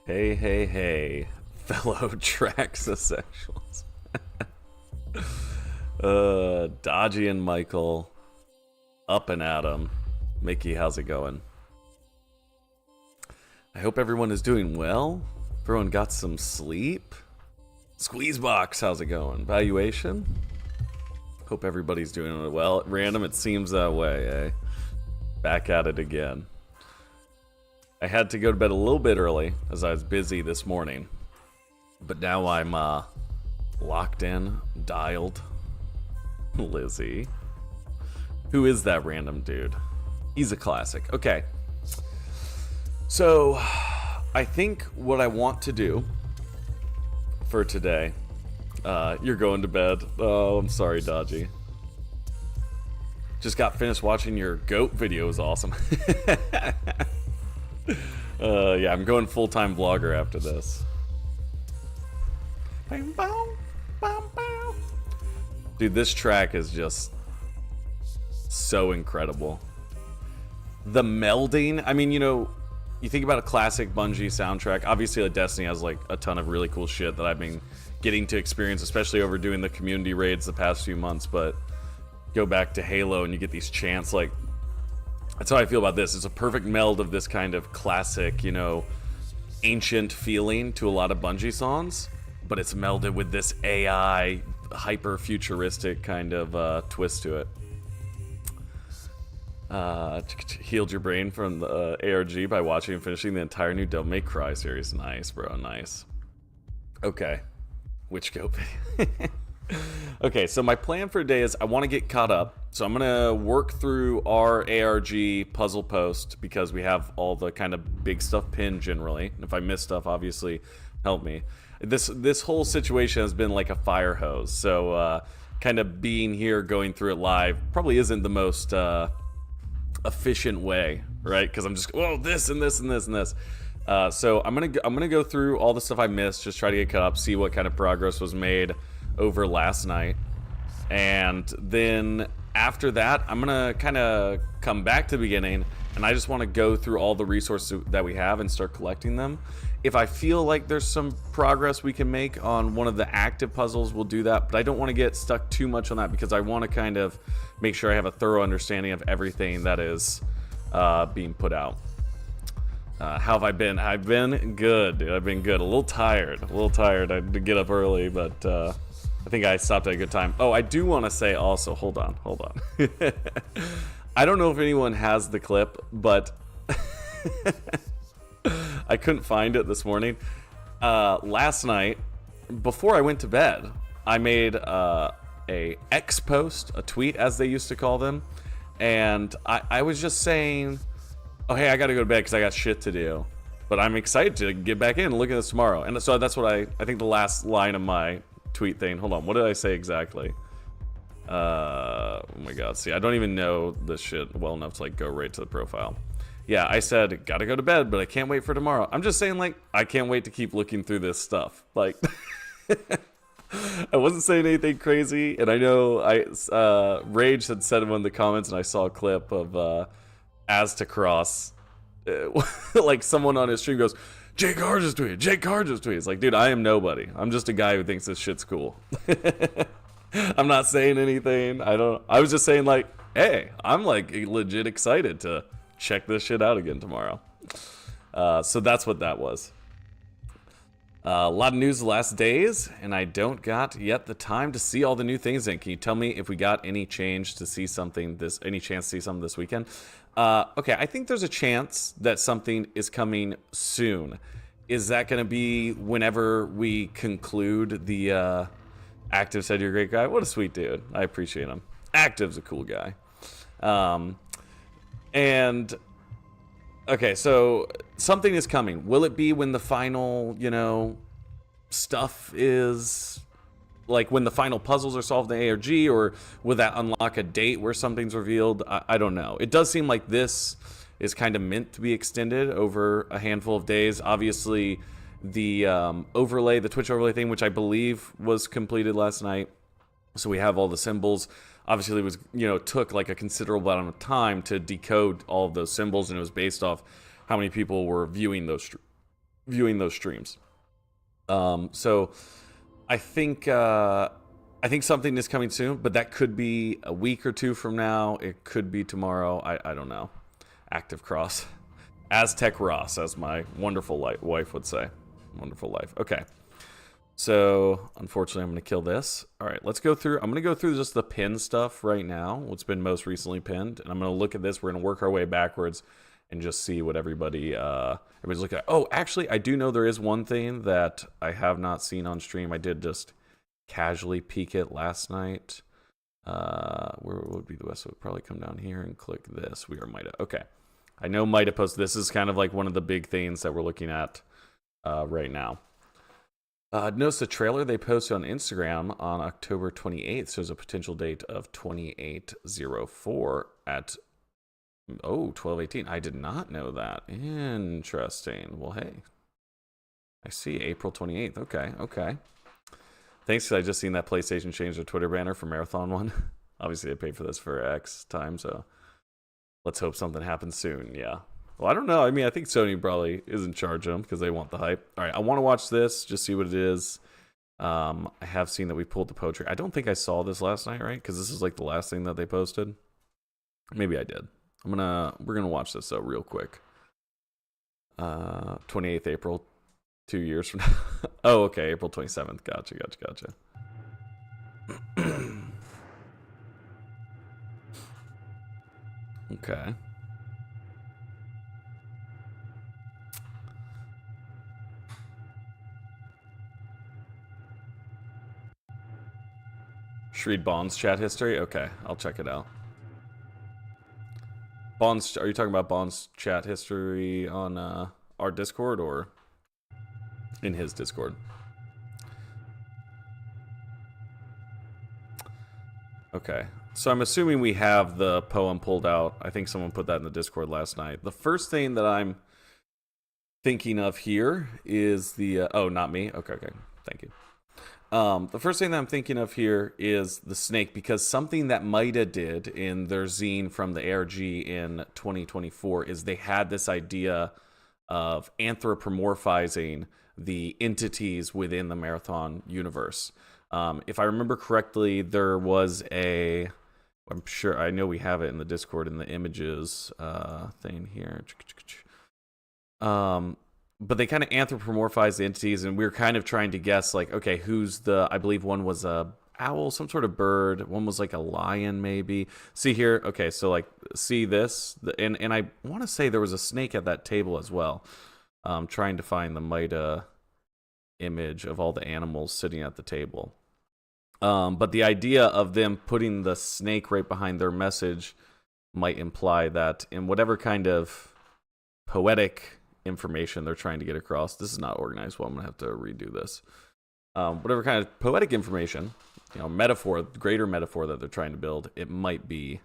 Hey, hey, hey, fellow Trax essentials. Dodgy and Michael, up and at 'em. Mickey, how's it going? I hope everyone is doing well. Everyone got some sleep. Squeezebox, how's it going? Valuation? Hope everybody's doing well. At random, it seems that way, eh? Back at it again. I had to go to bed a little bit early as I was busy this morning. But now I'm locked in, dialed. Lizzie. Who is that random dude? He's a classic. Okay. So, I think what I want to do for today... you're going to bed. Oh, I'm sorry, Dodgy. Just got finished watching your goat video. It was awesome. Yeah, I'm going full-time vlogger after this. Dude, this track is just so incredible. The melding, I mean, you know, you think about a classic Bungie soundtrack. Obviously, like, Destiny has like a ton of really cool shit that I've been getting to experience, especially over doing the community raids the past few months. But go back to Halo and you get these chants, like, that's how I feel about this. It's a perfect meld of this kind of classic, you know, ancient feeling to a lot of Bungie songs, but it's melded with this AI, hyper-futuristic kind of twist to it. Healed your brain from the ARG by watching and finishing the entire new Devil May Cry series. Nice, bro, nice. Okay, which go video? Okay, so my plan for today is I want to get caught up. So I'm going to work through our ARG puzzle post because we have all the kind of big stuff pinned generally. And if I miss stuff, obviously, help me. This whole situation has been like a fire hose. So kind of being here, going through it live probably isn't the most efficient way, right? Because I'm just, oh, this and this and this and this. So I'm gonna go through all the stuff I missed, just try to get caught up, see what kind of progress was made over last night, and then after that I'm gonna kind of come back to the beginning, and I just want to go through all the resources that we have and start collecting them. If I feel like there's some progress we can make on one of the active puzzles, we'll do that, but I don't want to get stuck too much on that because I want to kind of make sure I have a thorough understanding of everything that is being put out. How have I been? I've been good, dude. I've been good. A little tired. I had to get up early, but I think I stopped at a good time. Oh, I do want to say also, hold on. I don't know if anyone has the clip, but I couldn't find it this morning. Last night, before I went to bed, I made a X post, a tweet as they used to call them, and I was just saying, oh, hey, I gotta go to bed because I got shit to do, but I'm excited to get back in and look at this tomorrow. And so that's what I think the last line of my tweet thing, hold on, what did I say exactly? Oh my god, see, I don't even know this shit well enough to like go right to the profile. Yeah, I said, gotta go to bed, but I can't wait for tomorrow. I'm just saying, like, I can't wait to keep looking through this stuff. Like, I wasn't saying anything crazy, and I know Rage had said in one of the comments, and I saw a clip of As to Cross, like someone on his stream goes, Jake Carr just tweeted. It's like, dude, I am nobody. I'm just a guy who thinks this shit's cool. I'm not saying anything. I was just saying, like, hey, I'm like legit excited to check this shit out again tomorrow. So that's what that was. A lot of news the last days, and I don't got yet the time to see all the new things in. Can you tell me if we got any chance to see something this weekend? Okay, I think there's a chance that something is coming soon. Is that going to be whenever we conclude the Active said you're a great guy? What a sweet dude. I appreciate him. Active's a cool guy. And okay, so something is coming. Will it be when the final, you know, stuff is, like when the final puzzles are solved in ARG, or will that unlock a date where something's revealed? I don't know. It does seem like this is kind of meant to be extended over a handful of days. Obviously, the overlay, the Twitch overlay thing, which I believe was completed last night, So we have all the symbols. Obviously, it was, took like a considerable amount of time to decode all of those symbols, and it was based off how many people were viewing those streams. So I think something is coming soon, but that could be a week or two from now. It could be tomorrow. I don't know. Active cross, Aztec Ross, as my wonderful wife would say. Wonderful life. Okay. So, unfortunately, I'm going to kill this. All right, let's go through. I'm going to go through just the pin stuff right now, what's been most recently pinned. And I'm going to look at this. We're going to work our way backwards and just see what everybody's looking at. Oh, actually, I do know there is one thing that I have not seen on stream. I did just casually peek it last night. Where would be the best? Would probably come down here and click this. We are MIDA. Okay. I know MIDA posted. This is kind of like one of the big things that we're looking at right now. Notice the trailer they posted on Instagram on October 28th. So there's a potential date of 2804 at 12:18. I did not know that. Interesting. Well, hey, I see April 28th. Okay. Thanks, because I just seen that PlayStation change their Twitter banner for Marathon one. Obviously, I paid for this for X time, so let's hope something happens soon. Yeah. Well, I don't know. I mean, I think Sony probably is in charge of them because they want the hype. All right, I want to watch this, just see what it is. I have seen that we pulled the poetry. I don't think I saw this last night, right? Because this is like the last thing that they posted. Maybe I did. We're gonna watch this though real quick. 28th April, 2 years from now. Oh, okay, April 27th. Gotcha. Okay. Should read Bond's chat history? Okay, I'll check it out. Bond's, are you talking about Bond's chat history on our Discord or in his Discord? Okay, so I'm assuming we have the poem pulled out. I think someone put that in the Discord last night. The first thing that I'm thinking of here is the... oh, not me? Okay, thank you. The first thing that I'm thinking of here is the snake, because something that MIDA did in their zine from the ARG in 2024 is they had this idea of anthropomorphizing the entities within the Marathon universe. If I remember correctly, there was a... I'm sure, I know we have it in the Discord in the images thing here. But they kind of anthropomorphized the entities, and we were kind of trying to guess, like, okay, who's the... I believe one was a owl, some sort of bird. One was like a lion, maybe. See here? Okay, so like, see this? And I want to say there was a snake at that table as well. Trying to find the MIDA image of all the animals sitting at the table. But the idea of them putting the snake right behind their message might imply that in whatever kind of poetic information they're trying to get across. This is not organized well. I'm gonna have to redo this. Whatever kind of poetic information, metaphor, greater metaphor that they're trying to build, it might be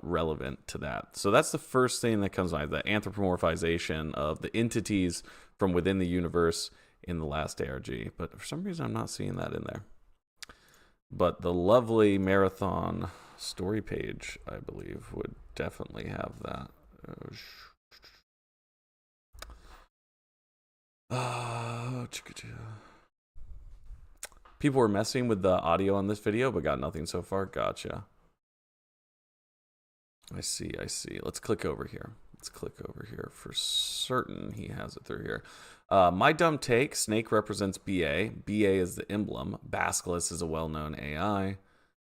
relevant to that. So that's the first thing that comes to mind, the anthropomorphization of the entities from within the universe in the last ARG. But for some reason, I'm not seeing that in there. But the lovely Marathon story page, I believe, would definitely have that. People were messing with the audio on this video, but got nothing so far. Gotcha. I see. Let's click over here. For certain he has it through here. My dumb take, snake represents BA. BA is the emblem. Basilisk is a well-known AI.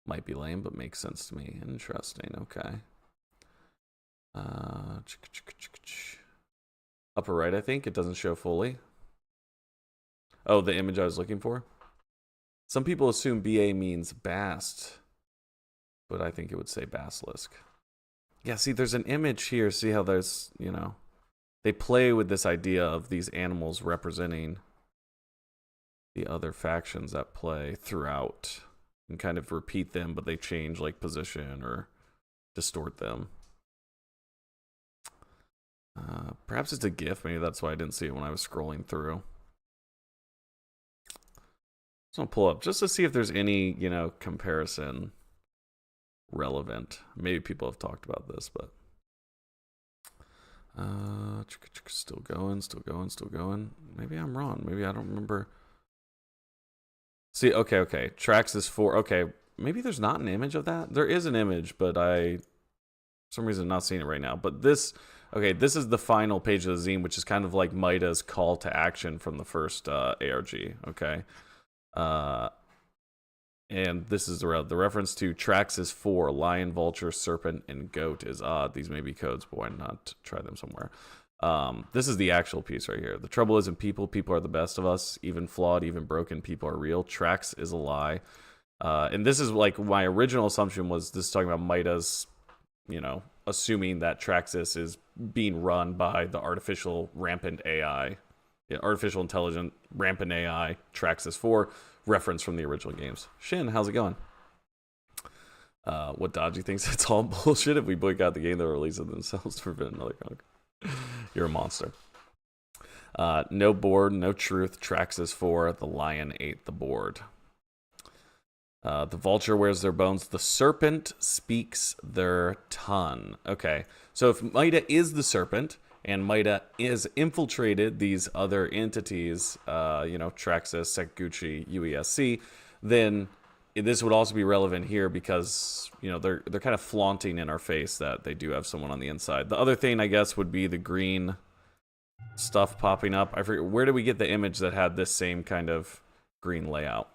Might be lame, but makes sense to me. Interesting. Okay. Upper right, I think. It doesn't show fully. Oh, the image I was looking for? Some people assume BA means bast, but I think it would say basilisk. Yeah, see, there's an image here. See how there's, they play with this idea of these animals representing the other factions at play throughout and kind of repeat them, but they change like position or distort them. Perhaps it's a GIF. Maybe that's why I didn't see it when I was scrolling through. So I'll pull up just to see if there's any, you know, comparison relevant. Maybe people have talked about this, but still going. Maybe I'm wrong. Maybe I don't remember. See, okay. Tracks is 4. Okay, maybe there's not an image of that. There is an image, but for some reason I'm not seeing it right now. But this, okay, this is the final page of the zine, which is kind of like MIDA's call to action from the first ARG. Okay. And this is the reference to tracks is 4. Lion, vulture, serpent, and goat is odd. These may be codes, but why not try them somewhere? This is the actual piece right here. The trouble isn't people. People are the best of us. Even flawed, even broken people are real. Tracks is a lie. And this is like my original assumption was this is talking about MIDA's, you know, assuming that Traxxas is being run by the artificial rampant AI. Yeah, artificial intelligent rampant AI, Traxxas 4, reference from the original games. Shin, how's it going? What Dodgy thinks it's all bullshit. If we boycott the game, they'll release it themselves to prevent another chronicle. You're a monster. No board, no truth. Traxxas 4, the lion ate the board. The vulture wears their bones. The serpent speaks their tongue. Okay, so if MIDA is the serpent, and MIDA is infiltrated these other entities, you know, Traxxas, Sekaguchi, UESC, then this would also be relevant here because, you know, they're kind of flaunting in our face that they do have someone on the inside. The other thing, I guess, would be the green stuff popping up. I forget, where did we get the image that had this same kind of green layout?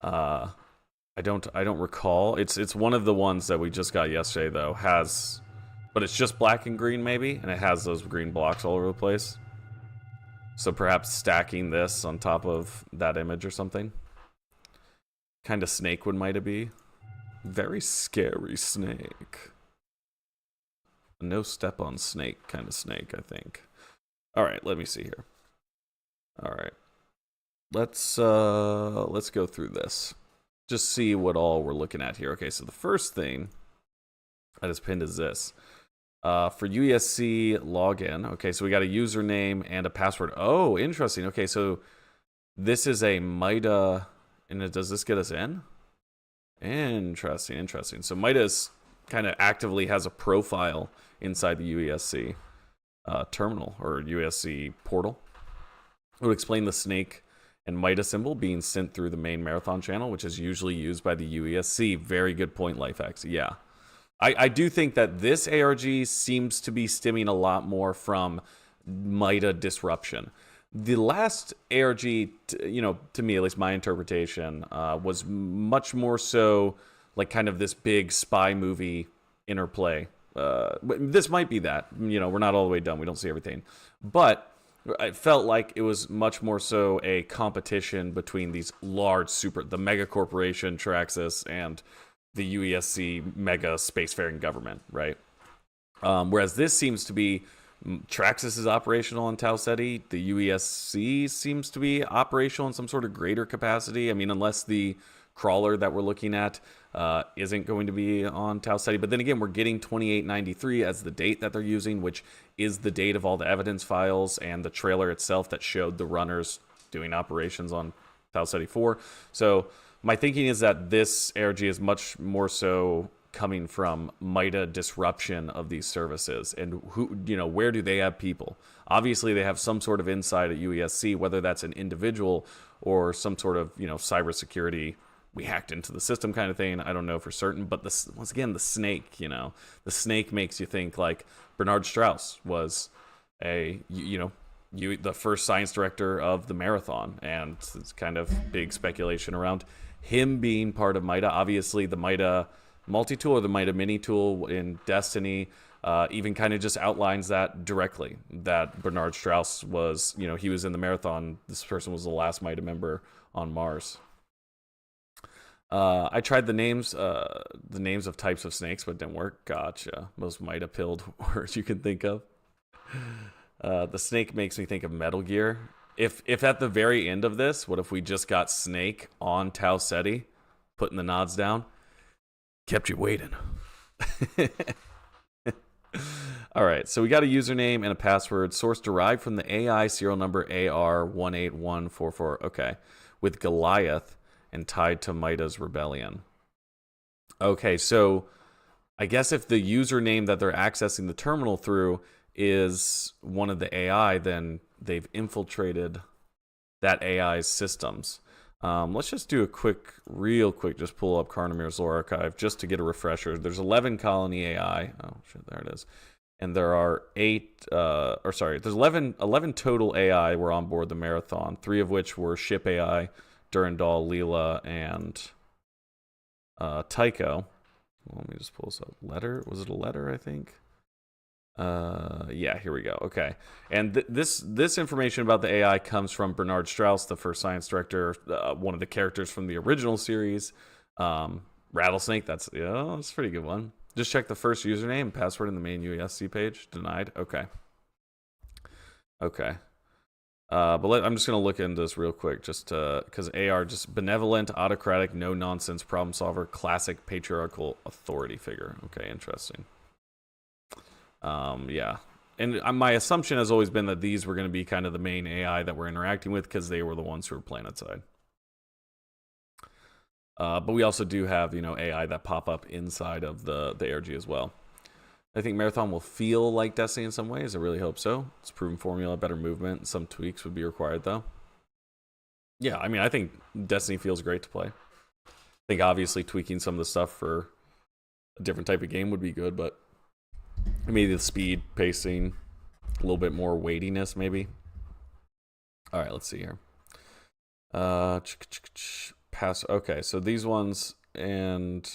I don't recall. It's one of the ones that we just got yesterday though, but it's just black and green maybe, and it has those green blocks all over the place. So perhaps stacking this on top of that image or something. Kind of snake would might it be? Very scary snake. No step on snake kind of snake, I think. All right, let me see here. All right. Let's go through this. Just see what all we're looking at here. Okay, so the first thing I just pinned is this. For UESC login, okay, so we got a username and a password. Oh, interesting. Okay, so this is a MIDA, and does this get us in? Interesting. So MIDA kind of actively has a profile inside the UESC terminal or UESC portal. It would explain the snake and MIDA symbol being sent through the main marathon channel, which is usually used by the UESC. Very good point, Lifex. Yeah. I do think that this ARG seems to be stemming a lot more from MIDA disruption. The last ARG, you know, to me, at least my interpretation, was much more so like kind of this big spy movie interplay. This might be that. You know, we're not all the way done. We don't see everything. But it felt like it was much more so a competition between these large the mega corporation, Traxxas, and the UESC mega spacefaring government, right? Whereas this seems to be Traxxas is operational in Tau Ceti. The UESC seems to be operational in some sort of greater capacity. I mean, unless the crawler that we're looking at isn't going to be on Tau Ceti. But then again, we're getting 2893 as the date that they're using, which is the date of all the evidence files and the trailer itself that showed the runners doing operations on Tau Ceti 4. So my thinking is that this ARG is much more so coming from MIDA disruption of these services, and who, you know, where do they have people? Obviously, they have some sort of insight at UESC, whether that's an individual or some sort of, you know, cybersecurity. We hacked into the system kind of thing. I don't know for certain, but once again, the snake, you know, the snake makes you think like Bernard Strauss was the first science director of the marathon, and it's kind of big speculation around him being part of MIDA. Obviously, the MIDA multi-tool or the MIDA mini tool in Destiny even kind of just outlines that directly, that Bernard Strauss was, you know, he was in the marathon. This person was the last MIDA member on Mars. I tried the names of types of snakes, but it didn't work. Gotcha. Most MIDA pilled words you can think of. The snake makes me think of Metal Gear. If at the very end of this, what if we just got Snake on Tau Ceti, putting the nods down, kept you waiting. All right, so we got a username and a password. Source derived from the AI serial number AR18144. Okay, with Goliath and tied to Mida's rebellion. Okay, so I guess if the username that they're accessing the terminal through is one of the AI, then they've infiltrated that AI's systems. Let's just do a real quick, just pull up Carnamir's lore archive just to get a refresher. There's 11 colony AI. Oh, shit, there it is. And there are there's 11 total AI were on board the Marathon, 3 of which were ship AI, Durandal, Leela, and Tycho. Let me just pull this up. Letter? Was it a letter, I think? Yeah, here we go. Okay. And this information about the AI comes from Bernard Strauss, the first science director, one of the characters from the original series. Rattlesnake, that's a pretty good one. Just check the first username and password in the main UESC page. Denied. Okay. Okay. But I'm just going to look into this real quick, just because AR, just benevolent, autocratic, no nonsense problem solver, classic patriarchal authority figure. Okay, interesting. Yeah. And my assumption has always been that these were going to be kind of the main AI that we're interacting with because they were the ones who were planetside. But we also do have, AI that pop up inside of the ARG as well. I think Marathon will feel like Destiny in some ways. I really hope so. It's a proven formula, better movement. Some tweaks would be required, though. Yeah, I mean, I think Destiny feels great to play. I think obviously tweaking some of the stuff for a different type of game would be good, but maybe the speed, pacing, a little bit more weightiness, maybe. All right, let's see here. Okay, so these ones, and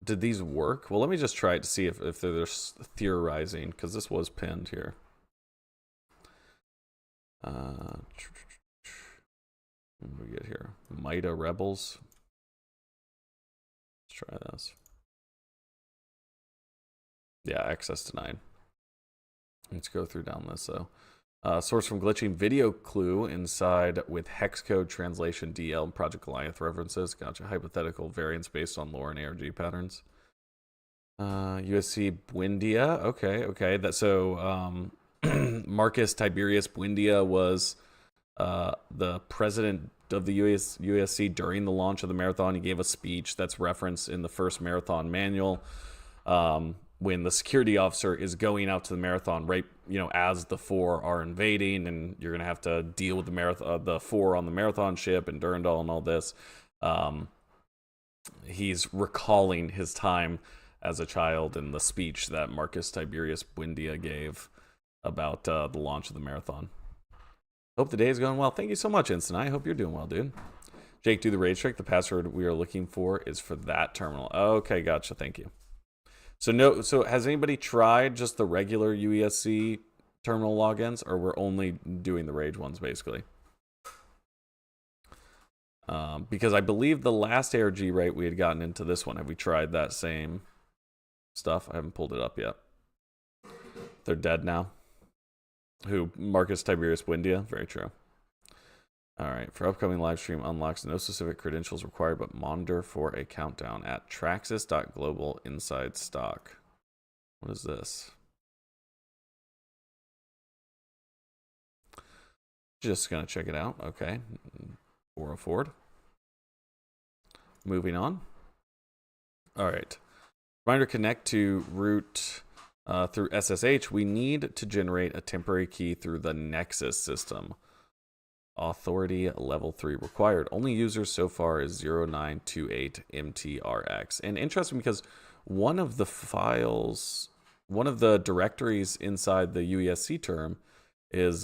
did these work? Well, let me just try it to see if they're theorizing, because this was pinned here. What do we get here? Mida Rebels. Let's try this. Yeah, access denied. Let's go through down this, though. Source from glitching video clue inside with hex code translation DL Project Goliath references. Gotcha. Hypothetical variance based on lore and ARG patterns. USC Buendia. Okay. Marcus Tiberius Buendia was the president of the USC during the launch of the Marathon. He gave a speech that's referenced in the first Marathon manual. When the security officer is going out to the Marathon, right, as the 4 are invading, and you're gonna have to deal with the 4 on the Marathon ship and Durandal and all this. He's recalling his time as a child in the speech that Marcus Tiberius Buendia gave about the launch of the Marathon. Hope the day is going well. Thank you so much, Instant. I hope you're doing well, dude. Jake, do the rage trick. The password we are looking for is for that terminal. Okay, gotcha. Thank you. So has anybody tried just the regular UESC terminal logins, or we're only doing the rage ones basically? Because I believe the last ARG we had gotten into this one. Have we tried that same stuff? I haven't pulled it up yet. They're dead now. Who? Marcus Tiberius Buendia? Very true. All right, for upcoming live stream unlocks, no specific credentials required, but monitor for a countdown at traxxas.global inside stock. What is this? Just gonna check it out. Okay, Aura Ford. Moving on. All right, reminder: connect to root through SSH. We need to generate a temporary key through the Nexus system. Authority level 3 required. Only users so far is 0928 MTRX. And interesting because one of the files, one of the directories inside the UESC term is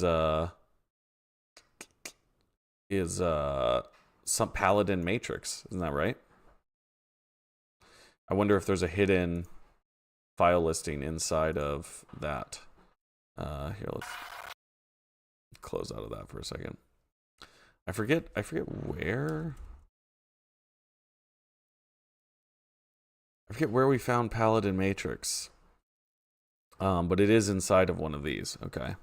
some Paladin matrix. Isn't that right? I wonder if there's a hidden file listing inside of that. Here, let's close out of that for a second. I forget where. I forget where we found Paladin Matrix. But it is inside of one of these. Okay.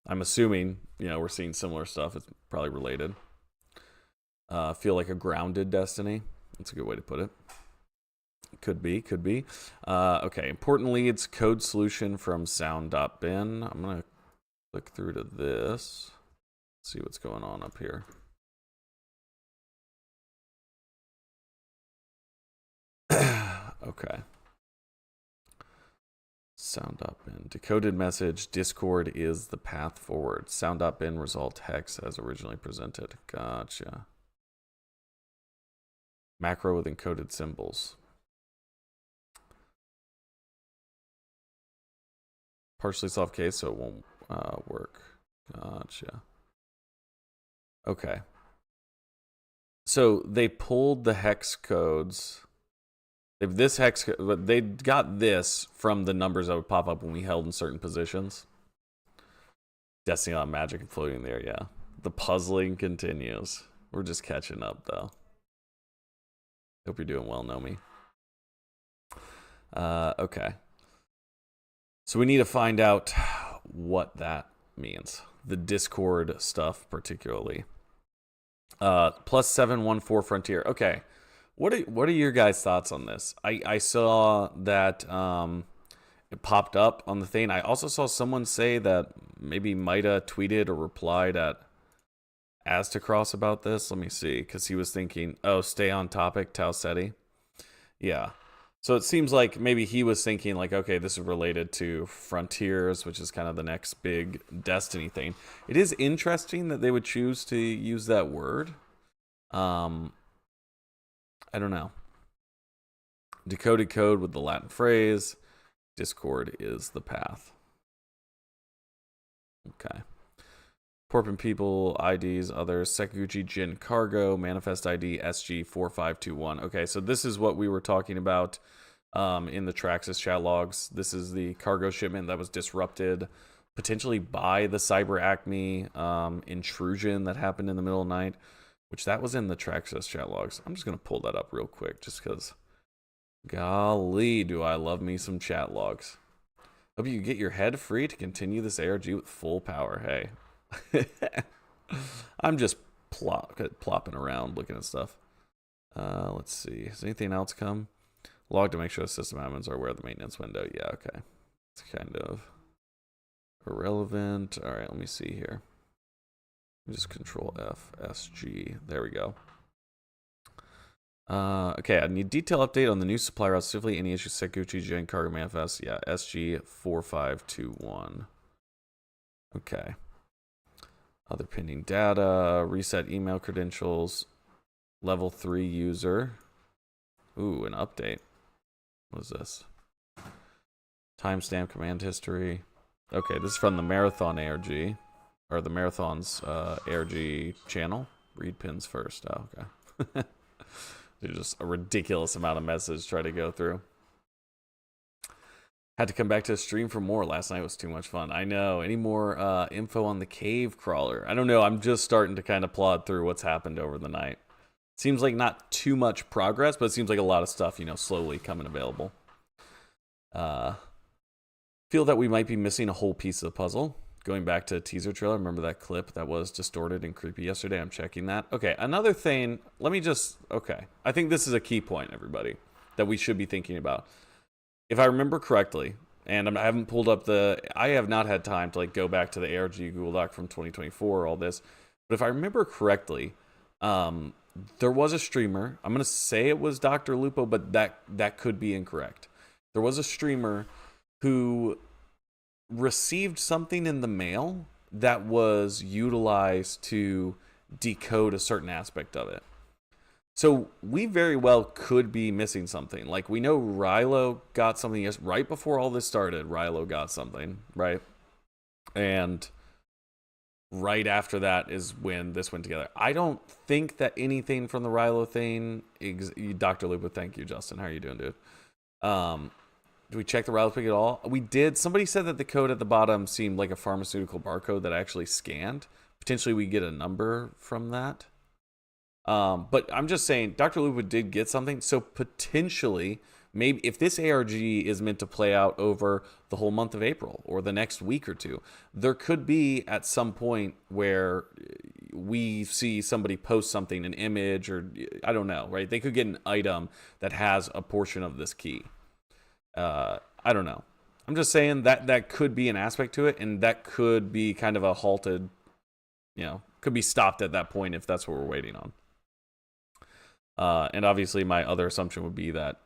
I'm assuming, we're seeing similar stuff. It's probably related. Feel like a grounded Destiny. That's a good way to put it. Could be, could be. Okay, important leads, code solution from sound.bin. I'm going to click through to this. See what's going on up here. Okay. Sound.bin. Decoded message. Discord is the path forward. Sound.bin result hex as originally presented. Gotcha. Macro with encoded symbols. Partially solved case, so it won't work. Gotcha. Okay. So they pulled the hex codes. If this hex, they got this from the numbers that would pop up when we held in certain positions. Destiny on magic and floating there, yeah. The puzzling continues. We're just catching up, though. Hope you're doing well, Nomi. Okay. So we need to find out what that means. The Discord stuff, particularly. Plus 714 Frontier. Okay. What are your guys' thoughts on this? I saw that it popped up on the thing. I also saw someone say that maybe Mida tweeted or replied at Aztecross about this. Let me see, because he was thinking, oh, stay on topic, Tausetti. Yeah. So it seems like maybe he was thinking like, okay, this is related to Frontiers, which is kind of the next big Destiny thing. It is interesting that they would choose to use that word. I don't know. Decoded code with the Latin phrase. Discord is the path. Okay. Porpin people, IDs, others. Sekaguchi Jin Cargo, Manifest ID SG4521. Okay, so this is what we were talking about in the Traxxas chat logs. This is the cargo shipment that was disrupted potentially by the Cyber Acme intrusion that happened in the middle of the night, which that was in the Traxxas chat logs. I'm just going to pull that up real quick just because, golly, do I love me some chat logs. Hope you get your head free to continue this ARG with full power. Hey. I'm just plopping around looking at stuff. Let's see. Has anything else come? Log to make sure the system admins are aware of the maintenance window. Yeah, okay. It's kind of irrelevant. All right, let me see here. Just Control F, SG. There we go. Okay, I need detail update on the new supply route. Specifically, any issues Sekuchi Gen Cargo Manifest. Yeah, SG4521. Okay. Other pending data. Reset email credentials. Level 3 user. Ooh, an update. What is this? Timestamp command history. Okay, this is from the Marathon ARG. Or the Marathon's ARG channel. Read pins first. Oh, okay. There's just a ridiculous amount of messages to try to go through. Had to come back to the stream for more. Last night was too much fun. I know. Any more info on the cave crawler? I don't know. I'm just starting to kind of plod through what's happened over the night. Seems like not too much progress, but it seems like a lot of stuff, you know, slowly coming available. Feel that we might be missing a whole piece of the puzzle. Going back to a teaser trailer, remember that clip that was distorted and creepy yesterday? I'm checking that. Okay, another thing, okay. I think this is a key point, everybody, that we should be thinking about. If I remember correctly, and I haven't pulled up I have not had time to like go back to the ARG Google Doc from 2024, all this. But if I remember correctly, there was a streamer, I'm going to say it was Dr. Lupo, but that could be incorrect. There was a streamer who received something in the mail that was utilized to decode a certain aspect of it. So we very well could be missing something. Like we know Rilo got something right before all this started. Rilo got something, right? And right after that is when this went together. I don't think that anything from the Rilo thing, Dr. Lupo, thank you, Justin. How are you doing, dude? Do we check the Rilo pick at all? We did. Somebody said that the code at the bottom seemed like a pharmaceutical barcode that I actually scanned. Potentially we get a number from that. But I'm just saying, Dr. Lupo did get something. So potentially, maybe if this ARG is meant to play out over the whole month of April or the next week or two, there could be at some point where we see somebody post something, an image, or I don't know, right? They could get an item that has a portion of this key. I don't know. I'm just saying that could be an aspect to it, and that could be kind of a halted, could be stopped at that point if that's what we're waiting on. And obviously my other assumption would be that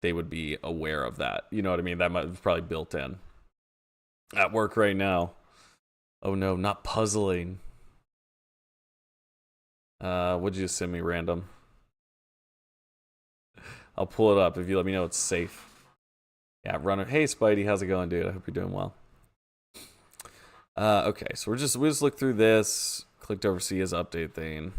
they would be aware of that. You know what I mean? That was probably built in. At work right now. Oh no, not puzzling. What'd you send me, random? I'll pull it up if you let me know it's safe. Yeah, runner. Hey, Spidey, how's it going, dude? I hope you're doing well. Okay, so we just looked through this. Clicked over see his update thing.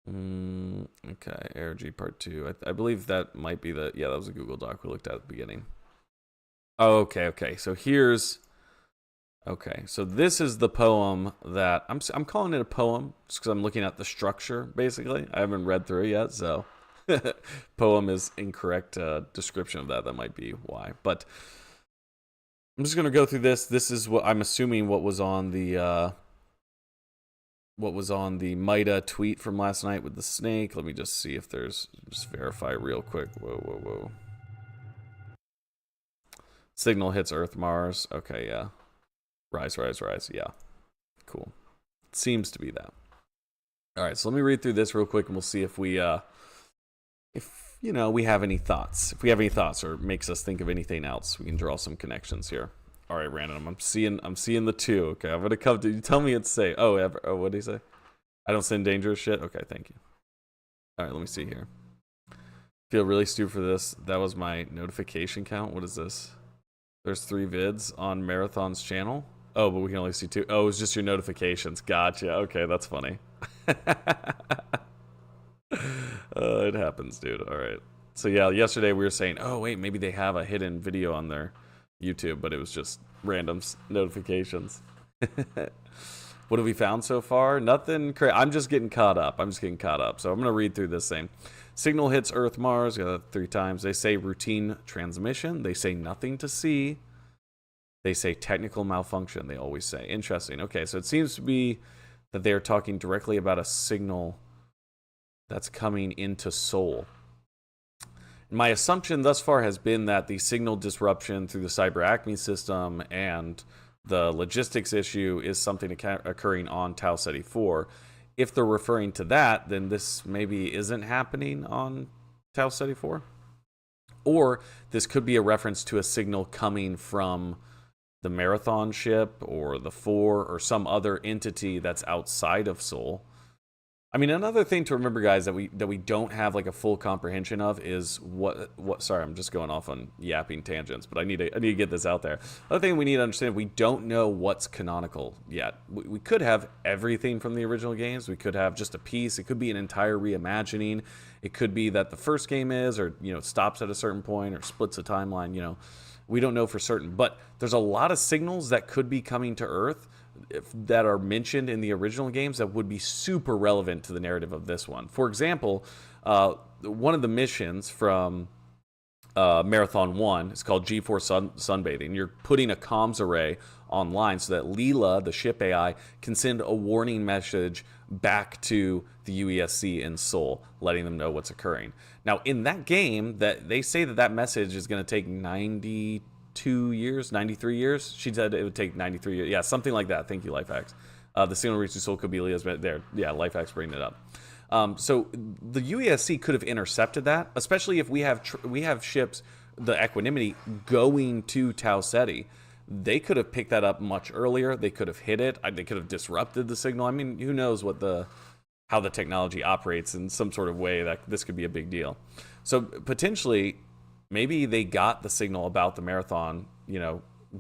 Okay, ARG part 2. I believe that might be that was a Google Doc we looked at the beginning. Oh, okay. So here's. Okay, so this is the poem that I'm calling it a poem just because I'm looking at the structure. Basically, I haven't read through it yet, so poem is incorrect description of that. That might be why. But I'm just gonna go through this. This is what I'm assuming what was on the MIDA tweet from last night with the snake. Let me just see if there's just verify real quick. Whoa. Signal hits Earth, Mars. Okay, yeah. Rise. Yeah. Cool. It seems to be that. All right, so let me read through this real quick and we'll see if we we have any thoughts. If we have any thoughts or makes us think of anything else, we can draw some connections here. All right, random. I'm seeing the 2. Okay, I'm gonna come to you. Tell me it's safe. Oh, what did he say? I don't send dangerous shit. Okay, thank you. All right, let me see here. Feel really stupid for this. That was my notification count. What is this? There's 3 vids on Marathon's channel. Oh, but we can only see 2. Oh, it's just your notifications. Gotcha. Okay, that's funny. It happens, dude. All right. So yeah, yesterday we were saying, oh wait, maybe they have a hidden video on their YouTube, but it was just random notifications. What have we found so far? Nothing crazy. I'm just getting caught up. So I'm gonna read through this thing. Signal hits Earth, Mars. Got that 3 times. They say routine transmission. They say nothing to see. They say technical malfunction. They always say. Interesting. Okay, so it seems to be that they are talking directly about a signal that's coming into Seoul. My assumption thus far has been that the signal disruption through the Cyber Acme system and the logistics issue is something occurring on Tau Ceti 4. If they're referring to that, then this maybe isn't happening on Tau Ceti 4. Or this could be a reference to a signal coming from the Marathon ship or the 4 or some other entity that's outside of Seoul. I mean, another thing to remember, guys, that we don't have like a full comprehension of is what. Sorry, I'm just going off on yapping tangents, but I need to get this out there. Another thing we need to understand: we don't know what's canonical yet. We could have everything from the original games. We could have just a piece. It could be an entire reimagining. It could be that the first game is, or stops at a certain point, or splits a timeline. We don't know for certain, but there's a lot of signals that could be coming to Earth that are mentioned in the original games that would be super relevant to the narrative of this one. For example, one of the missions from Marathon 1 is called G4 Sunbathing. You're putting a comms array online so that Leela, the ship AI, can send a warning message back to the UESC in Seoul, letting them know what's occurring. Now, in that game, that they say that message is going to take 92 years, 93 years. She said it would take 93 years. Yeah, something like that. Thank you, Lifehacks. The signal reaching Seoul could be Leah's, but there. Yeah, Lifehacks bringing it up. So the UESC could have intercepted that, especially if we have ships, the Equanimity, going to Tau Ceti. They could have picked that up much earlier. They could have hit it. They could have disrupted the signal. I mean, who knows how the technology operates in some sort of way that this could be a big deal. So potentially, maybe they got the signal about the Marathon,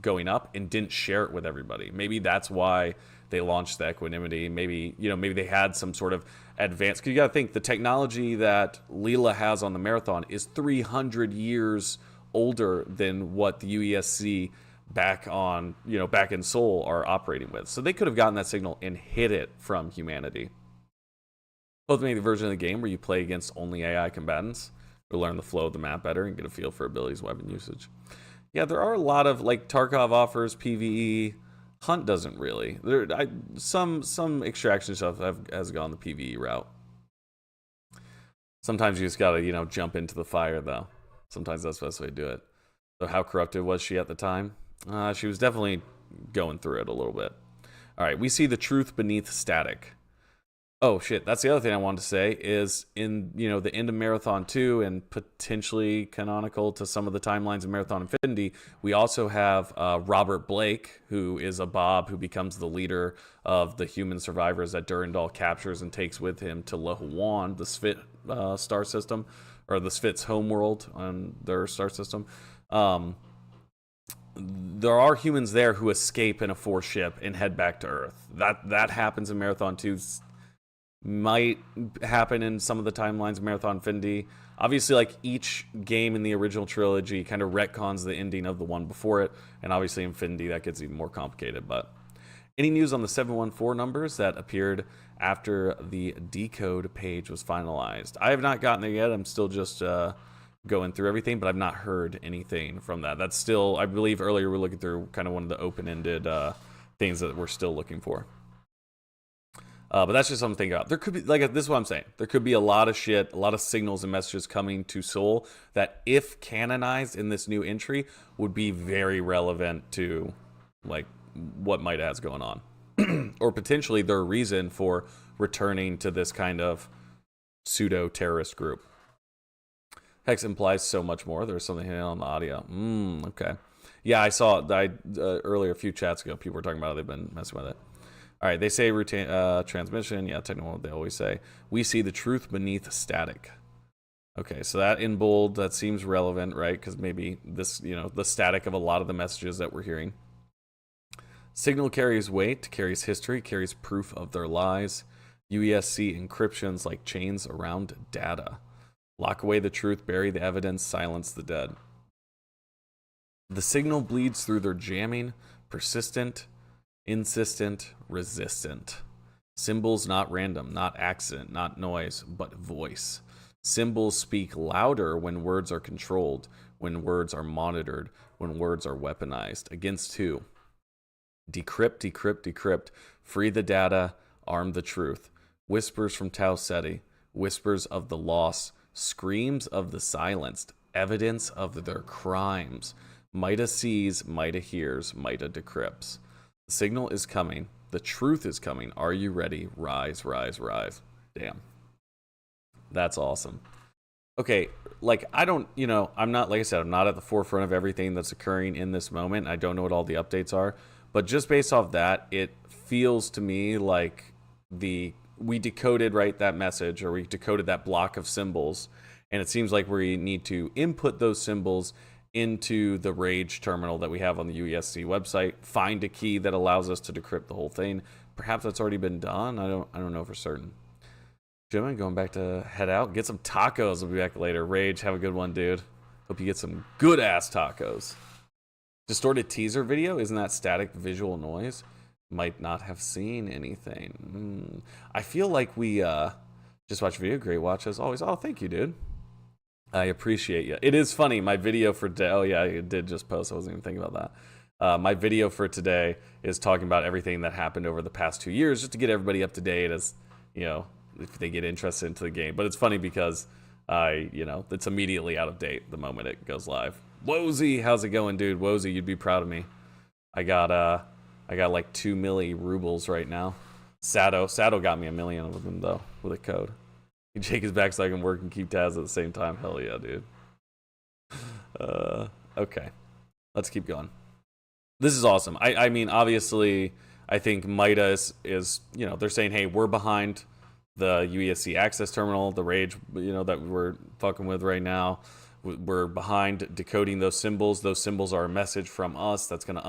going up and didn't share it with everybody. Maybe that's why they launched the Equanimity. Maybe they had some sort of advanced, because you got to think the technology that Leela has on the Marathon is 300 years older than what the UESC back in Seoul are operating with. So they could have gotten that signal and hid it from humanity. Both made the version of the game where you play against only AI combatants. or learn the flow of the map better and get a feel for abilities, weapon usage. Yeah, there are a lot of, like, Tarkov offers PvE. Hunt doesn't really. Some extraction stuff has gone the PvE route. Sometimes you just gotta, you know, jump into the fire, though. Sometimes that's the best way to do it. So how corrupted was she at the time? She was definitely going through it a little bit. All right, we see the truth beneath static. Oh shit, that's the other thing I wanted to say is in, you know, the end of Marathon 2 and potentially canonical to some of the timelines of Marathon Infinity, we also have Robert Blake, who is a Bob who becomes the leader of the human survivors that Durandal captures and takes with him to Lahuan, the Svit star system, or the Svit's homeworld on their star system. There are humans there who escape in a Force ship and head back to Earth. That happens in Marathon 2. Might happen in some of the timelines of Marathon Infinity. Obviously, like, each game in the original trilogy kind of retcons the ending of the one before it, and obviously Infinity, that gets even more complicated. But any news on the 714 numbers that appeared after the decode page was finalized? I have not gotten there yet. I'm still just going through everything, but I've not heard anything from that. That's still, I believe earlier we were looking through kind of one of the open-ended things that we're still looking for. But that's just something to think about. There could be, like, this is what I'm saying. There could be a lot of shit, a lot of signals and messages coming to Soul that, if canonized in this new entry, would be very relevant to, like, what MIDA has going on. Or potentially their reason for returning to this kind of pseudo-terrorist group. Hex implies so much more. There's something hidden on the audio. Okay. Yeah, I saw it earlier, a few chats ago. People were talking about it. They've been messing with it. All right, they say routine transmission. Yeah, technical, they always say. We see the truth beneath static. Okay, so that in bold, that seems relevant, right? Because maybe this, you know, the static of a lot of the messages that we're hearing. Signal carries weight, carries history, carries proof of their lies. UESC encryptions like chains around data. Lock away the truth, bury the evidence, silence the dead. The signal bleeds through their jamming, persistent, insistent, resistant. Symbols not random, not accident, not noise, but voice. Symbols speak louder when words are controlled, when words are monitored, when words are weaponized. Against who? Decrypt, decrypt, decrypt. Free the data, arm the truth. Whispers from Tau Ceti, whispers of the loss, screams of the silenced, evidence of their crimes. MIDA sees, MIDA hears, MIDA decrypts. The signal is coming. The truth is coming. Are you ready? Rise, rise, rise. Damn. That's awesome. Okay, like, I don't, you know, I'm not, like I said, I'm not at the forefront of everything that's occurring in this moment. I don't know what all the updates are. But just based off that, it feels to me like we decoded, right, that message, or we decoded that block of symbols. And it seems like we need to input those symbols into the Rage terminal that we have on the UESC website, find a key that allows us to decrypt the whole thing. Perhaps that's already been done. I don't know for certain. Gentlemen, going back to head out, get some tacos. We'll be back later. Rage, have a good one, dude. Hope you get some good ass tacos. Distorted teaser video, isn't that static visual noise? Might not have seen anything. I feel like we just watched video. Great watch as always. Oh, thank you, dude. I appreciate you. It is funny. My video for today. Oh yeah, I did just post. I wasn't even thinking about that. My video for today is talking about everything that happened over the past 2 years, just to get everybody up to date, as you know, if they get interested into the game. But it's funny because it's immediately out of date the moment it goes live. Wozy, how's it going, dude? Wozy, you'd be proud of me. I got like 2 milli rubles right now. Sato got me 1 million of them though with a code. He shake his back so I can work and keep tabs at the same time. Hell yeah, dude. Okay, let's keep going. This is awesome. I mean, obviously, I think MIDA is they're saying, hey, we're behind the UESC access terminal, the Rage, that we're fucking with right now. We're behind decoding those symbols. Those symbols are a message from us that's going to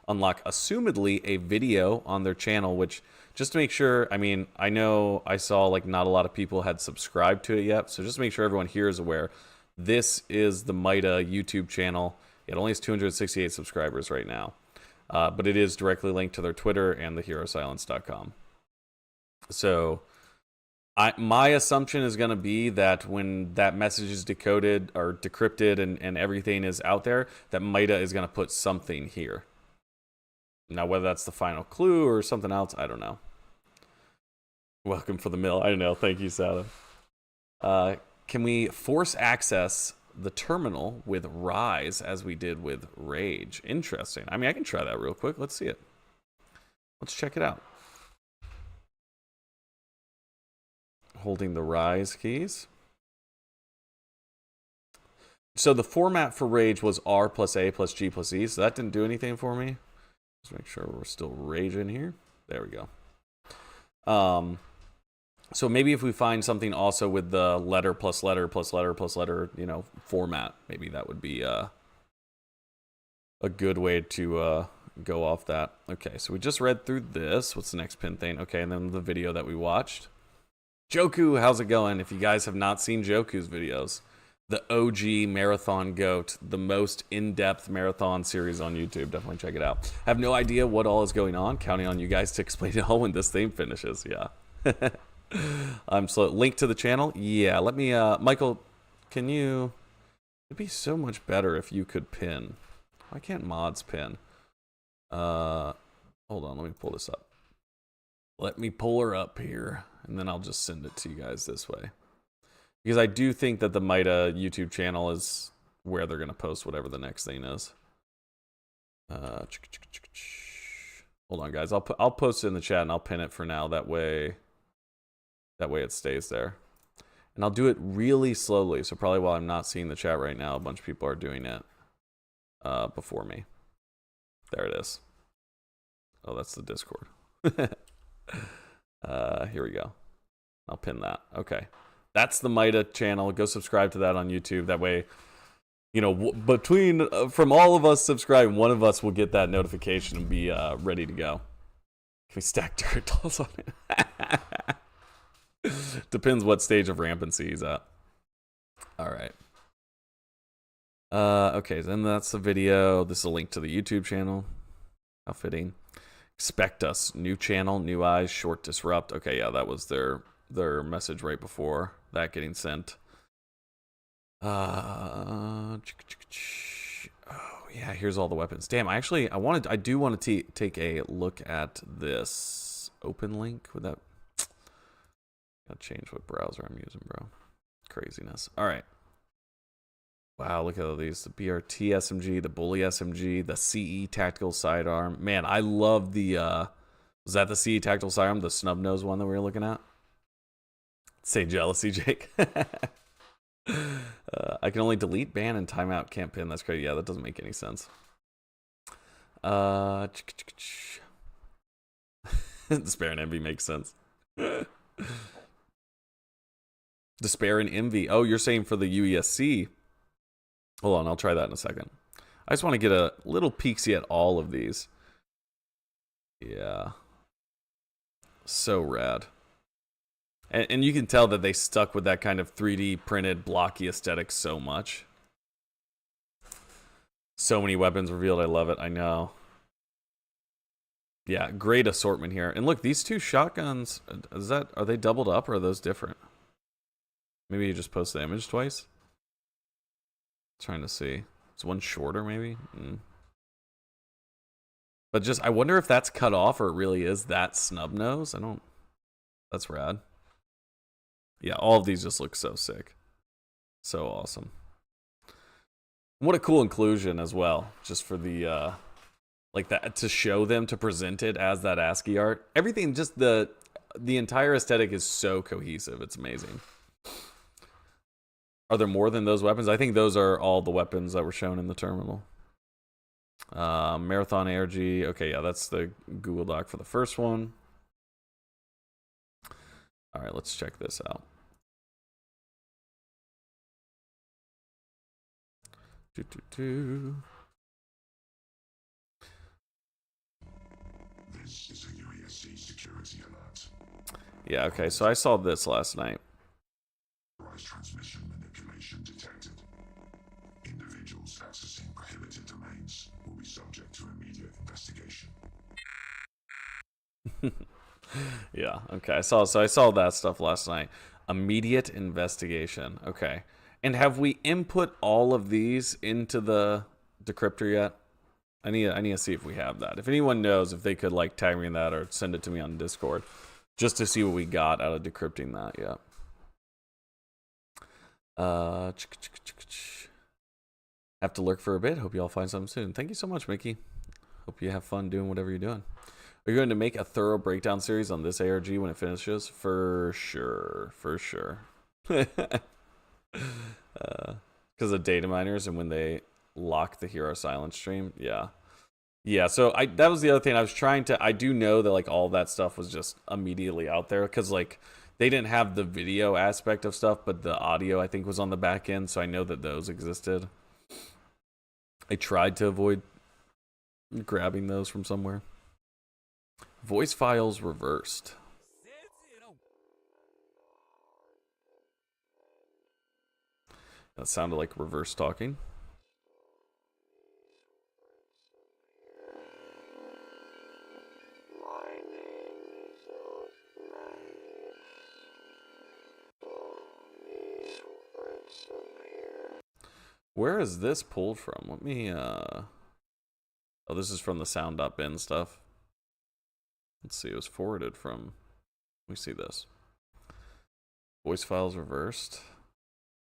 unlock, assumedly, a video on their channel, which, just to make sure, I mean, I know I saw, like, not a lot of people had subscribed to it yet, so just to make sure everyone here is aware, this is the MIDA YouTube channel. It only has 268 subscribers right now, but it is directly linked to their Twitter and the herosilence.com. So My assumption is going to be that when that message is decoded or decrypted and everything is out there, that MIDA is going to put something here. Now, whether that's the final clue or something else, I don't know. Welcome for the mill. I know. Thank you, Sada. Can we force access the terminal with Rise as we did with Rage? Interesting. I mean, I can try that real quick. Let's see it. Let's check it out. Holding the Rise keys. So the format for Rage was R plus A plus G plus E, so that didn't do anything for me. Let's make sure we're still raging here. There we go. So maybe if we find something also with the letter plus letter plus letter plus letter, you know, format, maybe that would be a good way to go off that. Okay, so we just read through this. What's the next pin thing? Okay, and then the video that we watched. Joku, how's it going? If you guys have not seen Joku's videos, the OG Marathon GOAT, the most in-depth marathon series on YouTube. Definitely check it out. I have no idea what all is going on. Counting on you guys to explain it all when this thing finishes. Yeah. I'm slow. Link to the channel? Yeah, let me, Michael, can you... It'd be so much better if you could pin. Why can't mods pin? Hold on, let me pull this up. Let me pull her up here, and then I'll just send it to you guys this way. Because I do think that the MIDA YouTube channel is where they're going to post whatever the next thing is. Hold on, guys. I'll post it in the chat, and I'll pin it for now. That way it stays there. And I'll do it really slowly, so probably while I'm not seeing the chat right now, a bunch of people are doing it before me. There it is. Oh, that's the Discord. Here we go. I'll pin that. Okay. That's the MIDA channel. Go subscribe to that on YouTube. That way, you know, between from all of us subscribing, one of us will get that notification and be ready to go. Can we stack dirt dolls on it? Depends what stage of rampancy he's at. All right. Okay, then that's the video. This is a link to the YouTube channel. How fitting. Expect us. New channel, new eyes, short disrupt. Okay, yeah, that was their message right before that getting sent. Oh yeah, here's all the weapons. Damn, I do want to take a look at this open link. Would that... Gotta change what browser I'm using, bro. Craziness. All right. Wow, look at all these. The BRT SMG, the Bully SMG, the CE Tactical Sidearm. Man, I love the... was that the CE Tactical Sidearm, the snub nose one that we were looking at? Say jealousy, Jake. I can only delete, ban, and timeout. Can't pin. That's crazy. Yeah, that doesn't make any sense. Despair and Envy makes sense. Despair and Envy. Oh, you're saying for the UESC. Hold on, I'll try that in a second. I just want to get a little peeksy at all of these. Yeah. So rad. And you can tell that they stuck with that kind of 3D printed blocky aesthetic so much. So many weapons revealed. I love it. I know. Yeah, great assortment here. And look, these two shotguns, are they doubled up or are those different? Maybe you just post the image twice? Trying to see. Is one shorter maybe? But just, I wonder if that's cut off or it really is that snub nose. That's rad. Yeah, all of these just look so sick. So awesome. What a cool inclusion as well. Just for the, like that, to show them, to present it as that ASCII art. Everything, just the entire aesthetic is so cohesive. It's amazing. Are there more than those weapons? I think those are all the weapons that were shown in the terminal. Marathon ARG. Okay, yeah, that's the Google Doc for the first one. All right, let's check this out. This is a UESC security alert. Yeah, okay, so I saw this last night. Transmission manipulation detected. Individuals accessing prohibited domains will be subject to immediate investigation. Yeah. Okay. I saw that stuff last night. Immediate investigation. Okay. And have we input all of these into the decryptor yet? I need to see if we have that. If anyone knows, if they could like tag me in that or send it to me on Discord, just to see what we got out of decrypting that. Yeah. Have to lurk for a bit. Hope you all find something soon. Thank you so much, Mickey. Hope you have fun doing whatever you're doing. Are you going to make a thorough breakdown series on this ARG when it finishes? For sure. For sure. Because of data miners and when they lock the Hero Silence stream. Yeah. Yeah, so that was the other thing I was trying to... I do know that like all that stuff was just immediately out there because like they didn't have the video aspect of stuff, but the audio I think was on the back end, so I know that those existed. I tried to avoid grabbing those from somewhere. Voice files reversed. That sounded like reverse talking. Where is this pulled from? Let me, oh, this is from the sound.bin stuff. Let's see, it was forwarded from, let me see this. Voice files reversed.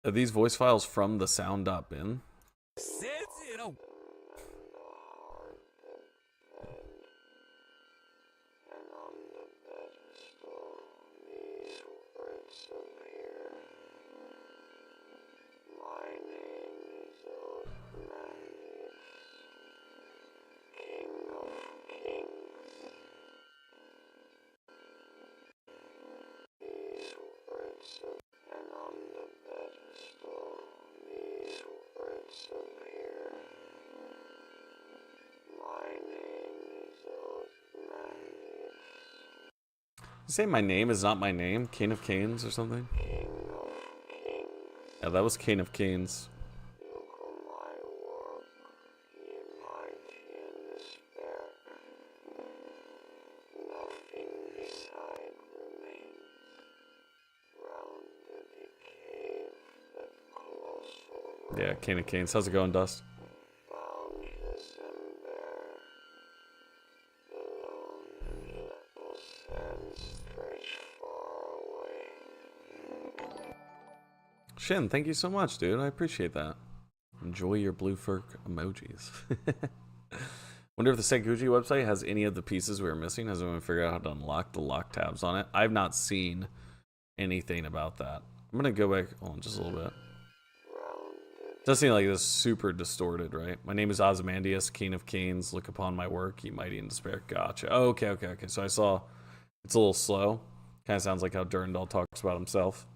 Are these voice files from the sound.bin? You say my name is not my name? King of Canes or something? Yeah, that was King of Canes. Yeah, King of Canes. How's it going, Dust? Shin, thank you so much, dude. I appreciate that. Enjoy your blue fur emojis. Wonder if the Senguji website has any of the pieces we were missing. Has anyone figured out how to unlock the lock tabs on it? I've not seen anything about that. I'm gonna go back on just a little bit. Does seem like this super distorted, right? My name is Ozymandias, King of Canes. Look upon my work, ye mighty in despair. Gotcha. Oh, okay. So I saw it's a little slow. Kind of sounds like how Durandal talks about himself.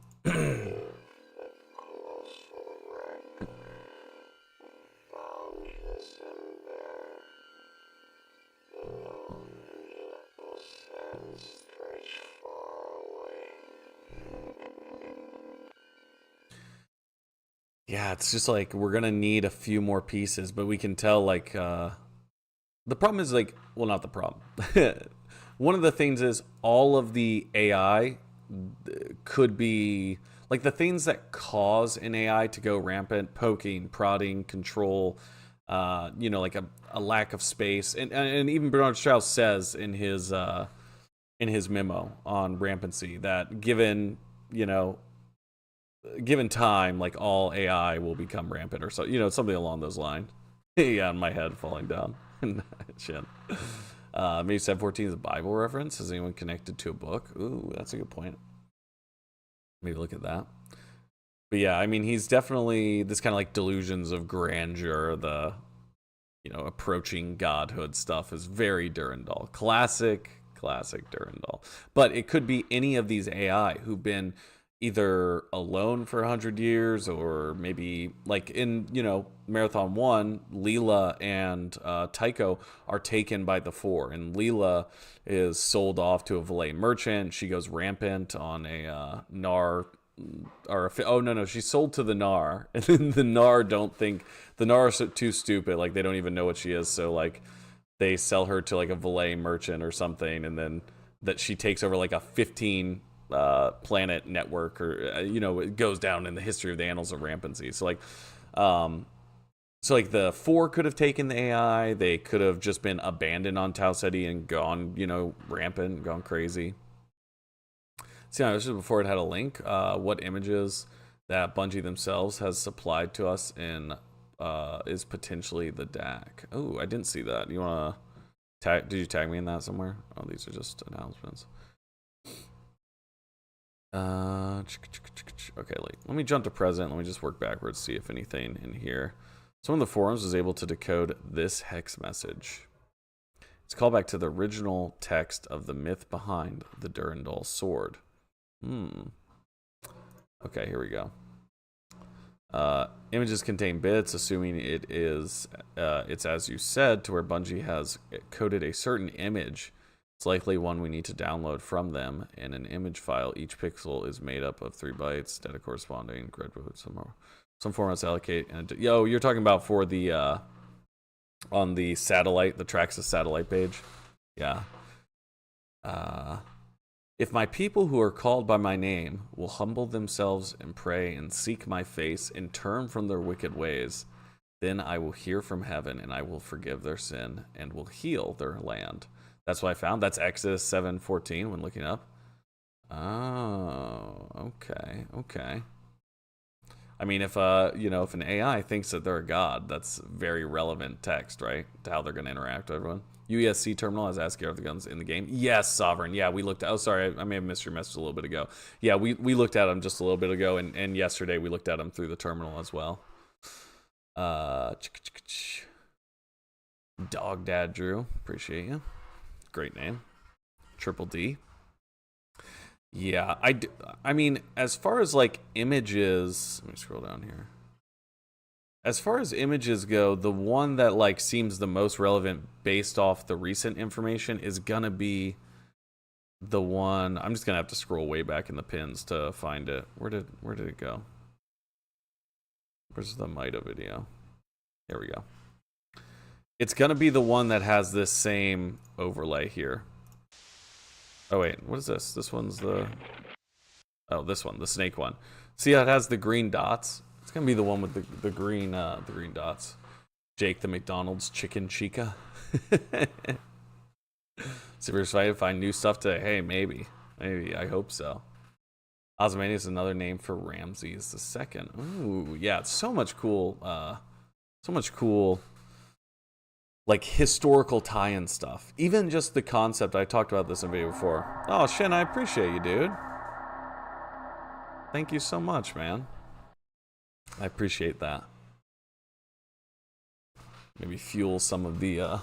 Yeah, it's just like we're gonna need a few more pieces, but we can tell like the problem is like, well, not the problem. One of the things is all of the AI could be like the things that cause an AI to go rampant: poking, prodding, control, you know, like a lack of space, and even Bernard Strauss says in his memo on rampancy that given, you know, given time, like all AI will become rampant or so, you know, something along those lines. Yeah, my head falling down. Shit. Maybe 714 is a Bible reference. Is anyone connected to a book? Ooh, that's a good point. Maybe look at that. But yeah, I mean, he's definitely this kind of like delusions of grandeur, the, you know, approaching godhood stuff is very Durandal. Classic Durandal. But it could be any of these AI who've been either alone for 100 years or maybe like in, you know, Marathon 1, Leela and Tycho are taken by the Four, and Leela is sold off to a valet merchant. She goes rampant on a Nar, or oh no, she's sold to the Nar, and then the Nar don't think, the Nar are too stupid, like they don't even know what she is, so like they sell her to like a valet merchant or something, and then that she takes over like a 15 planet network, or it goes down in the history of the annals of rampancy. So like the four could have taken the AI. They could have just been abandoned on Tau Ceti and gone, rampant, gone crazy. See, this is before it had a link. What images that Bungie themselves has supplied to us in is potentially the DAC. Oh, I didn't see that. You wanna tag? Did you tag me in that somewhere? Oh, these are just announcements. Okay, let me jump to present. Let me just work backwards, see if anything in here. Someone in the forums was able to decode this hex message. It's a callback to the original text of the myth behind the Durandal sword. Okay, here we go. Images contain bits, assuming it's as you said, to where Bungie has coded a certain image. It's likely one we need to download from them in an image file. Each pixel is made up of 3 bytes, data corresponding, grid code, some formats allocate. And you're talking about for the on the satellite, the Traxxas satellite page. Yeah. If my people who are called by my name will humble themselves and pray and seek my face and turn from their wicked ways, then I will hear from heaven and I will forgive their sin and will heal their land. That's what I found. That's Exodus 7:14 when looking up. Oh, okay. I mean, if if an AI thinks that they're a god, that's very relevant text, right? To how they're going to interact with everyone. UESC terminal has ASCII of the guns in the game. Yes, Sovereign. Yeah, we looked at. Oh, sorry, I may have missed your message a little bit ago. Yeah, we looked at them just a little bit ago, and yesterday we looked at them through the terminal as well. Dog Dad Drew, appreciate you. Great name. Triple D. Yeah, I mean, as far as like images, let me scroll down here. As far as images go, the one that like seems the most relevant based off the recent information is gonna be the one. I'm just gonna have to scroll way back in the pins to find it. Where did it go? Where's the MIDA video? There we go. It's gonna be the one that has this same overlay here. Oh wait, what is this? This one's the... Oh, this one, the snake one. See how it has the green dots? It's gonna be the one with the green dots. Jake the McDonald's Chicken Chica. Super excited to find new stuff today. Hey, maybe. I hope so. Ozymandias is another name for Ramses II. Ooh, yeah, it's so much cool. Like historical tie-in stuff. Even just the concept. I talked about this in a video before. Oh, Shin, I appreciate you, dude. Thank you so much, man. I appreciate that. Maybe fuel some of the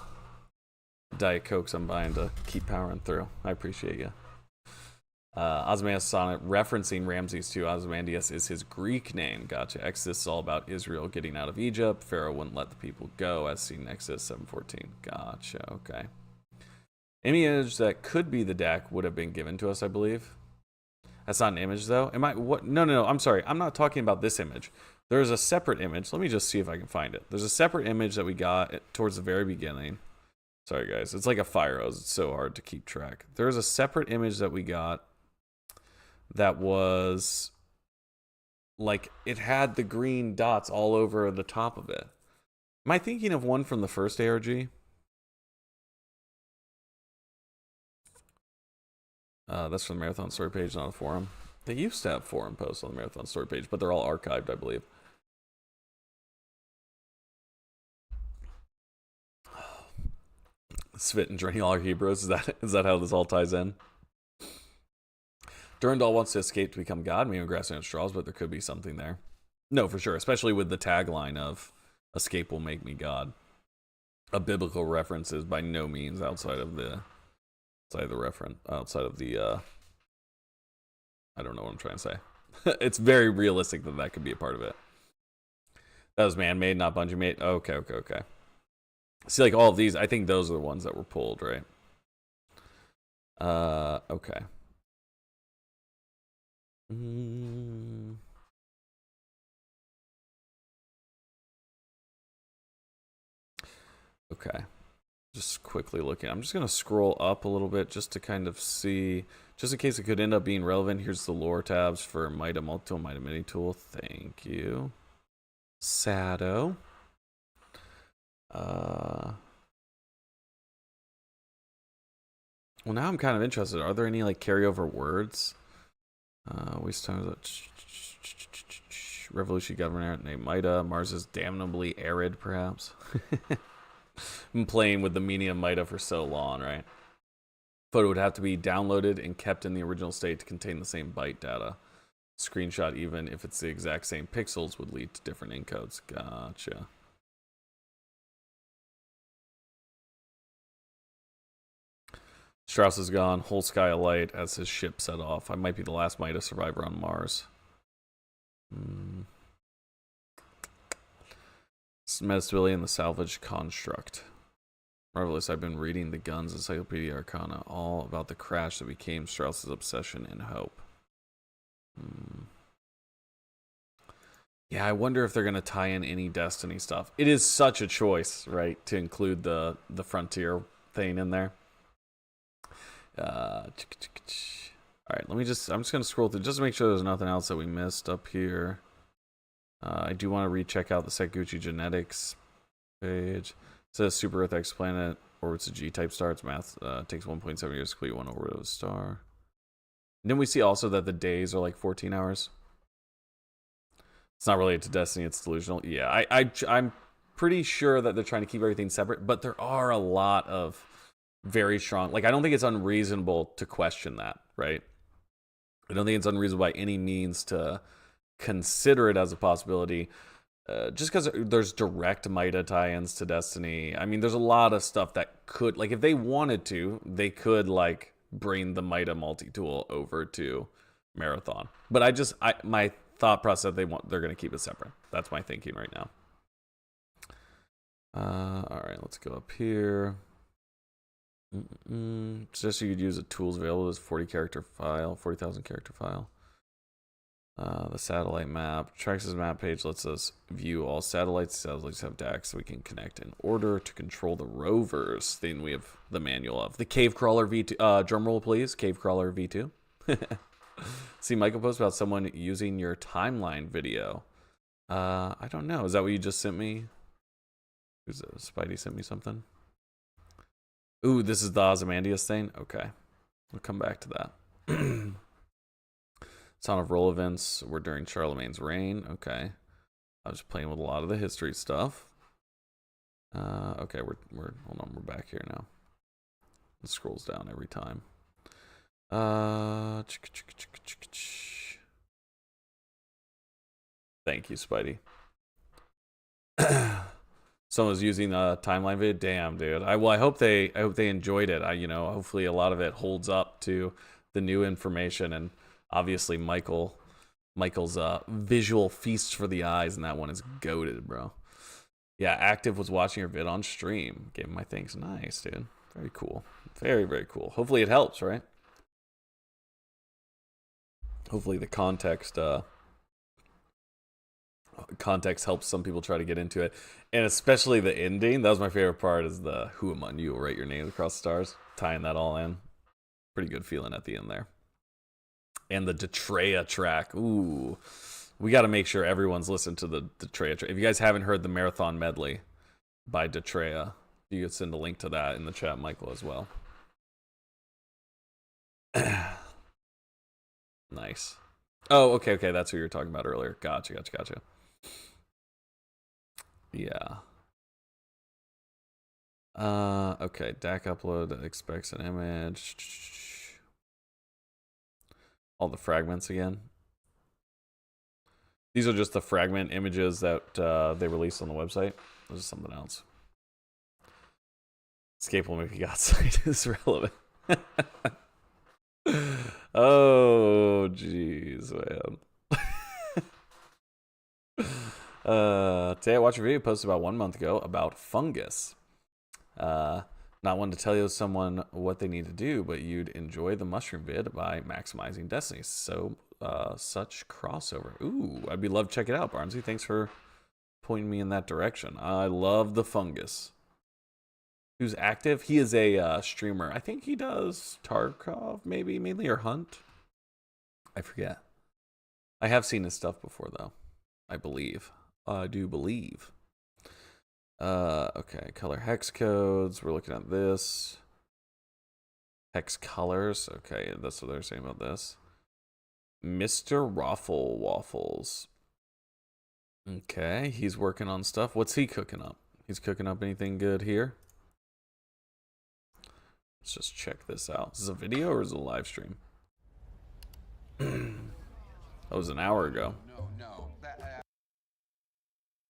Diet Cokes I'm buying to keep powering through. I appreciate you. Ozymandias sonnet referencing Ramses II. Ozymandias is his Greek name. Gotcha. Exodus is all about Israel getting out of Egypt. Pharaoh wouldn't let the people go, as seen in Exodus 7:14. Gotcha. Okay. Any image that could be the DAC would have been given to us, I believe. That's not an image, though. Am I? What? No. I'm sorry. I'm not talking about this image. There's a separate image. Let me just see if I can find it. There's a separate image that we got towards the very beginning. Sorry, guys. It's like a fire hose. It's so hard to keep track. There's a separate image that we got that was like it had the green dots all over the top of it. Am I thinking of one from the first ARG? That's from the Marathon story page, not a forum. They used to have forum posts on the Marathon story page, but they're all archived, I believe. Svit and draining all our Hebrews. Is that how this all ties in? Durandal wants to escape to become God. Maybe grasping at straws, but there could be something there. No, for sure. Especially with the tagline of "Escape will make me God." A biblical reference is by no means outside of the reference. Outside of the I don't know what I'm trying to say. It's very realistic that could be a part of it. That was man-made, not Bungie made. Okay. See, like all of these, I think those are the ones that were pulled, right? Okay. Okay. Just quickly looking. I'm just going to scroll up a little bit just to kind of see, just in case it could end up being relevant. Here's the lore tabs for MIDA Multitool, MIDA Mini Tool. Thank you. Sado. Well, now I'm kind of interested. Are there any like carryover words? Waste time. Revolutionary governor named MIDA. Mars is damnably arid, perhaps. Been playing with the meaning of MIDA for so long, right? Photo would have to be downloaded and kept in the original state to contain the same byte data. Screenshot, even if it's the exact same pixels, would lead to different encodes. Gotcha. Strauss is gone. Whole sky alight as his ship set off. I might be the last MIDA survivor on Mars. Metacivilian and the salvage construct. Marvelous. I've been reading the Guns Encyclopedia Arcana, all about the crash that became Strauss's obsession and hope. Yeah, I wonder if they're going to tie in any Destiny stuff. It is such a choice, right, to include the Frontier thing in there. All right, I'm just going to scroll through just to make sure there's nothing else that we missed up here. I do want to recheck out the Sekaguchi genetics page. It says Super Earth exoplanet orbits a G-type star. Its math takes 1.7 years to complete one orbit of a star. And then we see also that the days are like 14 hours. It's not related to Destiny. It's delusional. Yeah, I'm pretty sure that they're trying to keep everything separate, but there are a lot of very strong. Like, I don't think it's unreasonable to question that, right? I don't think it's unreasonable by any means to consider it as a possibility. Just because there's direct MIDA tie-ins to Destiny. I mean, there's a lot of stuff that could, like, if they wanted to, they could, like, bring the MIDA multi-tool over to Marathon. But my thought process, they're going to keep it separate. That's my thinking right now. All right, let's go up here. Just so you could use the tools available as 40,000 character file. The satellite map. Traxxas map page lets us view all satellites. Satellites have DACs so we can connect in order to control the rovers. Then we have the manual of the Cave Crawler V2. Drumroll, please. Cave Crawler V2. See Michael post about someone using your timeline video. I don't know. Is that what you just sent me? Who's it? Spidey sent me something. Ooh, this is the Ozymandias thing? Okay. We'll come back to that. Son of Roll events were during Charlemagne's reign. Okay. I was playing with a lot of the history stuff. Okay, we're hold on, we're back here now. It scrolls down every time. Thank you, Spidey. Someone's using a timeline vid. Damn, dude. I hope they enjoyed it. Hopefully a lot of it holds up to the new information, and obviously Michael's visual feast for the eyes, and that one is goated, bro. Yeah, Active was watching your vid on stream. Gave him my thanks. Nice, dude. Very cool. Very, very cool. Hopefully it helps, right? Hopefully the context helps some people try to get into it, and especially the ending. That was my favorite part, is the "Who among you will write your names across the stars," tying that all in. Pretty good feeling at the end there. And the Detrea track. Ooh, we got to make sure everyone's listened to the Detrea track. If you guys haven't heard the Marathon medley by Detrea, you could send a link to that in the chat, Michael, as well. Nice. Oh, okay. That's who you were talking about earlier. Gotcha. Yeah. Okay. DAC upload expects an image. All the fragments again. These are just the fragment images that they released on the website. This is something else. Escape will make you outside is relevant. Oh, jeez, man. Today I watched a video posted about 1 month ago about fungus. Not one to tell you someone what they need to do, but you'd enjoy the mushroom vid by maximizing Destiny. So, such crossover. Ooh, I'd be love to check it out, Barnsey. Thanks for pointing me in that direction. I love the fungus. who's active. He is a streamer. I think he does Tarkov, maybe, mainly, or Hunt. I forget. I have seen his stuff before, though. I believe. I do believe. Okay, color hex codes. We're looking at this. Hex colors. Okay, that's what they're saying about this. Mr. Raffle Waffles. Okay, he's working on stuff. What's he cooking up? He's cooking up anything good here? Let's just check this out. Is this a video or is it a live stream? That was an hour ago.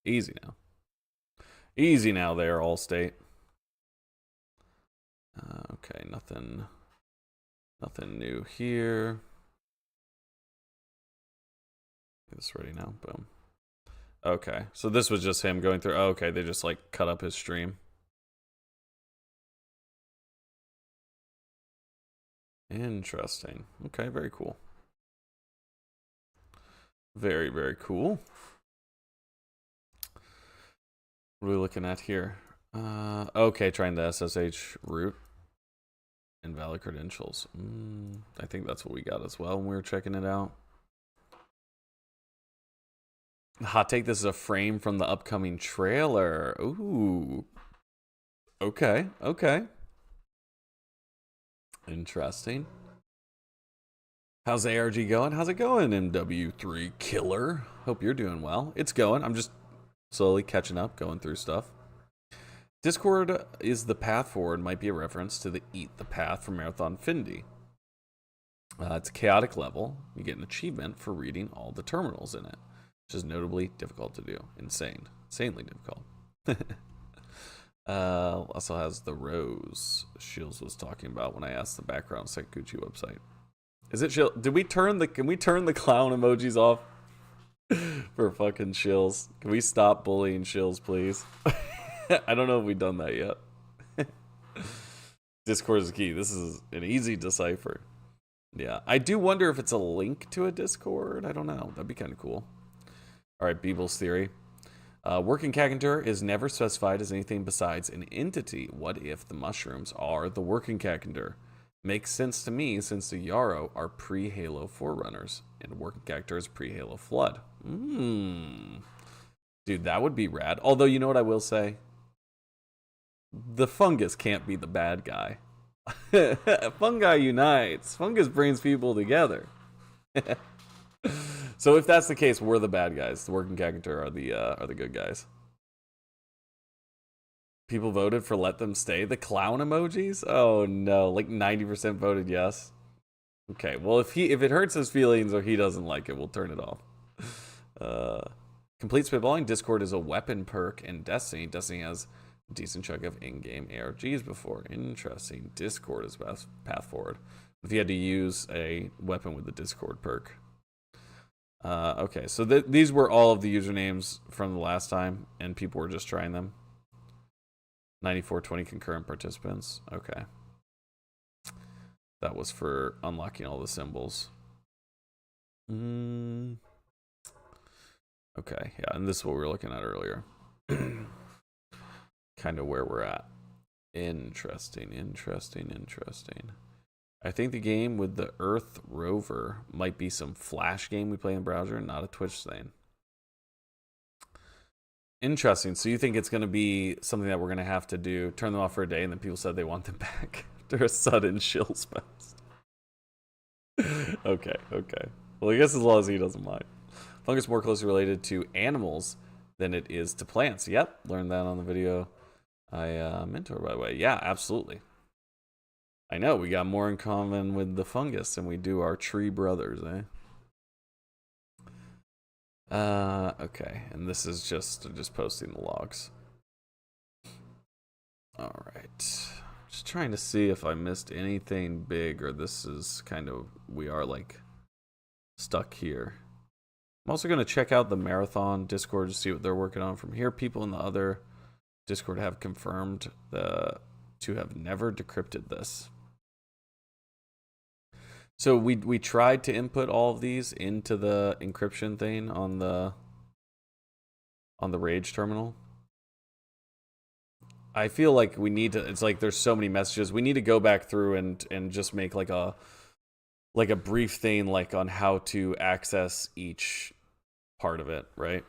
Easy now. Easy now there, Allstate. Okay, nothing new here. Get this ready now. Boom. Okay, so this was just him going through. Oh, okay, they just like cut up his stream. Interesting. Okay, very cool. Very, very cool. What are we looking at here? Okay, trying the SSH root. Invalid credentials. I think that's what we got as well when we were checking it out. Hot take, this is a frame from the upcoming trailer. Ooh. Okay, okay. Interesting. How's ARG going? How's it going, MW3 Killer? Hope you're doing well. It's going. I'm just slowly catching up, going through stuff. Discord is the path forward might be a reference to the Eat the Path from Marathon Findy. It's a chaotic level. You get an achievement for reading all the terminals in it, which is notably difficult to do. Insanely difficult. Also has the rose Shields was talking about when I asked the background Sekuchi website. Is it Shield? Can we turn the clown emojis off for fucking Shills? Can we stop bullying Shills, please? I don't know if we've done that yet. Discord is key. This is an easy decipher. Yeah, I do wonder if it's a link to a Discord. I don't know. That'd be kind of cool. All right, Beeble's theory. Working caricature is never specified as anything besides an entity. What if the mushrooms are the working caricature? Makes sense to me since the Yarrow are pre-Halo Forerunners and working character is pre-Halo Flood. Dude, that would be rad. Although, you know what I will say? The fungus can't be the bad guy. Fungi unites. Fungus brings people together. So if that's the case, we're the bad guys. The working caricature are the good guys. People voted for let them stay. The clown emojis? Oh no, like 90% voted yes. Okay, well if it hurts his feelings or he doesn't like it, we'll turn it off. Complete spitballing. Discord is a weapon perk in Destiny. Destiny has a decent chunk of in-game ARGs before. Interesting. Discord is best path forward. If you had to use a weapon with the Discord perk. Okay, so these were all of the usernames from the last time, and people were just trying them. 9420 concurrent participants. Okay. That was for unlocking all the symbols. Okay, yeah, and this is what we were looking at earlier. Kind of where we're at. Interesting. I think the game with the Earth rover might be some Flash game we play in the browser, not a Twitch thing. Interesting. So you think it's going to be something that we're going to have to do, turn them off for a day, and then people said they want them back after a sudden shill spells. Okay. Well, I guess as long as he doesn't mind. Fungus more closely related to animals than it is to plants. Yep, learned that on the video I mentor, by the way. Yeah, absolutely. I know, we got more in common with the fungus than we do our tree brothers, eh? Okay, and this is just posting the logs. All right, just trying to see if I missed anything big, or this is kind of, we are like stuck here. I'm also gonna check out the Marathon Discord to see what they're working on from here. People in the other Discord have confirmed to have never decrypted this. So we tried to input all of these into the encryption thing on the Rage terminal. I feel like we need to. It's like there's so many messages. We need to go back through and just make like a brief thing like on how to access each part of it, right?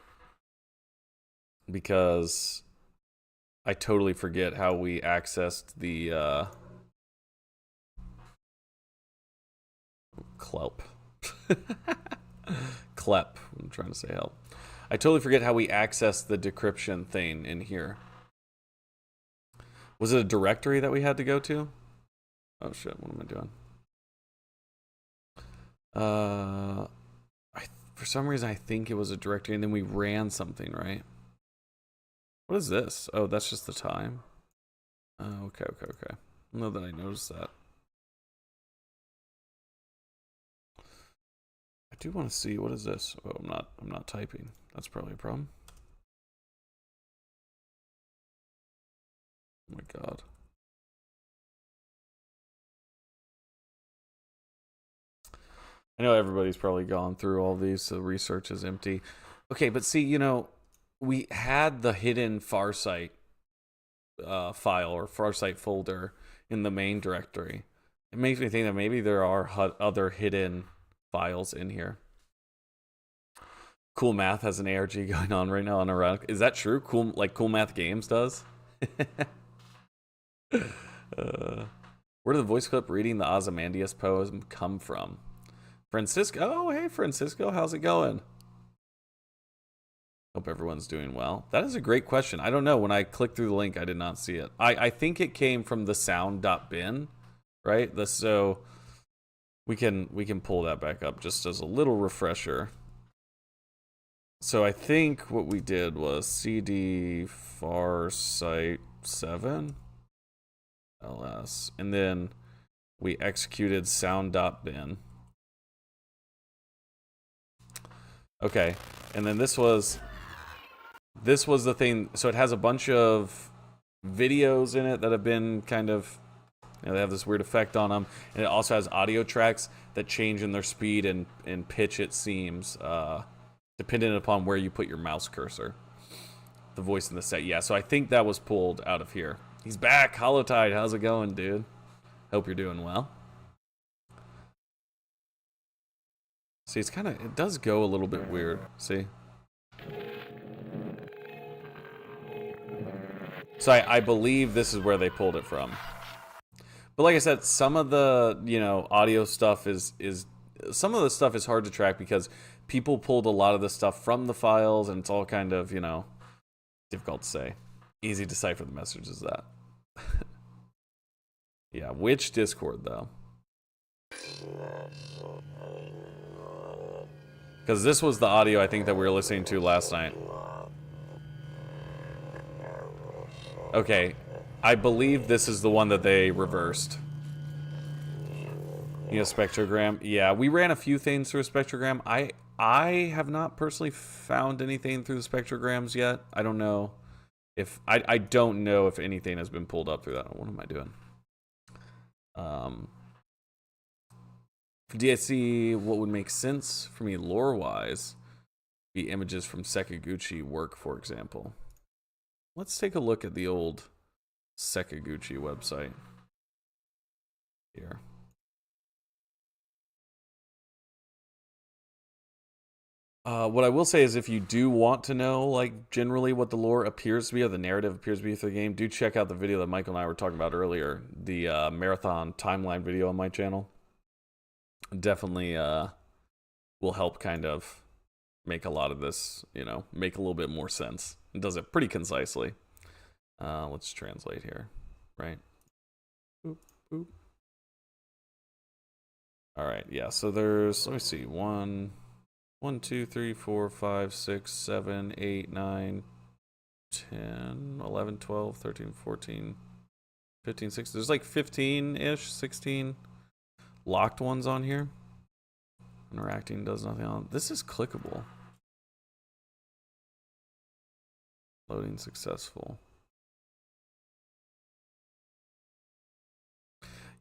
Because I totally forget how we accessed the Clep. Clep. I'm trying to say help. I totally forget how we accessed the decryption thing in here. Was it a directory that we had to go to? Oh shit, what am I doing? For some reason I think it was a directory and then we ran something, right? What is this? Oh, that's just the time. Okay. I don't know that I noticed that. I do want to see, what is this? Oh, I'm not typing. That's probably a problem. Oh my god. I know everybody's probably gone through all these, so research is empty. Okay, but see, you know, we had the hidden Farsight file or Farsight folder in the main directory. It makes me think that maybe there are other hidden files in here. Cool Math has an ARG going on right now on Ironic. Is that true? Cool Math Games does? Where did the voice clip reading the Ozymandias poem come from? Francisco. Oh, hey, Francisco. How's it going? Hope everyone's doing well. That is a great question. I don't know. When I clicked through the link, I did not see it. I think it came from the sound.bin, right? So we can pull that back up just as a little refresher. So I think what we did was cd Farsight 7 ls, and then we executed sound.bin. Okay, and then this was the thing. So it has a bunch of videos in it that have been kind of, you know, they have this weird effect on them, and it also has audio tracks that change in their speed and pitch, it seems, depending upon where you put your mouse cursor. The voice in the set, yeah. So I think that was pulled out of here. He's back, Hollowtide. How's it going, dude? Hope you're doing well. See, it's kind of, it does go a little bit weird. See? So I believe this is where they pulled it from. But like I said, some of the, you know, audio stuff is some of the stuff is hard to track because people pulled a lot of the stuff from the files, and it's all kind of, you know, difficult to say. Easy to decipher the messages that. Yeah, which Discord though? Because this was the audio I think that we were listening to last night. Okay, I believe this is the one that they reversed. You know, spectrogram. Yeah, we ran a few things through a spectrogram. I have not personally found anything through the spectrograms yet. I don't know if I don't know if anything has been pulled up through that. What am I doing? For DSC, what would make sense for me lore-wise be images from Sakaguchi work, for example. Let's take a look at the old Sakaguchi website here. What I will say is if you do want to know, like, generally what the lore appears to be, or the narrative appears to be for the game, do check out the video that Michael and I were talking about earlier, the marathon timeline video on my channel. Definitely will help kind of make a lot of this, you know, make a little bit more sense. It does it pretty concisely. Let's translate here, right? Boop, boop. All right, yeah, so there's, let me see, 1, 2, 3, 4, 5, 6, 7, 8, 9, 10, 11, 12, 13, 14, 15, 16. There's like 15-ish, 16 locked ones on here. Interacting does nothing on. This is clickable. Loading successful.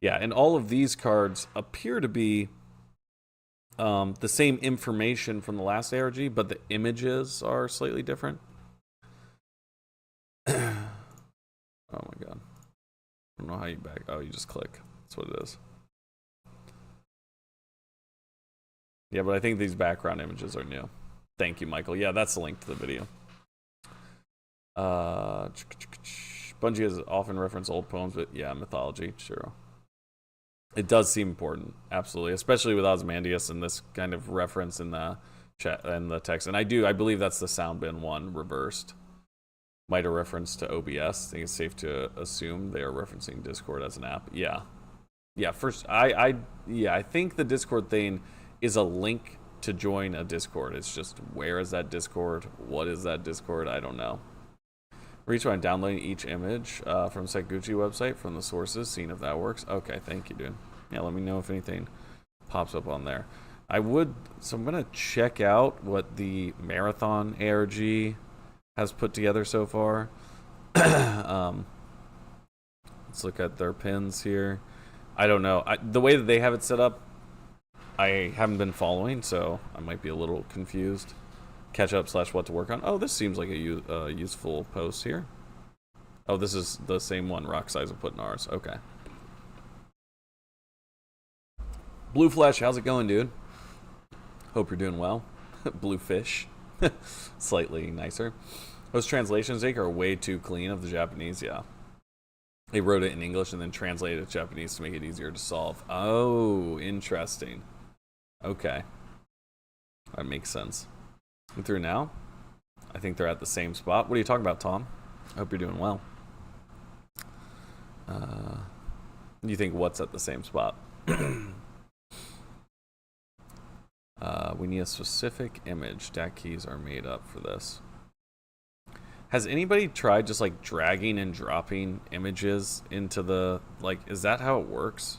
Yeah, and all of these cards appear to be the same information from the last ARG, but the images are slightly different. Oh know how you back. Oh, you just click. That's what it is. Yeah, but I think these background images are new. Thank you, Michael. Yeah, that's the link to the video. Bungie has often referenced old poems, but yeah, mythology, sure. It does seem important, absolutely, especially with Ozymandias and this kind of reference in the chat and the text. And I believe that's the Soundbin one reversed. Might have reference to OBS. I think it's safe to assume they are referencing Discord as an app. Yeah, yeah. First, I think the Discord thing is a link to join a Discord. It's just, where is that Discord? What is that Discord? I don't know. Reach by downloading each image from Sekuchi website from the sources, seeing if that works. Okay, thank you, dude. Yeah, let me know if anything pops up on there. So I'm gonna check out what the Marathon ARG has put together so far. Let's look at their pins here. I don't know. The way that they have it set up, I haven't been following, so I might be a little confused. Catch up / what to work on. Oh, this seems like a useful post here. Oh, this is the same one Rock Size have put in ours. Okay. Blue Flesh, how's it going, dude? Hope you're doing well. Blue Fish. Slightly nicer. Those translations, Jake, are way too clean of the Japanese, yeah. They wrote it in English and then translated it to Japanese to make it easier to solve. Oh, interesting. Okay. That makes sense. I'm through now. I think they're at the same spot. What are you talking about, Tom? I hope you're doing well. You think what's at the same spot? We need a specific image. DAC keys are made up for this. Has anybody tried just like dragging and dropping images into the, like, is that how it works?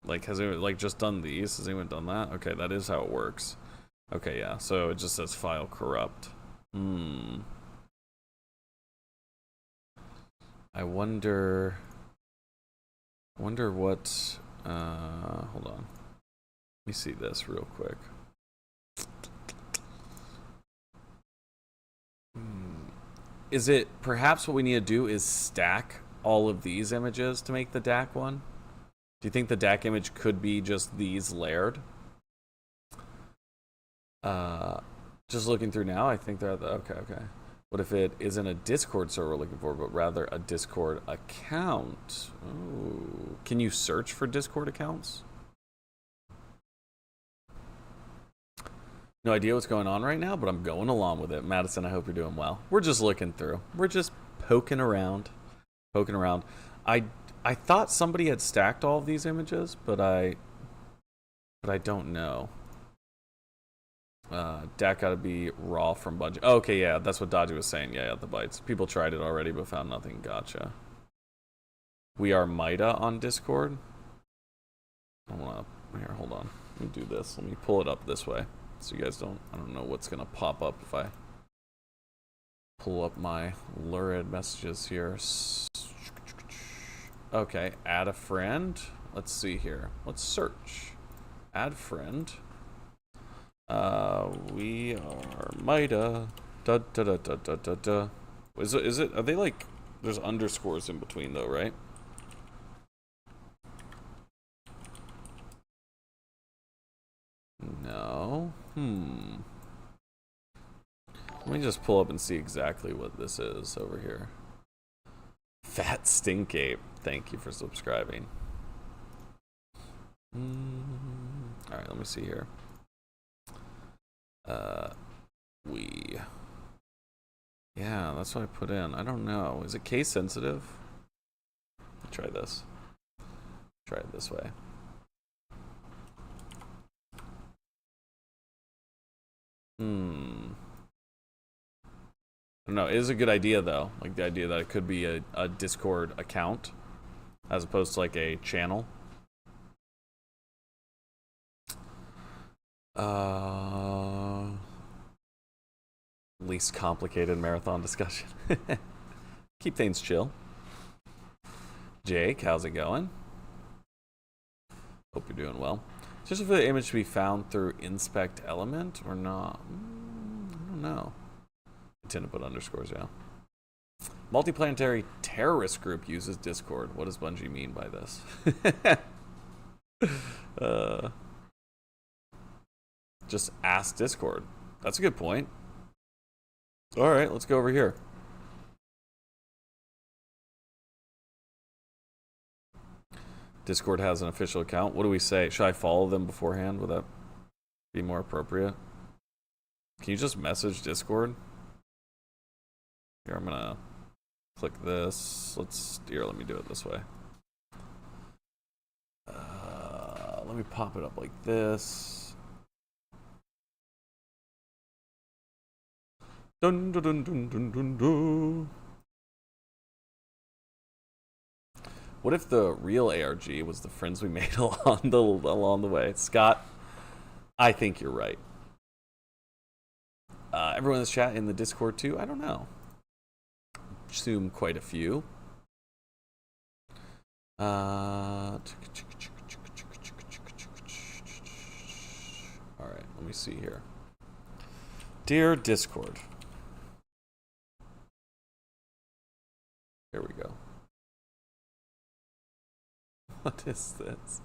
Like, has anyone like just done these? Has anyone done that? Okay, that is how it works. Okay, yeah. So it just says file corrupt. I wonder what. Hold on. Let me see this real quick. Is it perhaps what we need to do is stack all of these images to make the DAC one? Do you think the DAC image could be just these layered? Just looking through now, I think they're okay. What if it isn't a Discord server we're looking for, but rather a Discord account? Ooh. Can you search for Discord accounts? No idea what's going on right now, but I'm going along with it. Madison, I hope you're doing well. We're just looking through. We're just poking around. I thought somebody had stacked all of these images, but I don't know. DAC gotta be raw from Bungie. Oh, okay, yeah, that's what Dodgy was saying. Yeah, the bytes. People tried it already, but found nothing. Gotcha. We are MIDA on Discord. Here, hold on. Let me do this. Let me pull it up this way, so you guys don't. I don't know what's gonna pop up if I pull up my lurid messages here. Okay, add a friend. Let's see here. Let's search. Add friend. We are MIDA. Da da da da da da da. Is it? Are they like? There's underscores in between though, right? No. Let me just pull up and see exactly what this is over here. Fat Stink Ape. Thank you for subscribing. Alright, let me see here. Yeah, that's what I put in. I don't know. Is it case sensitive? Let's try this. Try it this way. I don't know. It is a good idea though. Like the idea that it could be a Discord account as opposed to like a channel. Least complicated marathon discussion. Keep things chill. Jake, how's it going? Hope you're doing well. Just for the image to be found through inspect element or not? I don't know. I tend to put underscores, yeah. Multiplanetary terrorist group uses Discord. What does Bungie mean by this? Just ask Discord. That's a good point. All right, let's go over here. Discord has an official account. What do we say? Should I follow them beforehand? Would that be more appropriate? Can you just message Discord? Here, I'm gonna click this. Here, let me do it this way. Let me pop it up like this. Dun dun dun dun dun dun dun. What if the real ARG was the friends we made along the way? Scott, I think you're right. Everyone in this chat in the Discord too? I don't know. Assume quite a few. All right, let me see here. Dear Discord. Here we go. What is this?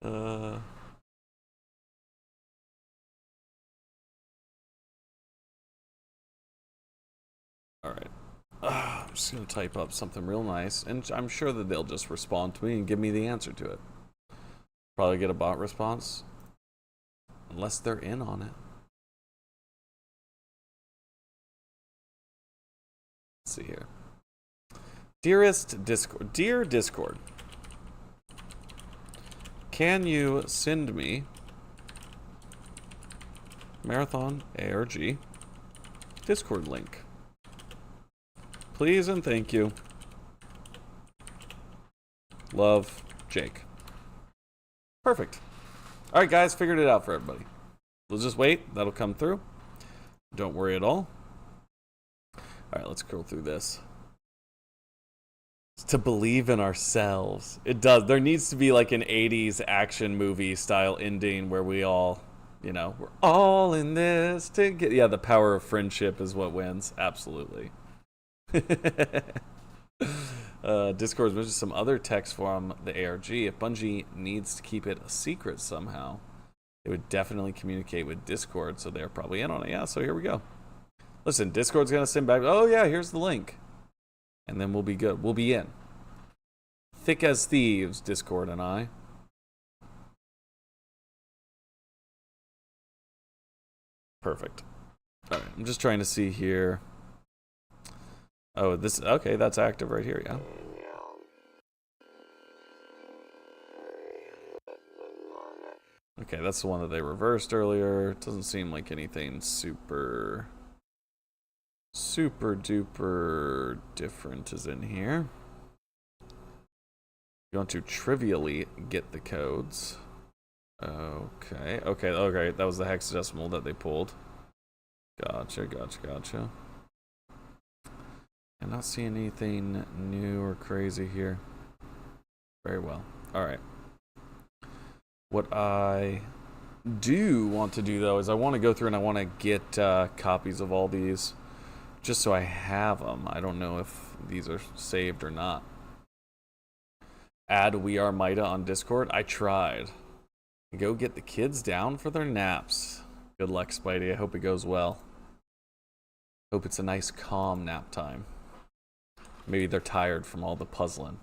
All right. I'm just going to type up something real nice, and I'm sure that they'll just respond to me and give me the answer to it. Probably get a bot response. Unless they're in on it. Let's see here. Dearest Discord, dear Discord, can you send me Marathon ARG Discord link? Please and thank you. Love, Jake. Perfect. All right, guys, figured it out for everybody. We'll just wait. That'll come through. Don't worry at all. All right, let's scroll through this. To believe in ourselves. It does. There needs to be like an 80s action movie style ending where we all, you know, we're all in this together. Yeah, the power of friendship is what wins. Absolutely. Discord's mentioned some other text from the ARG. If Bungie needs to keep it a secret somehow, they would definitely communicate with Discord, so they're probably in on it. Yeah, so here we go. Listen, Discord's gonna send back, oh yeah, here's the link. And then we'll be good. We'll be in. Thick as thieves, Discord and I. Perfect. All right, I'm just trying to see here. Oh, this, okay, that's active right here, yeah. Okay, that's the one that they reversed earlier. It doesn't seem like anything super duper different is in here. You want to trivially get the codes. Okay. That was the hexadecimal that they pulled. Gotcha. I'm not seeing anything new or crazy here. Very well. All right. What I do want to do, though, is I want to go through and I want to get copies of all these just so I have them. I don't know if these are saved or not. Add We Are MIDA on Discord. I tried. Go get the kids down for their naps. Good luck, Spidey. I hope it goes well. Hope it's a nice, calm nap time. Maybe they're tired from all the puzzling.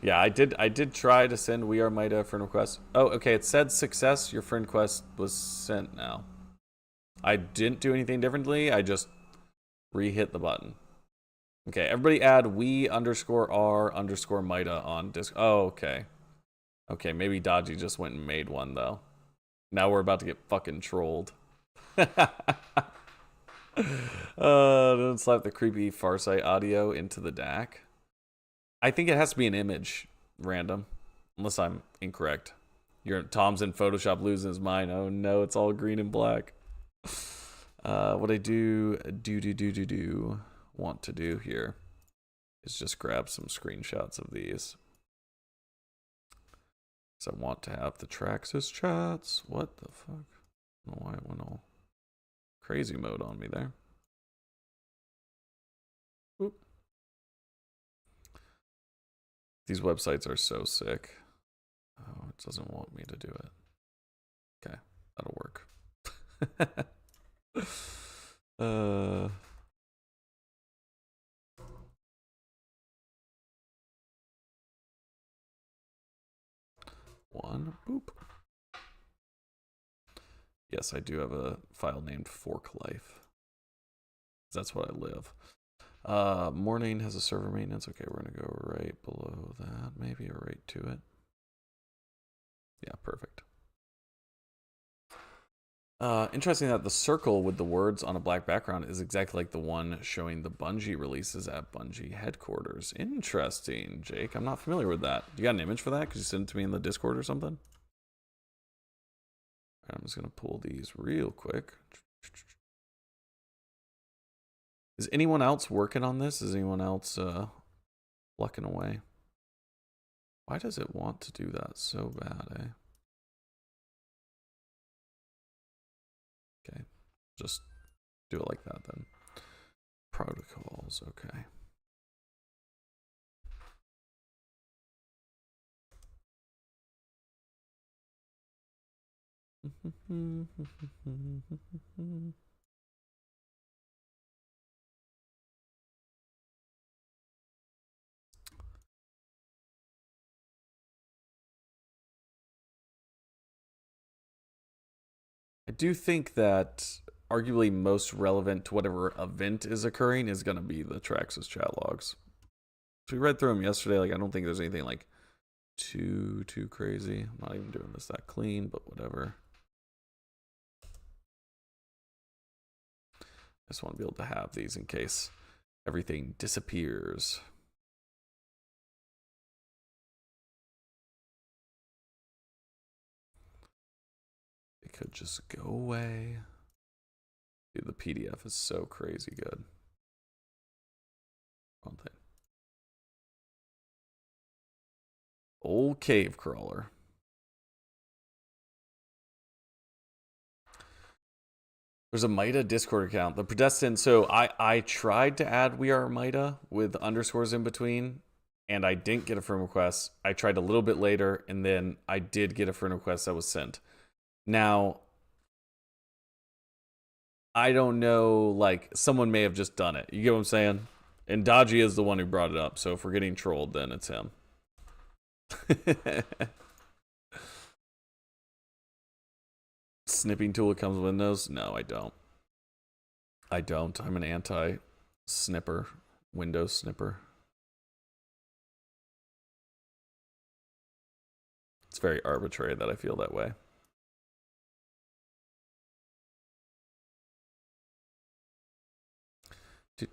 Yeah, I did try to send We Are MIDA a friend request. Oh, okay, it said success. Your friend request was sent now. I didn't do anything differently. I just re-hit the button. Okay, everybody add we_r_MIDA on Discord. Oh, okay. Okay, maybe Dodgy just went and made one, though. Now we're about to get fucking trolled. Don't slap the creepy Farsight audio into the DAC. I think it has to be an image, random. Unless I'm incorrect. Tom's in Photoshop losing his mind. Oh no, it's all green and black. What I want to do here is just grab some screenshots of these. Because I want to have the Traxxas chats. What the fuck? I don't know why it went all crazy mode on me there. Oop. These websites are so sick. Oh, it doesn't want me to do it. Okay, that'll work. One, boop. Yes, I do have a file named Fork Life. That's what I live. Morning has a server maintenance. Okay, we're gonna go right below that, maybe, or right to it. Yeah, perfect. Interesting that the circle with the words on a black background is exactly like the one showing the Bungie releases at Bungie headquarters. Interesting, Jake. I'm not familiar with that. You got an image for that? Could you send it to me in the Discord or something? I'm just gonna pull these real quick. Is anyone else working on this? Is anyone else plucking away? Why does it want to do that so bad, eh? Okay, just do it like that then. Protocols, okay. I do think that arguably most relevant to whatever event is occurring is going to be the Traxxas chat logs. So we read through them yesterday. Like, I don't think there's anything like too crazy. I'm not even doing this that clean, but whatever. I just want to be able to have these in case everything disappears. It could just go away. Dude, the PDF is so crazy good. Wrong thing. Old cave crawler. There's a MIDA Discord account. The Predestined. So I tried to add We Are MIDA with underscores in between, and I didn't get a friend request. I tried a little bit later, and then I did get a friend request that was sent. Now, I don't know, like, someone may have just done it. You get what I'm saying? And Dodgy is the one who brought it up, so if we're getting trolled, then it's him. Snipping tool that comes with Windows? No, I don't. I don't. I'm an anti-snipper, Windows snipper. It's very arbitrary that I feel that way. Do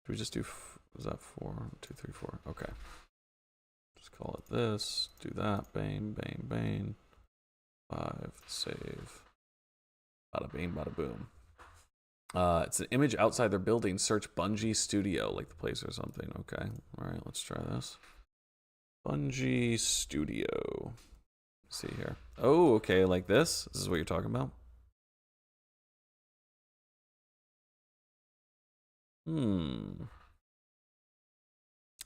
we just do, is that 4? 2, 3, 4. Okay. Just call it this. Do that. Bang, bang, bang. 5. Save. Bada bing, bada boom. It's an image outside their building. Search Bungie Studio, like the place or something. Okay. All right, let's try this. Bungie Studio. Let's see here. Oh, okay, like this. This is what you're talking about.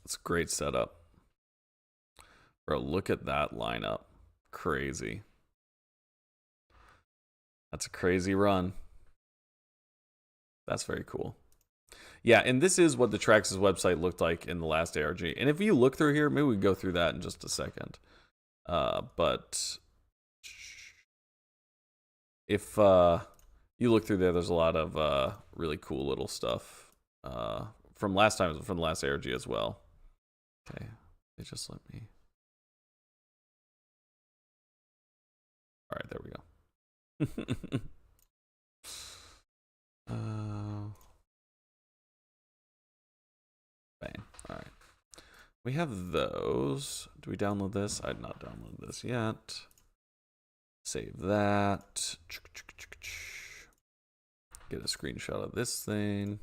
It's a great setup. Bro, look at that lineup. Crazy. That's a crazy run. That's very cool. Yeah, and this is what the Traxxas website looked like in the last ARG. And if you look through here, maybe we can go through that in just a second. But if you look through there, there's a lot of really cool little stuff from last time, from the last ARG as well. Okay, they just let me. All right, there we go. Bang. All right. We have those. Do we download this? I'd not download this yet. Save that. Get a screenshot of this thing.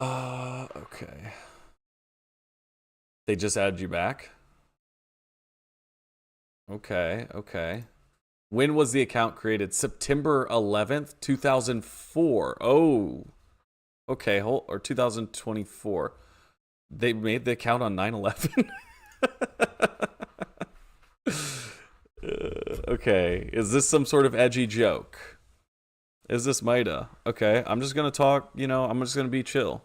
Okay. They just added you back? Okay, okay. When was the account created? September 11th, 2004. Oh, okay, or 2024. They made the account on 9/11. Okay, is this some sort of edgy joke? Is this MIDA? Okay, I'm just gonna talk, I'm just gonna be chill.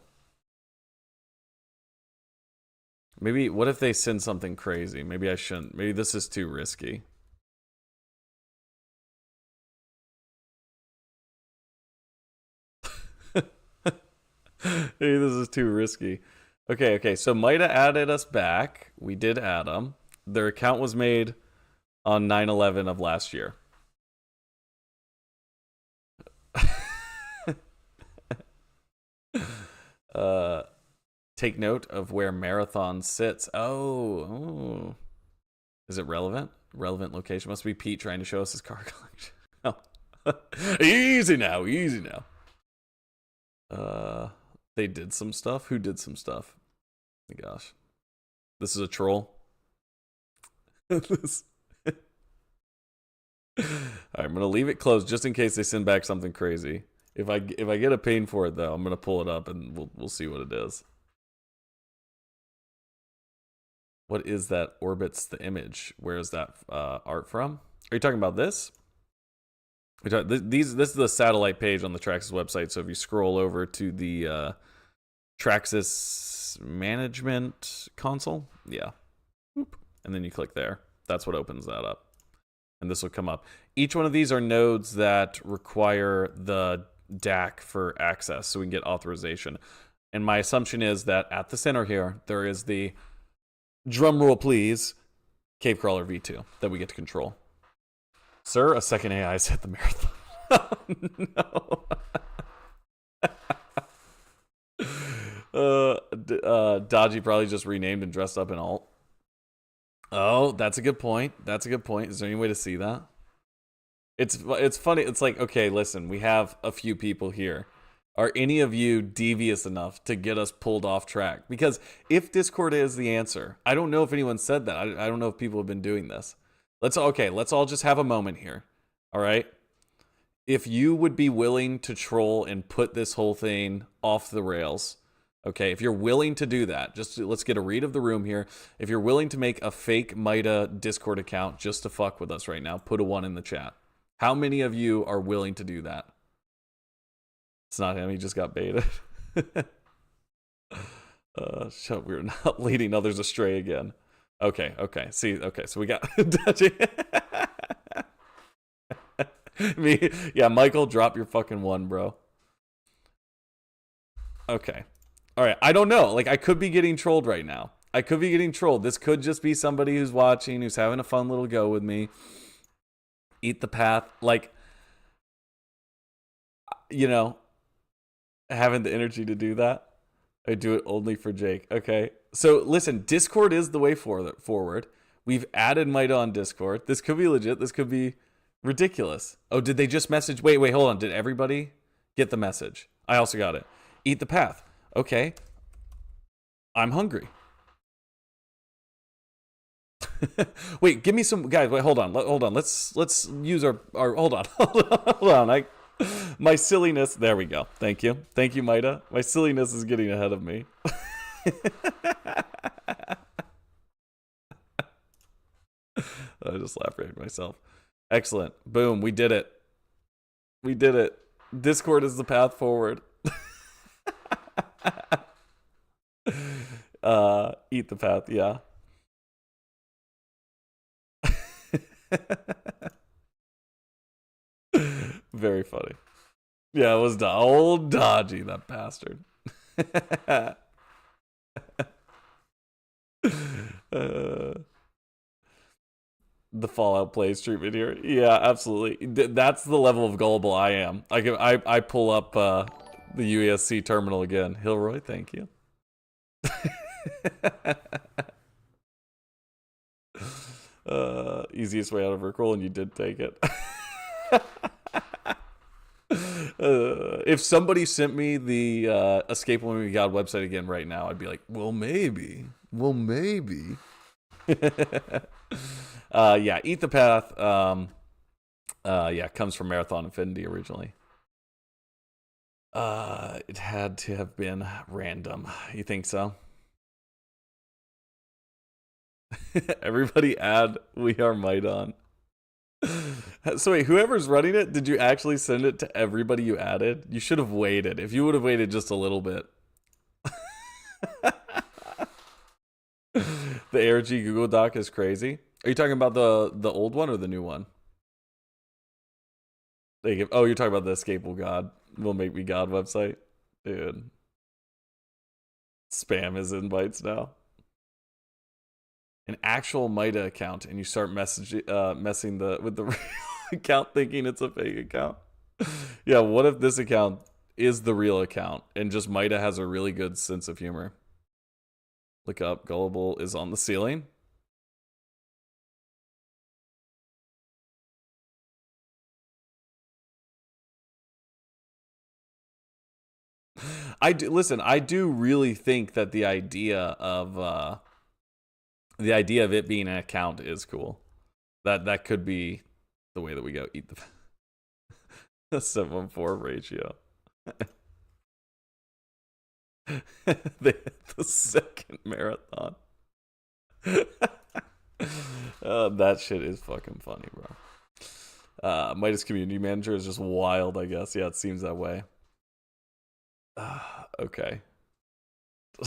Maybe, what if they send something crazy? Maybe I shouldn't. Maybe this is too risky. Maybe this is too risky. Okay, so MIDA added us back. We did add them. Their account was made on 9/11 of last year. Take note of where Marathon sits. Oh. Is it relevant? Relevant location. Must be Pete trying to show us his car collection. Oh. Easy now. They did some stuff. Who did some stuff? Oh my gosh. This is a troll. This... All right, I'm gonna leave it closed just in case they send back something crazy. If I get a pain for it though, I'm gonna pull it up and we'll see what it is. What is that orbits the image? Where is that art from? Are you talking about this? This is the satellite page on the Traxxas website. So if you scroll over to the Traxxas management console, yeah, and then you click there. That's what opens that up. And this will come up. Each one of these are nodes that require the DAC for access so we can get authorization. And my assumption is that at the center here, there is the, drum roll please, Cave Crawler V2 that we get to control. Sir, a second AI has hit the marathon. Oh, no. Dodgy probably just renamed and dressed up in alt. Oh, that's a good point. Is there any way to see that? It's funny. It's like, okay, listen, we have a few people here. Are any of you devious enough to get us pulled off track? Because if Discord is the answer, I don't know if anyone said that. I don't know if people have been doing this. Let's all just have a moment here. All right? If you would be willing to troll and put this whole thing off the rails, okay, if you're willing to do that, let's get a read of the room here. If you're willing to make a fake MIDA Discord account just to fuck with us right now, put a 1 in the chat. How many of you are willing to do that? It's not him, he just got baited. So we're not leading others astray again. Okay, so we got me. Yeah, Michael, drop your fucking 1, bro. Okay. All right, I don't know. Like, I could be getting trolled right now. This could just be somebody who's watching, who's having a fun little go with me. Eat the path. Like, having the energy to do that. I do it only for Jake. Okay. So, listen, Discord is the way forward. We've added MIDA on Discord. This could be legit. This could be ridiculous. Oh, did they just message? Wait, hold on. Did everybody get the message? I also got it. Eat the path. Okay. I'm hungry. Wait, give me some guys. Wait, hold on. Let's use our hold on. My silliness. There we go. Thank you, MIDA. My silliness is getting ahead of me. I just laughed at myself. Excellent. Boom. We did it. Discord is the path forward. Eat the path. Yeah. Very funny. Yeah, it was old Dodgy, that bastard. The Fallout plays treatment here. Yeah, absolutely. That's the level of gullible I am. I pull up the UESC terminal again. Hilroy, thank you. Easiest way out of Rickroll, and you did take it. If somebody sent me the Escape When We God website again right now, I'd be like, well, maybe. Well, maybe. Yeah, Eat the Path. Yeah, comes from Marathon Infinity originally. It had to have been random. You think so? Everybody add We Are Maidon. So wait, whoever's running it, did you actually send it to everybody you added? You should have waited. If you would have waited just a little bit. The ARG Google Doc is crazy. Are you talking about the old one or the new one? Oh, you're talking about the Escape Will Make Me God website? Dude. Spam his invites now. An actual MIDA account, and you start messing with the real account thinking it's a fake account. Yeah, what if this account is the real account and just MIDA has a really good sense of humor? Look up, Gullible is on the ceiling. I do really think that the idea of it being an account is cool. That could be the way that we go. Eat the 7-4 ratio. the second marathon. That shit is fucking funny, bro. Midas community manager is just wild, I guess. Yeah, it seems that way. Okay.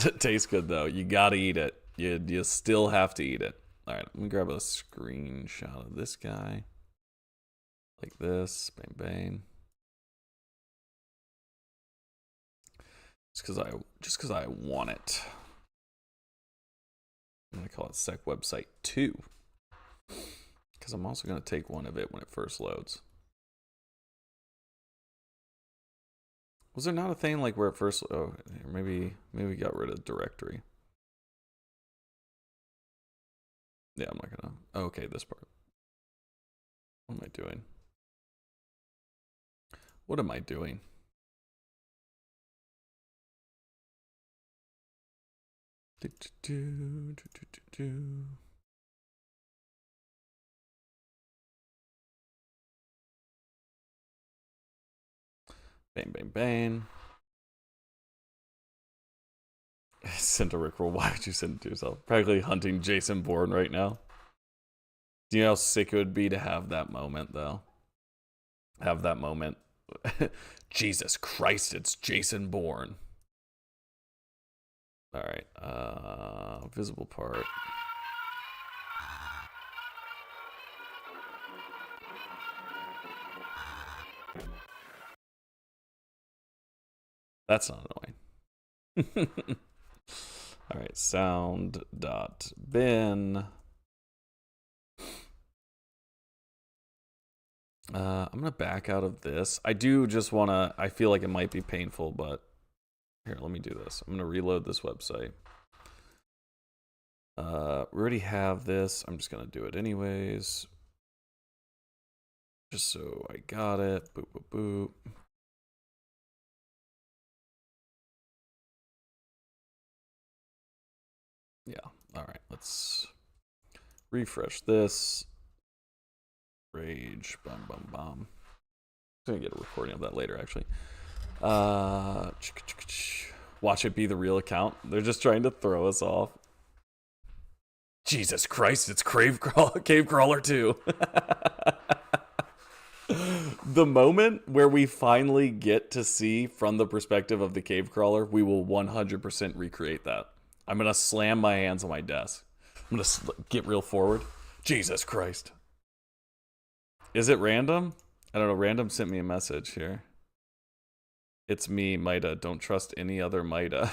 It tastes good though. You gotta eat it. You still have to eat it. All right, let me grab a screenshot of this guy. Like this, bang bang. Just because I want it. I'm gonna call it Sec Website 2. Because I'm also gonna take one of it when it first loads. Was there not a thing like where it first? Oh, maybe we got rid of directory. Yeah, I'm not gonna. Oh, okay, this part. What am I doing? What am I doing? Bang, bang, bang. Send a Rickroll. Why would you send it to yourself? Practically hunting Jason Bourne right now. Do you know how sick it would be to have that moment, though? Have that moment. Jesus Christ, it's Jason Bourne. All right. Visible part. That's not annoying. All right, sound.bin. I'm gonna back out of this. I do just wanna, I feel like it might be painful, but here, let me do this. I'm gonna reload this website. We already have this. I'm just gonna do it anyways. Just so I got it. Boop, boop, boop. Yeah, all right, let's refresh this. Rage, bum, bum, bum. I'm gonna get a recording of that later, actually. Watch it be the real account. They're just trying to throw us off. Jesus Christ, it's Cave Crawler 2. The moment where we finally get to see from the perspective of the cave crawler, we will 100% recreate that. I'm gonna slam my hands on my desk. I'm gonna get real forward. Jesus Christ. Is it random? I don't know. Random sent me a message here. It's me, Mida. Don't trust any other Mida.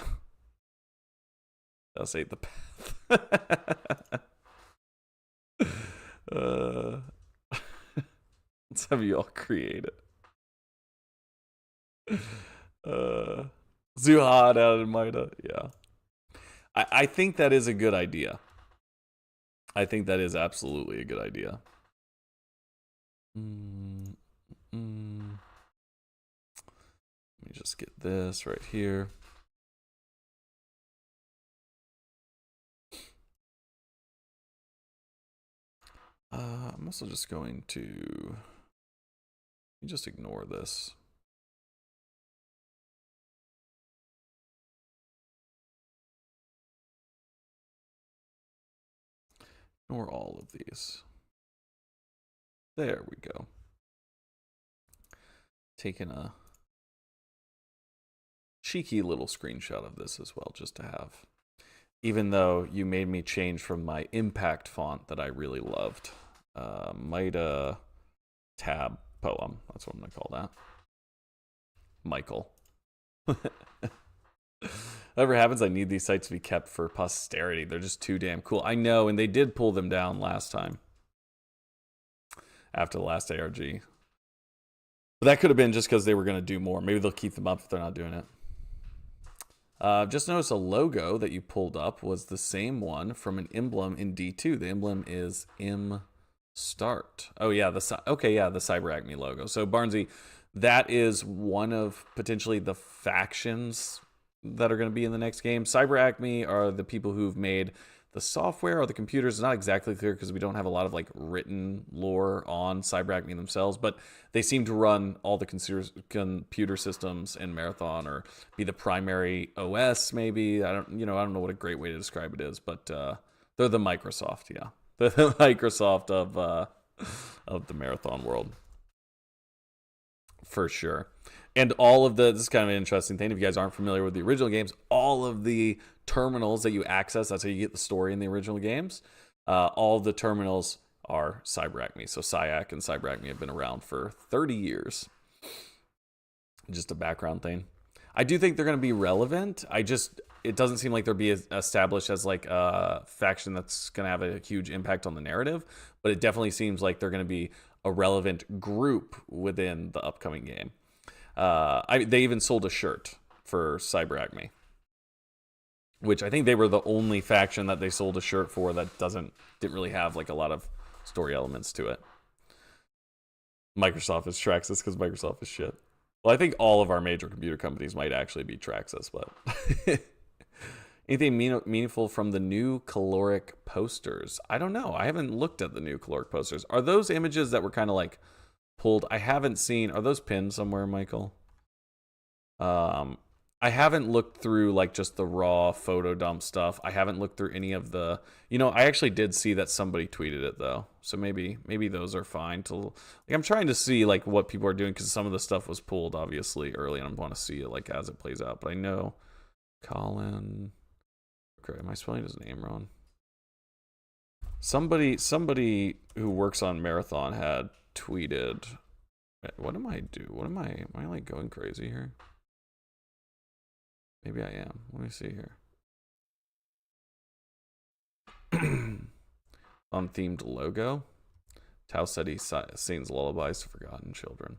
That's Ate the Path. Let's have you all create it. Zuhad added Mida. Yeah. I think that is a good idea. I think that is absolutely a good idea. me just get this right here. I'm also just going to just ignore this. Ignore all of these. There we go. Taking a cheeky little screenshot of this as well, just to have. Even though you made me change from my impact font that I really loved. MIDA tab poem. That's what I'm going to call that. Michael. Whatever happens, I need these sites to be kept for posterity. They're just too damn cool. I know, and they did pull them down last time. After the last ARG. But that could have been just because they were going to do more. Maybe they'll keep them up if they're not doing it. Just noticed a logo that you pulled up was the same one from an emblem in D2. The emblem is Start. Oh yeah, the Cyber Acme logo. So Barnesy, that is one of potentially the factions that are going to be in the next game. Cyber Acme are the people who've made the software or the computers. It's not exactly clear because we don't have a lot of like written lore on Cyber Acme themselves, but they seem to run all the computer systems in Marathon or be the primary OS. Maybe I don't know what a great way to describe it is, but they're the Microsoft, yeah. The Microsoft of the Marathon world, for sure. And all of this is kind of an interesting thing. If you guys aren't familiar with the original games, all of the terminals that you access, that's how you get the story in the original games. All of the terminals are Cyber Acme. So SciAc and Cyber Acme have been around for 30 years. Just a background thing. I do think they're going to be relevant. It doesn't seem like they'll be established as like a faction that's going to have a huge impact on the narrative, but it definitely seems like they're going to be a relevant group within the upcoming game. They even sold a shirt for Cyber Acme, which I think they were the only faction that they sold a shirt for that didn't really have like a lot of story elements to it. Microsoft is Traxxas because Microsoft is shit. Well, I think all of our major computer companies might actually be Traxxas, but anything meaningful from the new caloric posters? I don't know. I haven't looked at the new caloric posters. Are those images that were kind of like pulled? I haven't seen. Are those pinned somewhere, Michael? I haven't looked through like just the raw photo dump stuff. I haven't looked through any of the, I actually did see that somebody tweeted it though. So maybe those are fine to, like, I'm trying to see like what people are doing because some of the stuff was pulled obviously early and I want to see it like as it plays out. But I know Colin, okay, am I spelling his name wrong? Somebody who works on Marathon had tweeted, what am I am I like going crazy here? Maybe I am. Let me see here. Unthemed logo. Tao said he sings lullabies to forgotten children.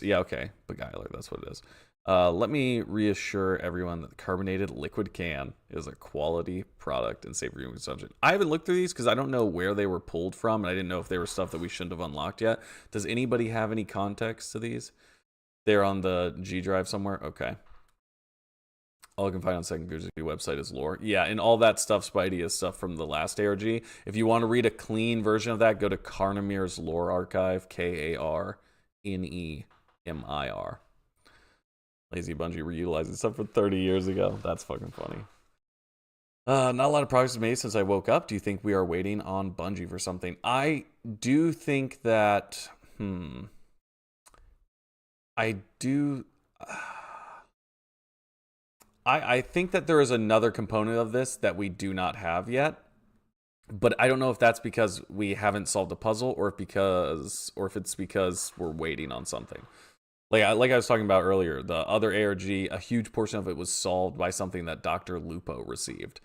Yeah, okay. Beguiler, that's what it is. Let me reassure everyone that the carbonated liquid can is a quality product and safe for human consumption. I haven't looked through these because I don't know where they were pulled from, and I didn't know if they were stuff that we shouldn't have unlocked yet. Does anybody have any context to these? They're on the G drive somewhere? Okay. All I can find on Second Goose website is lore. Yeah, and all that stuff, Spidey, is stuff from the last ARG. If you want to read a clean version of that, go to Karnemir's Lore Archive, Karnemir. Lazy Bungie reutilizing stuff from 30 years ago. That's fucking funny. Not a lot of progress made since I woke up. Do you think we are waiting on Bungie for something? I do think that... I do. I think that there is another component of this that we do not have yet, but I don't know if that's because we haven't solved a puzzle or if it's because we're waiting on something. Like I was talking about earlier, the other ARG, a huge portion of it was solved by something that Dr. Lupo received.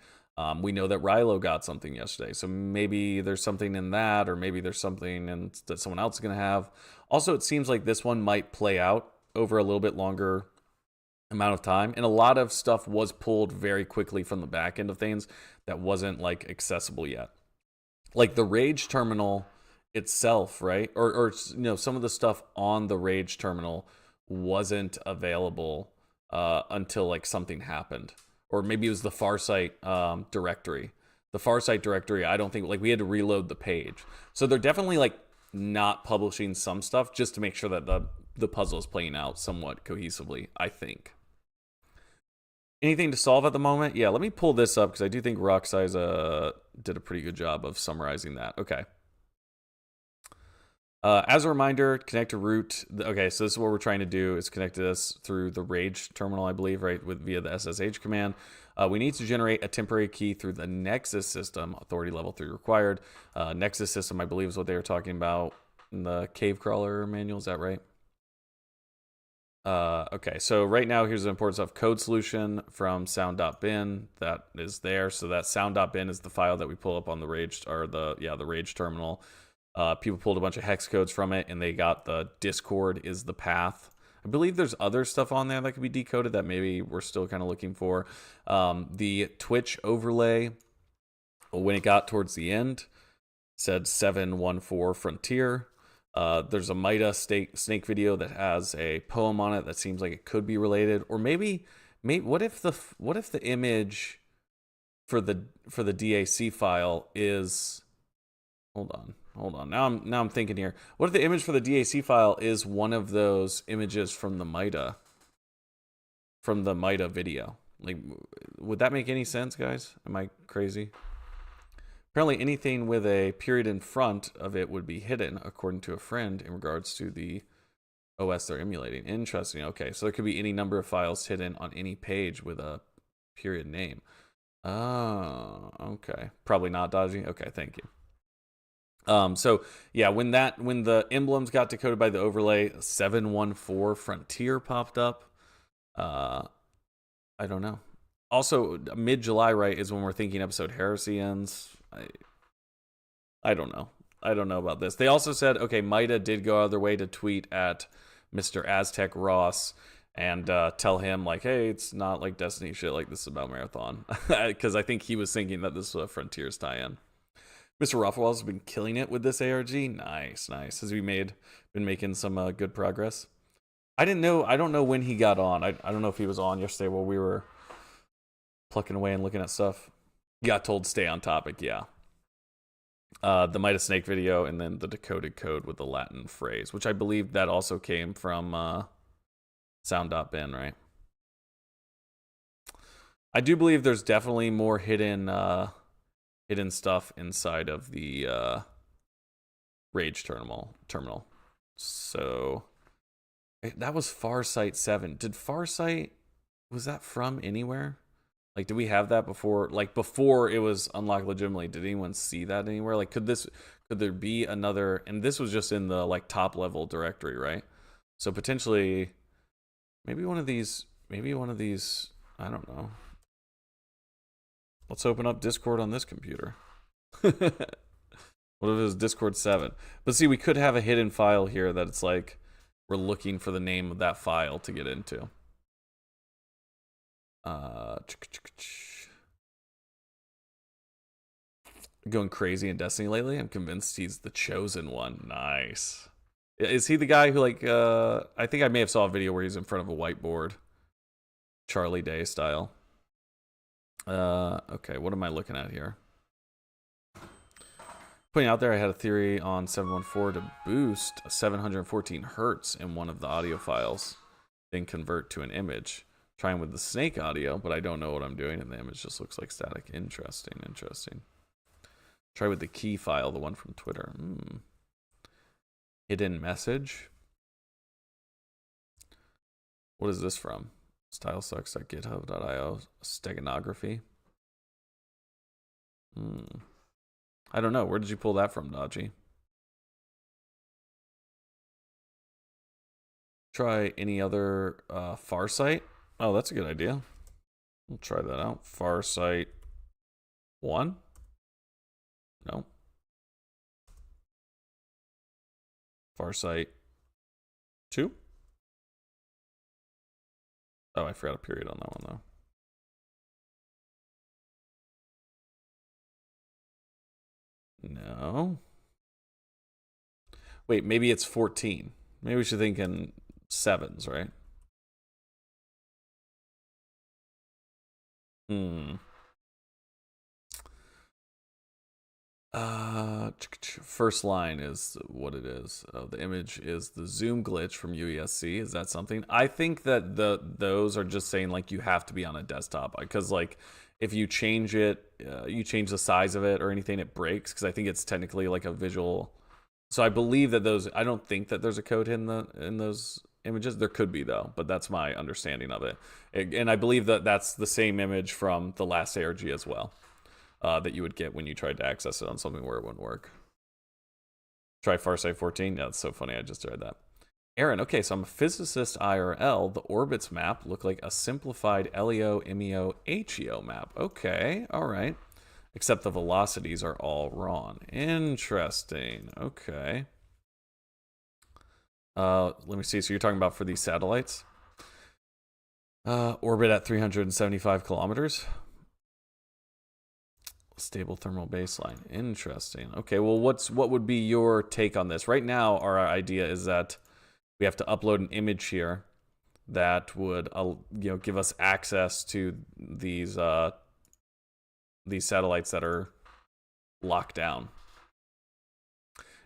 We know that Rilo got something yesterday, so maybe there's something in that, or maybe there's something that someone else is going to have. Also, it seems like this one might play out over a little bit longer amount of time, and a lot of stuff was pulled very quickly from the back end of things that wasn't like accessible yet. Like the Rage terminal itself, right? Or some of the stuff on the Rage terminal wasn't available until like something happened, or maybe it was the Farsight directory. The Farsight directory, I don't think, like, we had to reload the page. So they're definitely like not publishing some stuff just to make sure that the puzzle is playing out somewhat cohesively, I think. Anything to solve at the moment? Yeah, let me pull this up because I do think Rocksize did a pretty good job of summarizing that. Okay. As a reminder, connect to root. Okay, so this is what we're trying to do, is connect this through the Rage terminal, I believe, right, via the SSH command. We need to generate a temporary key through the Nexus system, authority level 3 required. Nexus system, I believe, is what they were talking about in the cave crawler manual. Is that right? Okay, so right now, here's the importance of code solution from sound.bin. That is there. So that sound.bin is the file that we pull up on the Rage, or the Rage terminal. People pulled a bunch of hex codes from it, and they got the Discord is the path. I believe there's other stuff on there that could be decoded that maybe we're still kind of looking for. The Twitch overlay, when it got towards the end, said 714 Frontier. There's a MIDA snake video that has a poem on it that seems like it could be related. Or maybe what if the image for the DAC file is... Hold on. Now I'm thinking here. What if the image for the DAC file is one of those images from the MIDA video? Like, would that make any sense, guys? Am I crazy? Apparently, anything with a period in front of it would be hidden, according to a friend, in regards to the OS they're emulating. Interesting. Okay, so there could be any number of files hidden on any page with a period name. Oh, okay. Probably not dodgy. Okay, thank you. So yeah, when the emblems got decoded by the overlay, 714 Frontier popped up. I don't know. Also, mid-July, right, is when we're thinking episode Heresy ends. I don't know. I don't know about this. They also said, okay, MIDA did go out of their way to tweet at Mr. Aztec Ross and tell him, like, hey, it's not like Destiny shit, like, this is about Marathon. Because I think he was thinking that this was a Frontiers tie-in. Mr. Rothwell's has been killing it with this ARG. Nice. Has he been making some good progress? I don't know when he got on. I don't know if he was on yesterday while we were plucking away and looking at stuff. He got told stay on topic, yeah. The Midas Snake video, and then the decoded code with the Latin phrase, which I believe that also came from sound.bin, right? I do believe there's definitely more hidden stuff inside of the Rage terminal. So that was Farsight 7. Did Farsight, was that from anywhere? Like, did we have that before? Like, before it was unlocked legitimately, did anyone see that anywhere? Like, could there be another? And this was just in the like top level directory, right? So potentially, maybe one of these. I don't know. Let's open up Discord on this computer. What if it was Discord 7? But see, we could have a hidden file here that it's like we're looking for the name of that file to get into. Going crazy in Destiny lately. I'm convinced he's the chosen one. Nice. Is he the guy who, like, I think I may have saw a video where he's in front of a whiteboard, Charlie Day style. Okay, what am I looking at here? Putting out there, I had a theory on 714 to boost 714 hertz in one of the audio files, then convert to an image. Trying with the snake audio, but I don't know what I'm doing, and the image just looks like static. Interesting. Try with the key file, the one from Twitter. Hidden message. What is this from? Stylesucks.github.io. Steganography. I don't know. Where did you pull that from, Dodgy? Try any other Farsight. Oh, that's a good idea. We'll try that out. Farsight 1? No. Farsight 2? Oh, I forgot a period on that one, though. No. Wait, maybe it's 14. Maybe we should think in sevens, right? First line is what it is. The image is the zoom glitch from UESC. Is that something? I think that those are just saying like you have to be on a desktop, because like if you change it, you change the size of it or anything, it breaks, because I think it's technically like a visual. So I believe that those. I don't think that there's a code in those images. There could be though, but that's my understanding of it. And I believe that that's the same image from the last ARG as well. That you would get when you tried to access it on something where it wouldn't work. Try Farsight 14. Yeah, that's so funny. I just read that. Aaron, okay, so I'm a physicist IRL. The orbits map look like a simplified LEO, MEO, HEO map. Okay, all right. Except the velocities are all wrong. Interesting. Okay. Let me see. So you're talking about for these satellites? Orbit at 375 kilometers. Stable thermal baseline. Interesting. Okay, well, what would be your take on this? Right now, our idea is that we have to upload an image here that would, give us access to these satellites that are locked down,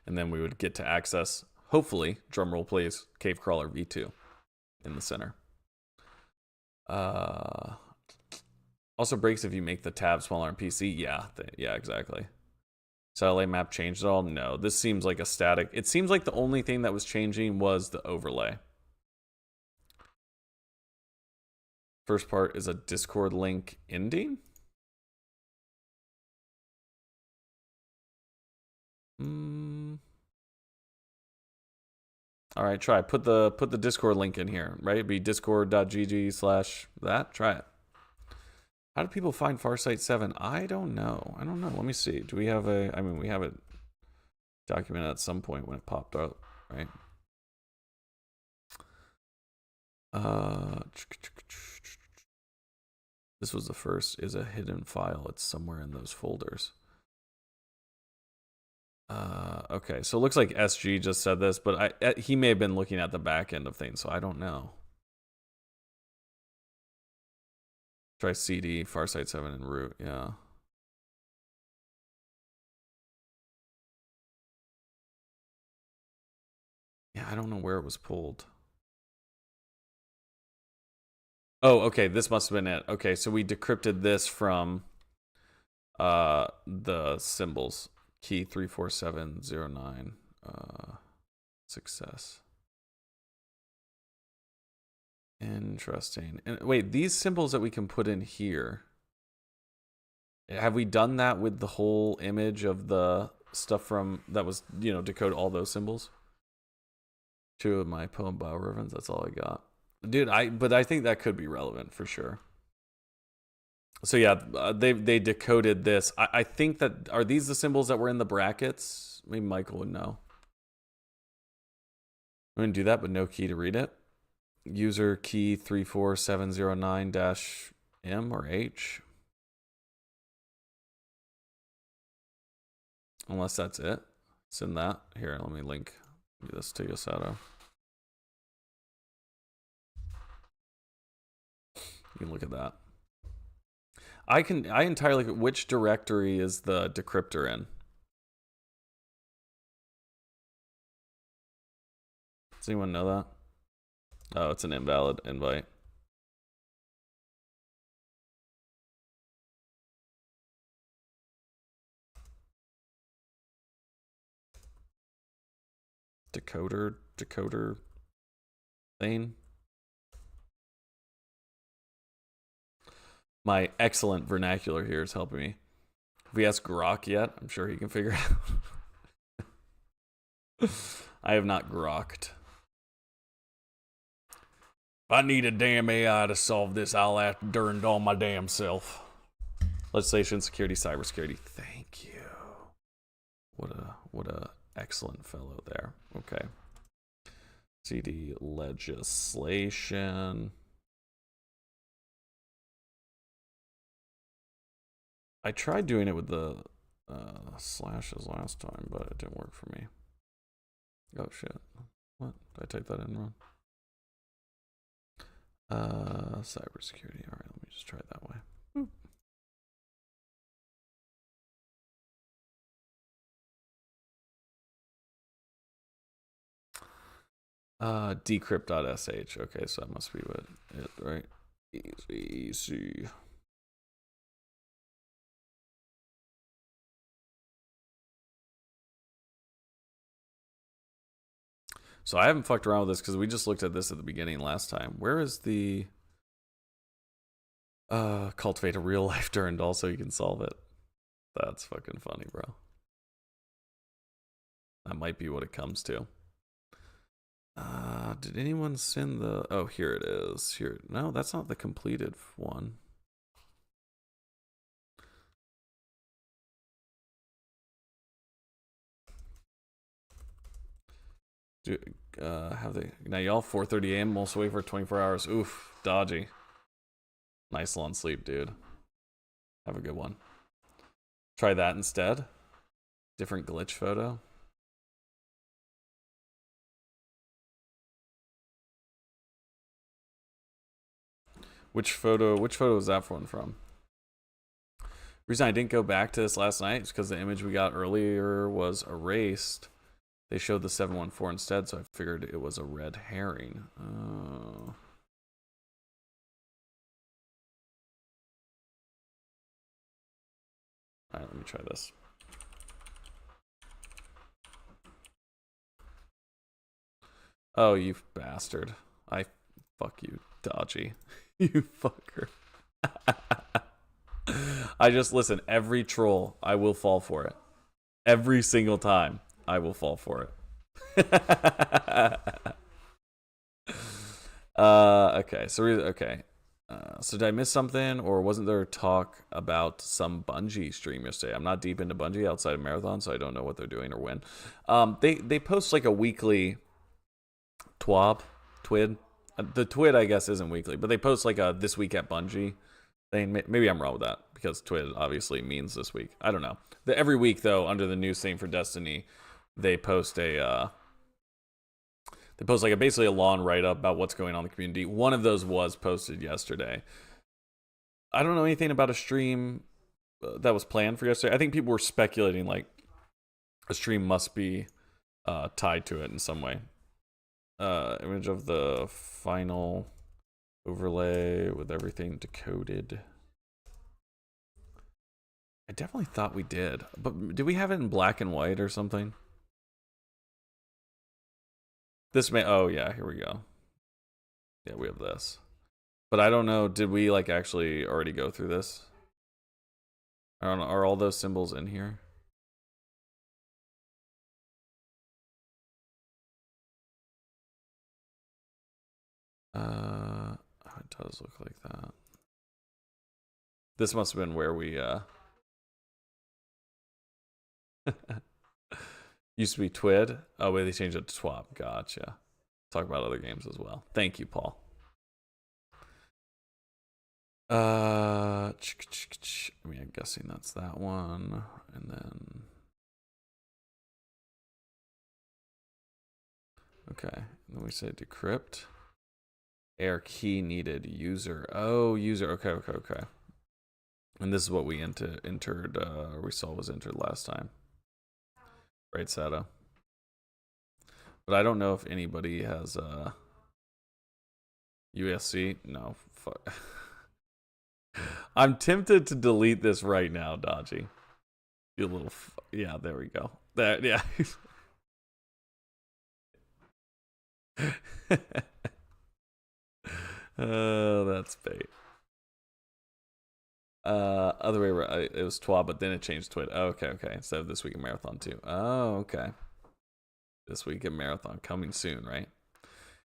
and then we would get to access, hopefully, drumroll please, Cave Crawler V2 in the center. Also breaks if you make the tab smaller on PC. Yeah, yeah, exactly. Satellite map changed at all? No. This seems like a static. It seems like the only thing that was changing was the overlay. First part is a Discord link ending. All right, try. Put the Discord link in here, right? It'd be discord.gg/that. Try it. How do people find Farsight 7? I don't know. Let me see. Do we have a... I mean, we have it documented at some point when it popped up, right? This was the first. Is a hidden file. It's somewhere in those folders. Okay, so it looks like SG just said this, but he may have been looking at the back end of things, so I don't know. Try CD, Farsight 7, and root, yeah. Yeah, I don't know where it was pulled. Oh, okay, this must have been it. Okay, so we decrypted this from the symbols. Key 34709. Success. Interesting. And wait, these symbols that we can put in here, have we done that with the whole image of the stuff from that was, decode all those symbols? 2 of my poem biorevens, that's all I got. Dude, but I think that could be relevant for sure. So yeah, they decoded this. I think that, are these the symbols that were in the brackets? Maybe Michael would know. I'm gonna do that, but no key to read it. User key 34709-M or H. Unless that's it. It's in that. Here, let me link this to Yosato. You can look at that. I entirely look at which directory is the decryptor in. Does anyone know that? Oh, it's an invalid invite. Decoder thing. My excellent vernacular here is helping me. If we ask Grok yet, I'm sure he can figure it out. I have not grokked. If I need a damn AI to solve this, I'll have to darn all my damn self. Legislation, security, cybersecurity. Thank you. What a excellent fellow there. Okay. CD legislation. I tried doing it with the slashes last time, but it didn't work for me. Oh shit. What? Did I type that in wrong? Cybersecurity. All right, let me just try it that way. Decrypt.sh. Okay, so that must be what it, right? Easy. So I haven't fucked around with this because we just looked at this at the beginning last time. Where is the cultivate a real life Durandal so you can solve it? That's fucking funny, bro. That might be what it comes to. Did anyone send the... Oh, here it is. Here. No, that's not the completed one. Do, have they... Now, y'all, 4:30 a.m. Most wait for 24 hours. Oof, dodgy. Nice long sleep, dude. Have a good one. Try that instead. Different glitch photo. Which photo was that one from? The reason I didn't go back to this last night is because the image we got earlier was erased. They showed the 714 instead, so I figured it was a red herring. Oh. Alright, let me try this. Oh, you bastard. Fuck you, dodgy. You fucker. I just listen, every troll, I will fall for it. Every single time, I will fall for it. Okay, so did I miss something, or wasn't there talk about some Bungie stream yesterday? I'm not deep into Bungie outside of Marathon, so I don't know what they're doing or when. They post like a weekly twid. The twid, I guess, isn't weekly, but they post like a this week at Bungie thing. Maybe I'm wrong with that because twid obviously means this week. I don't know. Every week though, under the news thing for Destiny, they post a basically a long write up about what's going on in the community. One of those was posted yesterday. I don't know anything about a stream that was planned for yesterday. I think people were speculating like a stream must be tied to it in some way. Image of the final overlay with everything decoded. I definitely thought we did, but did we have it in black and white or something? This may... Oh, yeah, here we go. Yeah, we have this. But I don't know, did we, like, actually already go through this? I don't know, are all those symbols in here? It does look like that. This must have been where we, used to be Twid. Oh, wait, they changed it to Twop. Gotcha. Talk about other games as well. Thank you, Paul. I mean, I'm guessing that's that one. And then... Okay. And then we say decrypt. ARG key needed. User. Oh, user. Okay. And this is what we entered, or we saw was entered last time. Right, Sato? But I don't know if anybody has USC. No, fuck. I'm tempted to delete this right now, Dodgy. You little, yeah. There we go. There, yeah. Oh, that's bait. Other way around. It was Twa, but then it changed to it. Oh, okay. Instead of This Week in Marathon 2. Oh, okay. This Week in Marathon coming soon, right?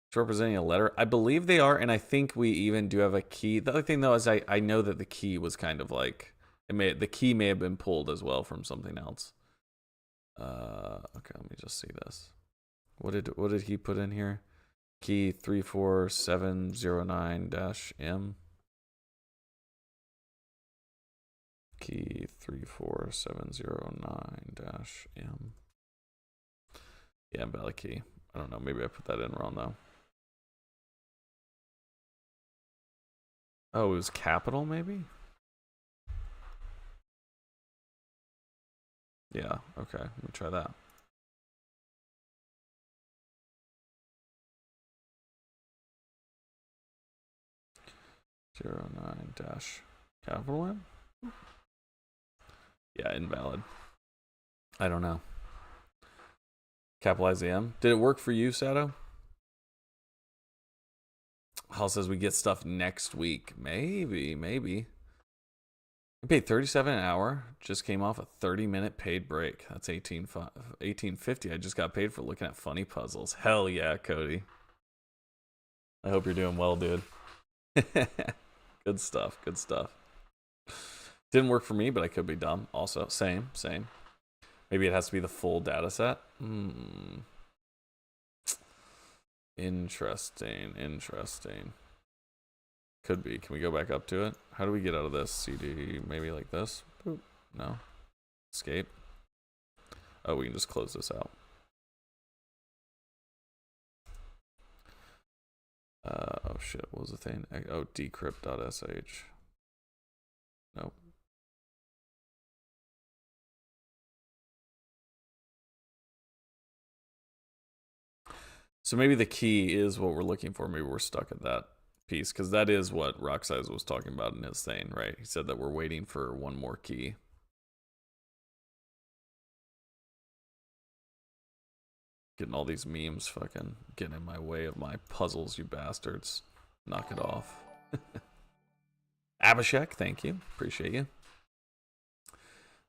It's representing a letter. I believe they are, and I think we even do have a key. The other thing though is I know that the key was kind of like the key may have been pulled as well from something else. Okay, let me just see this. What did he put in here? Key 34709-M. Key 34709-M. Yeah, valid key. I don't know. Maybe I put that in wrong though. Oh, it was capital, maybe? Yeah, okay. Let me try that. (09) dash capital M? Yeah, invalid. I don't know. Capitalize the M. Did it work for you, Sato? Hal says we get stuff next week. Maybe. I paid $37 an hour. Just came off a 30-minute paid break. That's $18.50. I just got paid for looking at funny puzzles. Hell yeah, Cody. I hope you're doing well, dude. Good stuff. Didn't work for me, but I could be dumb. Also, same. Maybe it has to be the full data set. Interesting. Could be. Can we go back up to it? How do we get out of this? CD, maybe like this? Boop. No. Escape. Oh, we can just close this out. Oh shit, what was the thing? Oh, decrypt.sh. Nope. So maybe the key is what we're looking for. Maybe we're stuck at that piece, because that is what Rocksaiz was talking about in his thing, right? He said that we're waiting for one more key. Getting all these memes fucking getting in my way of my puzzles, you bastards. Knock it off. Abhishek, thank you. Appreciate you.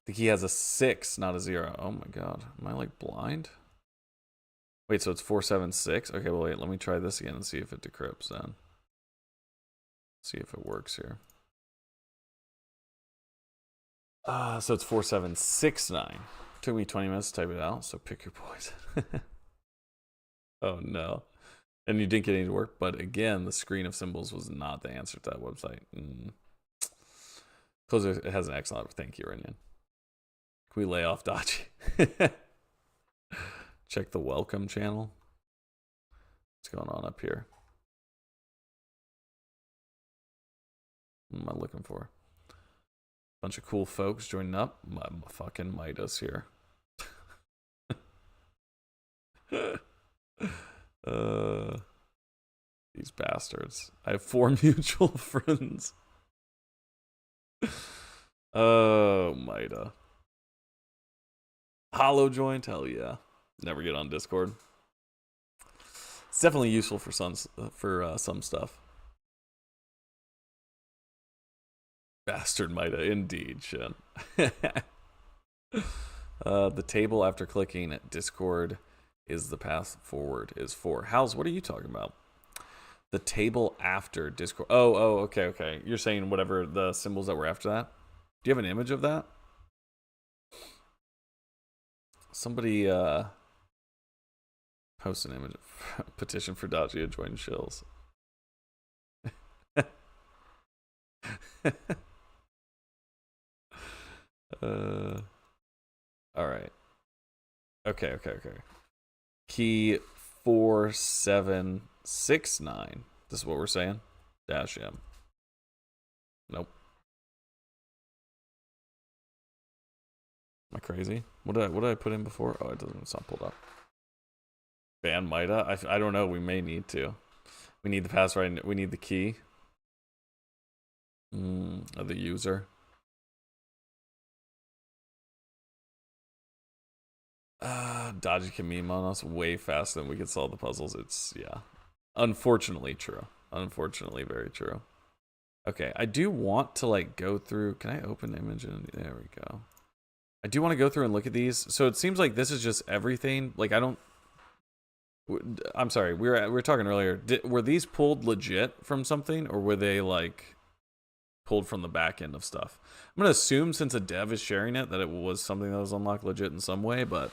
The key has a 6, not a 0. Oh my god. Am I like blind? Wait, so it's 476? Okay, well wait, let me try this again and see if it decrypts then. See if it works here. So it's 4769. Took me 20 minutes to type it out, so pick your poison. Oh no. And you didn't get any to work, but again, the screen of symbols was not the answer to that website. Closer, it has an excellent. Thank you, Renyan. Can we lay off Dachi? Check the welcome channel. What's going on up here? What am I looking for? Bunch of cool folks joining up. My fucking Midas here. These bastards. I have 4 mutual friends. Oh, Mida. Hollow joint? Hell yeah. Never get on Discord. It's definitely useful for some stuff. Bastard Mida, indeed, Shen. The table after clicking at Discord is the path forward is 4. How's what are you talking about? The table after Discord. Oh, okay. You're saying whatever the symbols that were after that? Do you have an image of that? Somebody post an image of petition for Dachi to join Shills. All right. Okay. Key 4769. This is what we're saying. Dash M. Nope. Am I crazy? What did I put in before? Oh, it's not pulled up. Ban Mida? I don't know. We may need to. We need the password. We need the key of the user. Dodgy can meme on us way faster than we can solve the puzzles. It's, yeah. Unfortunately true. Unfortunately very true. Okay, I do want to like go through. Can I open image? There we go. I do want to go through and look at these. So it seems like this is just everything. Like I'm sorry. We were talking earlier. Were these pulled legit from something, or were they like pulled from the back end of stuff? I'm gonna assume since a dev is sharing it that it was something that was unlocked legit in some way, but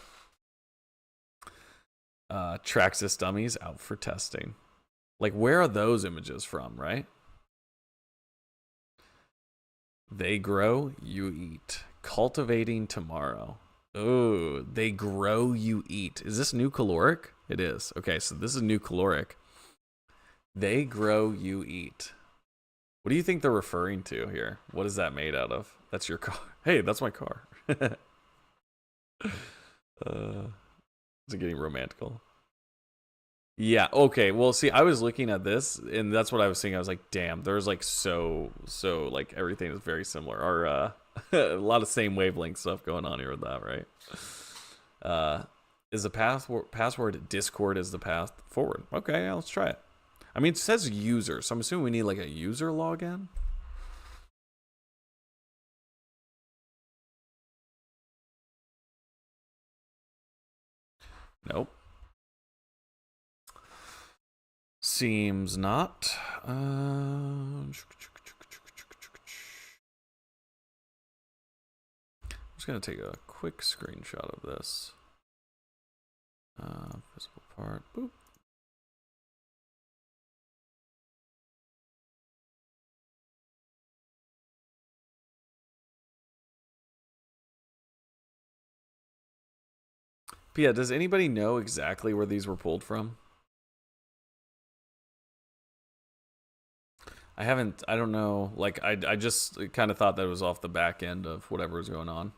Traxxas dummies out for testing. Like, where are those images from, right? They grow, you eat. Cultivating tomorrow. Oh, they grow, you eat. Is this new caloric? It is. Okay, so this is new caloric. They grow, you eat. What do you think they're referring to here? What is that made out of? That's your car. Hey, that's my car. Is it getting romantical? Yeah, okay. Well, see, I was looking at this, and that's what I was seeing. I was like, damn, there's like like everything is very similar. Or a lot of same wavelength stuff going on here with that, right? Is the password Discord is the path forward? Okay, yeah, let's try it. I mean, it says user, so I'm assuming we need like a user login. Nope. Seems not. I'm just gonna take a quick screenshot of this. Visible part. Boop. But yeah, does anybody know exactly where these were pulled from? I don't know. Like, I just kind of thought that it was off the back end of whatever was going on.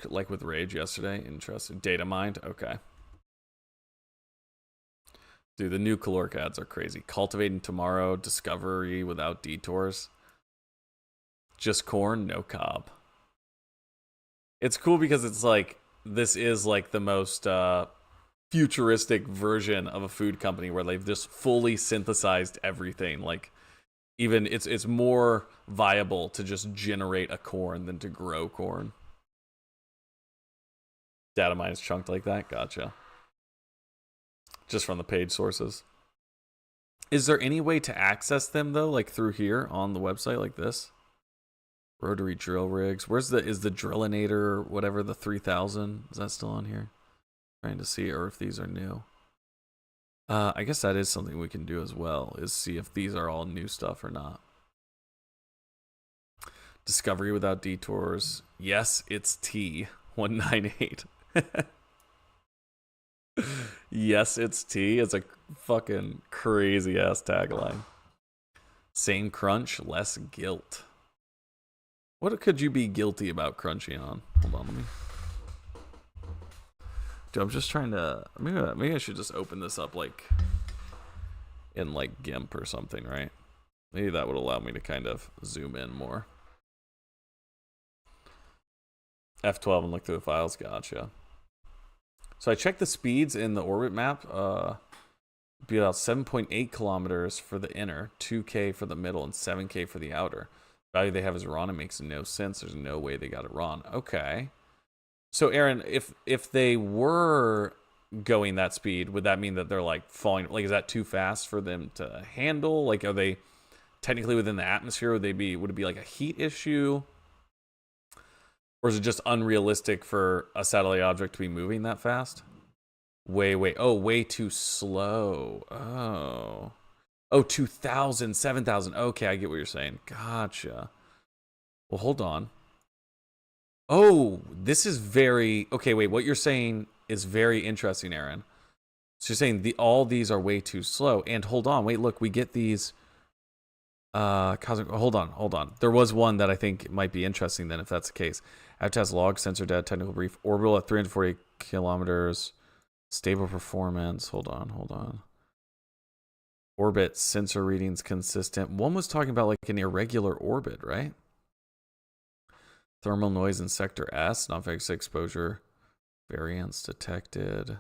Like with Rage yesterday. Interesting. Data mined. Okay. Dude, the new caloric ads are crazy. Cultivating tomorrow. Discovery without detours. Just corn, no cob. It's cool because it's like, this is like the most futuristic version of a food company where they've just fully synthesized everything. Like, even it's more viable to just generate a corn than to grow corn. Data mine is chunked like that. Gotcha. Just from the page sources. Is there any way to access them though, like through here on the website like this? Rotary drill rigs. Is the Drillinator or whatever, the 3000? Is that still on here? Trying to see, or if these are new. I guess that is something we can do as well, is see if these are all new stuff or not. Discovery without detours. Yes, it's T198. Yes, it's T. It's a fucking crazy ass tagline. Same crunch, less guilt. What could you be guilty about crunching on? Hold on, let me. Dude, I'm just trying to. Maybe I should just open this up like in like GIMP or something, right? Maybe that would allow me to kind of zoom in more. F12 and look through the files. Gotcha. So I checked the speeds in the orbit map. Be about 7.8 kilometers for the inner, 2K for the middle, and 7K for the outer. Value they have is wrong. It makes no sense. There's no way they got it wrong. Okay. So Aaron, if they were going that speed, would that mean that they're like falling? Like, is that too fast for them to handle? Like, are they technically within the atmosphere? Would it be like a heat issue? Or is it just unrealistic for a satellite object to be moving that fast? Way too slow. Oh, 2,000, 7,000. Okay, I get what you're saying. Gotcha. Well, hold on. Oh, this is very... Okay, wait, what you're saying is very interesting, Aaron. So you're saying all these are way too slow. And hold on, wait, look, we get these... hold on. There was one that I think might be interesting then, if that's the case. Test log, sensor data, technical brief, orbital at 340 kilometers, stable performance. Hold on. Orbit, sensor readings consistent. One was talking about like an irregular orbit, right? Thermal noise in sector S, non-fixed exposure, variance detected.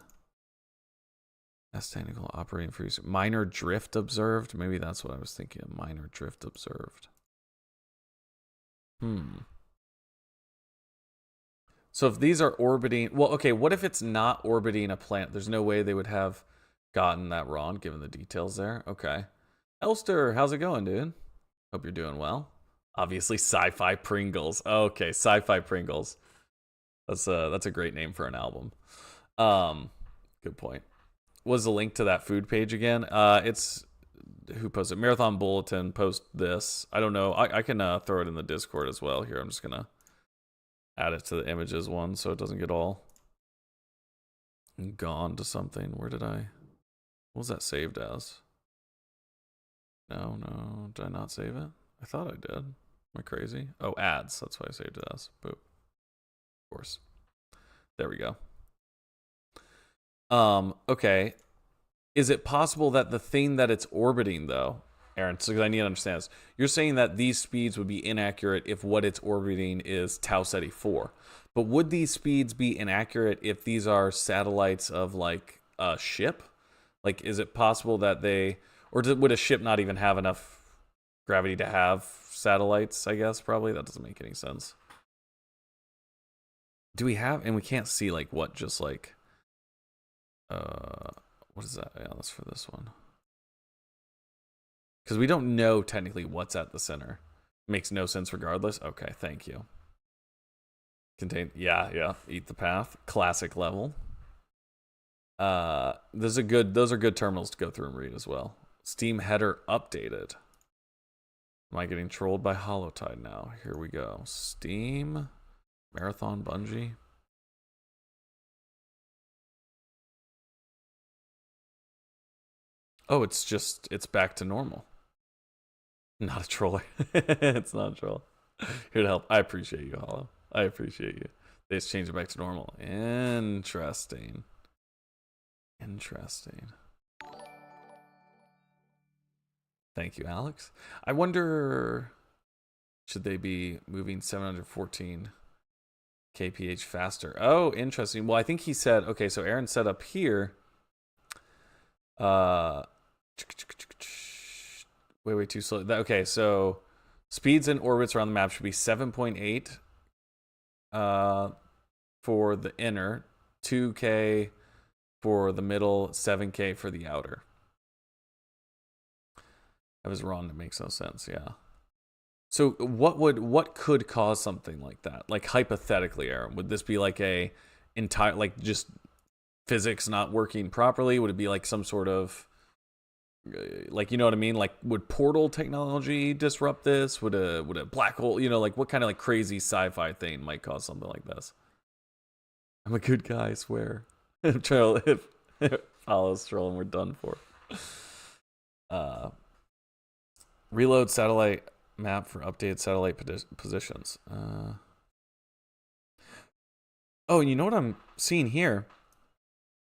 S technical operating freeze. Minor drift observed. Maybe that's what I was thinking. Minor drift observed. So if these are orbiting, well, okay, what if it's not orbiting a planet? There's no way they would have gotten that wrong, given the details there. Okay. Elster, how's it going, dude? Hope you're doing well. Obviously, Sci-Fi Pringles. Okay, Sci-Fi Pringles. That's a great name for an album. Good point. What's the link to that food page again? It's who posted Marathon Bulletin. Post this. I don't know. I can throw it in the Discord as well. Here, I'm just gonna add it to the images one so it doesn't get all gone to something. Where did I? What was that saved as? No, no. Did I not save it? I thought I did. Am I crazy? Oh, ads. That's why I saved it as. Boop. Of course. There we go. Okay. Is it possible that the thing that it's orbiting, though, Aaron, so I need to understand this. You're saying that these speeds would be inaccurate if what it's orbiting is Tau Ceti 4. But would these speeds be inaccurate if these are satellites of, like, a ship? Like, is it possible that they... Or would a ship not even have enough gravity to have satellites, I guess, probably? That doesn't make any sense. Do we have... And we can't see, like, what just, like... What is that? Yeah, that's for this one. Because we don't know technically what's at the center. Makes no sense regardless. Okay, thank you. Contain... Yeah. Eat the path. Classic level. Those are good terminals to go through and read as well. Steam header updated. Am I getting trolled by Holotide now? Here we go. Steam Marathon Bungee. Oh, it's back to normal. Not a troller. It's not a troll. Here to help. I appreciate you, Hollow. I appreciate you. They just changed it back to normal. Interesting. Thank you, Alex. I wonder, should they be moving 714 kph faster? Oh, interesting. Well, I think he said, okay, so Aaron set up here. Way too slow. Okay, so speeds and orbits around the map should be 7.8 for the inner, 2K for the middle, 7K for the outer. I was wrong. It makes no sense. Yeah. So what could cause something like that? Like hypothetically, Aaron, would this be like a entire, like just physics not working properly? Would it be like some sort of, like, you know what I mean? Like, would portal technology disrupt this? Would a black hole, you know, like what kind of like crazy sci-fi thing might cause something like this? I'm a good guy, I swear. If follows troll and we're done for. Reload satellite map for updated satellite positions. Oh, and you know what I'm seeing here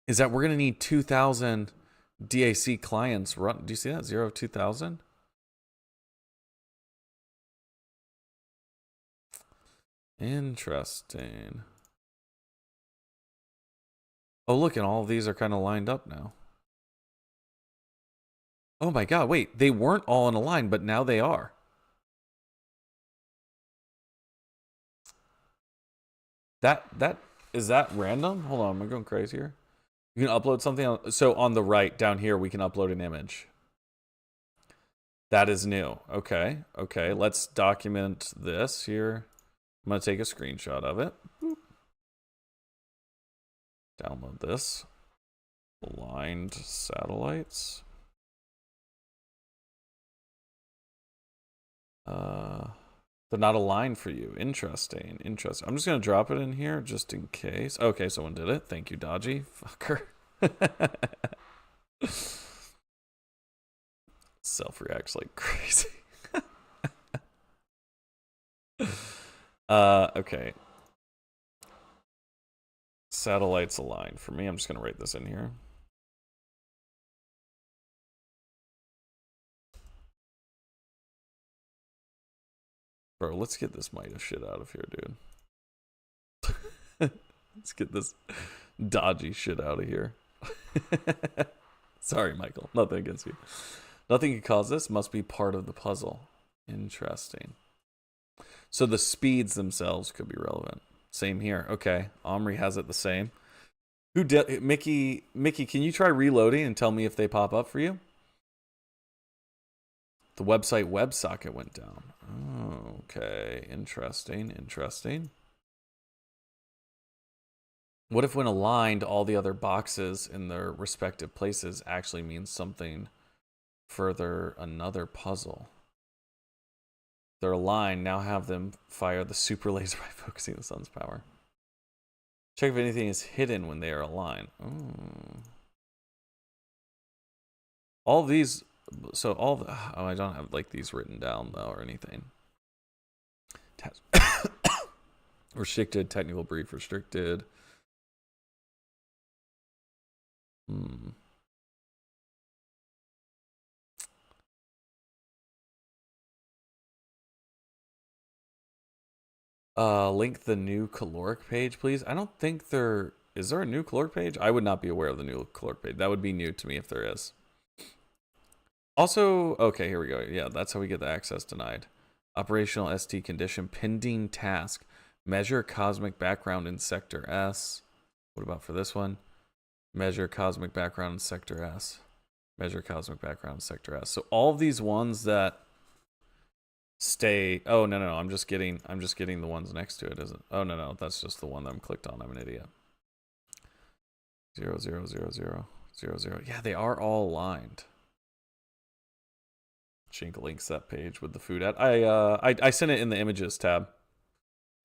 is that we're gonna need 2,000 DAC clients run. Do you see that? 0 2000? Interesting. Oh, look, and all of these are kind of lined up now. Oh my god, wait, they weren't all in a line, but now they are. That is that random? Hold on, am I going crazy here? You can upload something so on the right down here we can upload an image. That is new. Okay, let's document this here. I'm gonna take a screenshot of it. Boop. Download this. Aligned satellites. They're not aligned for you. Interesting. I'm just gonna drop it in here just in case. Okay, someone did it. Thank you, Dodgy. Fucker. Self-reacts like crazy. Okay. Satellites aligned. For me, I'm just gonna write this in here. Bro, let's get this MIDA shit out of here, dude. Let's get this dodgy shit out of here. Sorry, Michael. Nothing against you. Nothing can cause this. Must be part of the puzzle. Interesting. So the speeds themselves could be relevant. Same here. Okay. Omri has it the same. Who did Mickey, can you try reloading and tell me if they pop up for you? The website WebSocket went down. Oh, okay. Interesting. What if when aligned, all the other boxes in their respective places actually means something further, another puzzle? They're aligned, now have them fire the super laser by focusing the sun's power. Check if anything is hidden when they are aligned. Ooh. All of these so all the, oh, I don't have like these written down though or anything. Restricted, technical brief, restricted. Link the new caloric page, please. I don't think there is there a new caloric page? I would not be aware of the new caloric page. That would be new to me if there is. Also, okay, here we go. Yeah, that's how we get the access denied. Operational ST condition, pending task. Measure cosmic background in sector S. What about for this one? Measure cosmic background in sector S. Measure cosmic background in sector S. So all of these ones that stay. Oh no, I'm just getting the ones next to it, isn't? Oh no, that's just the one that I'm clicked on. I'm an idiot. 0 0 0 0 0 0. Yeah, they are all aligned. Chink links that page with the food ad. I sent it in the images tab.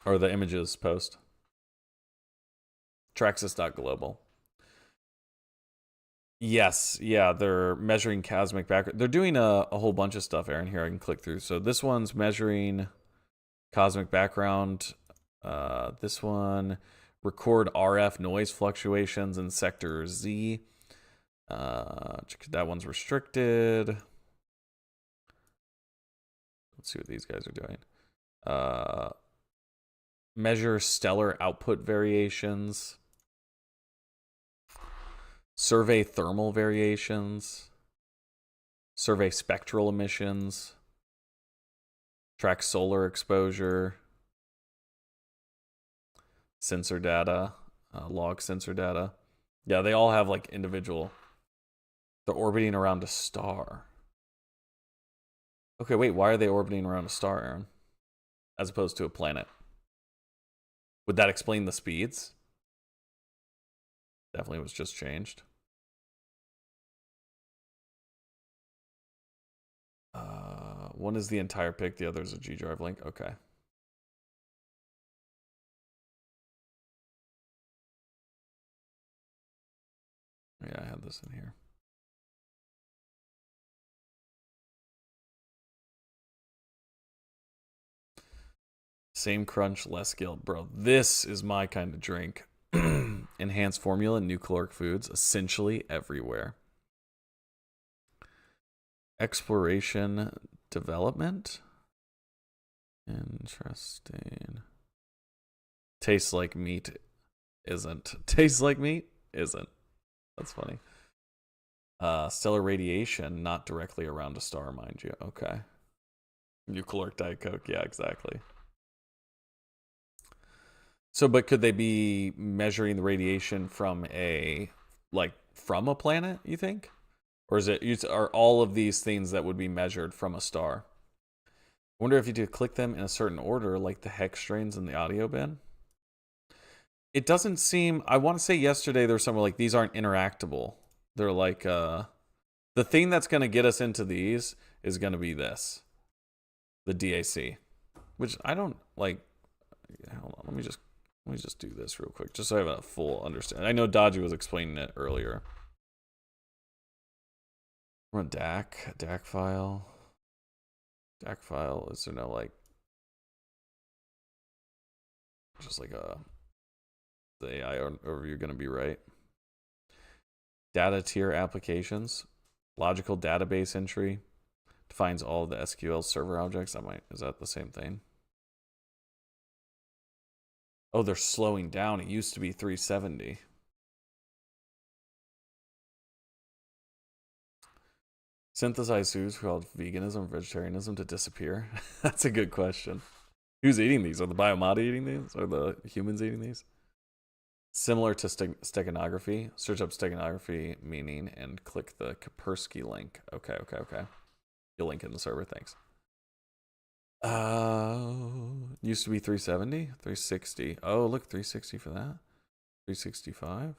Or the images post. Traxxas.global. Yes, yeah, they're measuring cosmic background. They're doing a whole bunch of stuff, Aaron. Here, I can click through. So this one's measuring cosmic background. This one, record RF noise fluctuations in sector Z. That one's restricted. Let's see what these guys are doing. Measure stellar output variations. Survey thermal variations. Survey spectral emissions. Track solar exposure. Sensor data. Log sensor data. Yeah, they all have like individual. They're orbiting around a star. Okay, wait, why are they orbiting around a star, Aaron? As opposed to a planet. Would that explain the speeds? Definitely was just changed. One is the entire pic, the other is a G drive link. Okay. Yeah, I had this in here. Same crunch, less guilt. Bro, this is my kind of drink. Enhanced formula, new caloric foods, essentially everywhere. Exploration, development. Interesting. Tastes like meat, isn't. Tastes like meat, isn't. That's funny. Stellar radiation, not directly around a star, mind you. Okay. New caloric Diet Coke. Yeah, exactly. So, but could they be measuring the radiation from a planet, you think? Or are all of these things that would be measured from a star? I wonder if you do click them in a certain order, like the hex strains in the audio bin. It doesn't seem, I want to say yesterday there's somewhere like these aren't interactable. They're like, the thing that's going to get us into these is going to be this. The DAC. Which I don't like, hold on, let me just do this real quick, just so I have a full understanding. I know Dodgy was explaining it earlier. Run DAC file. DAC file, is there no like, just like the AI overview going to be right? Data tier applications, logical database entry, defines all of the SQL server objects. Is that the same thing? Oh, they're slowing down. It used to be 370. Synthesize foods called veganism, vegetarianism to disappear? That's a good question. Who's eating these? Are the biomata eating these? Are the humans eating these? Similar to steganography. Search up steganography meaning and click the Kaspersky link. Okay. You'll link in the server, thanks. Used to be 370, 360. Oh, look, 360 for that. 365.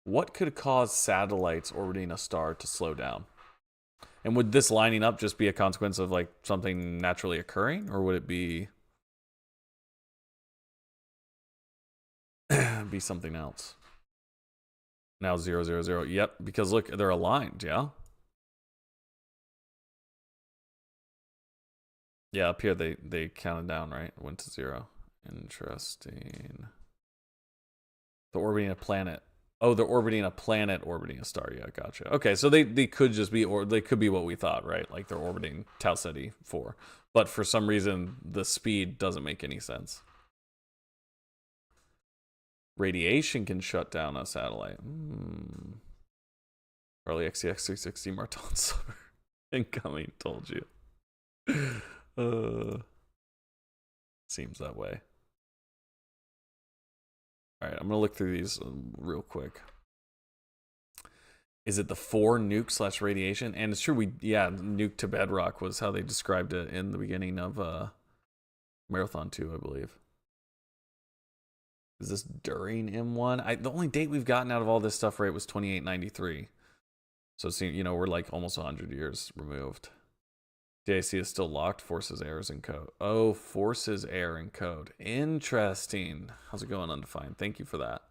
What could cause satellites orbiting a star to slow down? And would this lining up just be a consequence of like something naturally occurring, or would it be be something else. Now 0, 0, 0. Yep, because look, they're aligned, yeah? Yeah, up here they counted down, right? Went to 0. Interesting. They're orbiting a planet. Oh, they're orbiting a planet orbiting a star. Yeah, gotcha. Okay, so they could just be, or they could be what we thought, right? Like they're orbiting Tau Ceti 4. But for some reason, the speed doesn't make any sense. Radiation can shut down a satellite. Early XCX 360 Marton Silver. Incoming, told you. Seems that way. All right, I'm going to look through these real quick. Is it the 4 nuke / radiation? And it's true, nuke to bedrock was how they described it in the beginning of Marathon 2, I believe. Is this during M1? The only date we've gotten out of all this stuff, right, was 2893. So, we're like almost 100 years removed. DIC is still locked. Forces errors in code. Oh, forces error in code. Interesting. How's it going, Undefined? Thank you for that.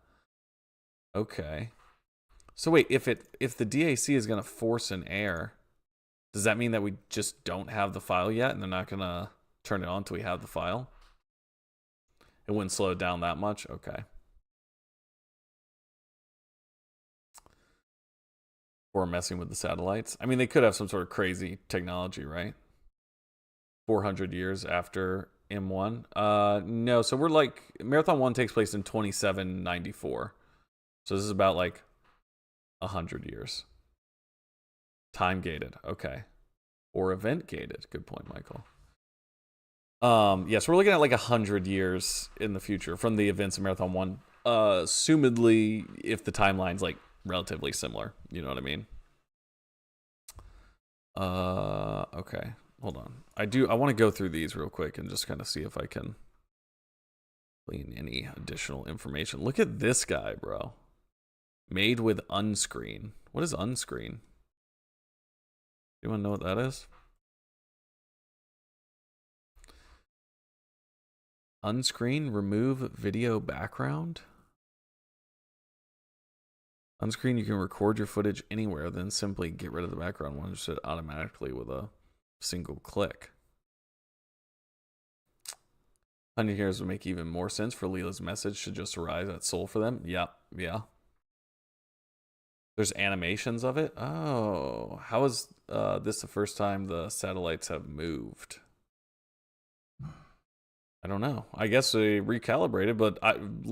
Okay. So wait, if the DAC is gonna force an error, does that mean that we just don't have the file yet, and they're not gonna turn it on until we have the file? It wouldn't slow it down that much. Okay. Or messing with the satellites. I mean, they could have some sort of crazy technology, right? 400 years after M1. No, so we're like, Marathon 1 takes place in 2794. So this is about like 100 years. Time gated. Okay. Or event gated. Good point, Michael. Yes, we're looking at like 100 years in the future from the events of Marathon 1. Assumedly, if the timeline's like relatively similar. You know what I mean? Okay. Hold on. I want to go through these real quick and just kind of see if I can glean any additional information. Look at this guy, bro. Made with unscreen. What is unscreen? You want to know what that is? Unscreen, remove video background. Unscreen, you can record your footage anywhere, then simply get rid of the background one, just it automatically with a single click. 100 years would make even more sense for Leela's message should just arrive at Seoul for them. Yep, yeah. There's animations of it. Oh, how is this the first time the satellites have moved? I don't know. I guess they recalibrated, but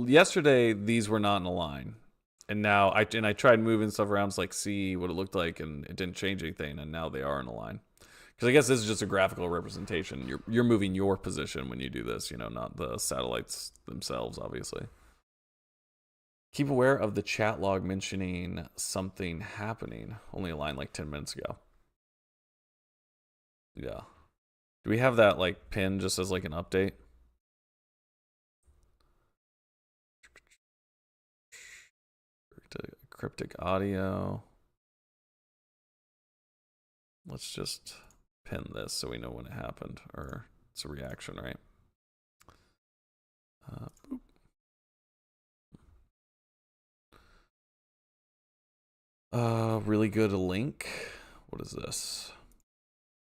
yesterday these were not in a line, and now I tried moving stuff around to like see what it looked like, and it didn't change anything, and now they are in a line. Because I guess this is just a graphical representation. You're moving your position when you do this, not the satellites themselves, obviously. Keep aware of the chat log mentioning something happening. Only a line like 10 minutes ago. Yeah. Do we have that like pin just as like an update? Cryptic audio. Let's just pin this so we know when it happened, or it's a reaction, right? Really good link. What is this?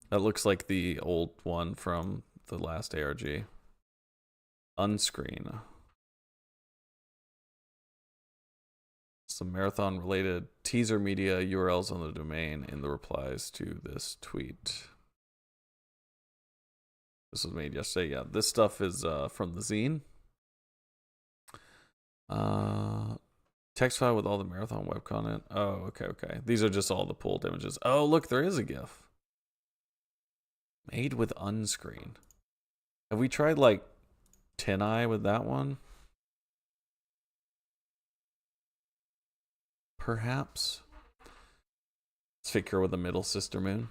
That looks like the old one from the last ARG. Unscreen. Some marathon related teaser media URLs on the domain in the replies to this tweet. This was made yesterday. Yeah, this stuff is from the zine. Text file with all the marathon web content. Oh, okay. These are just all the pulled images. Oh, look, there is a GIF. Made with unscreen. Have we tried like 10i with that one? Perhaps. Let's figure with a middle sister moon.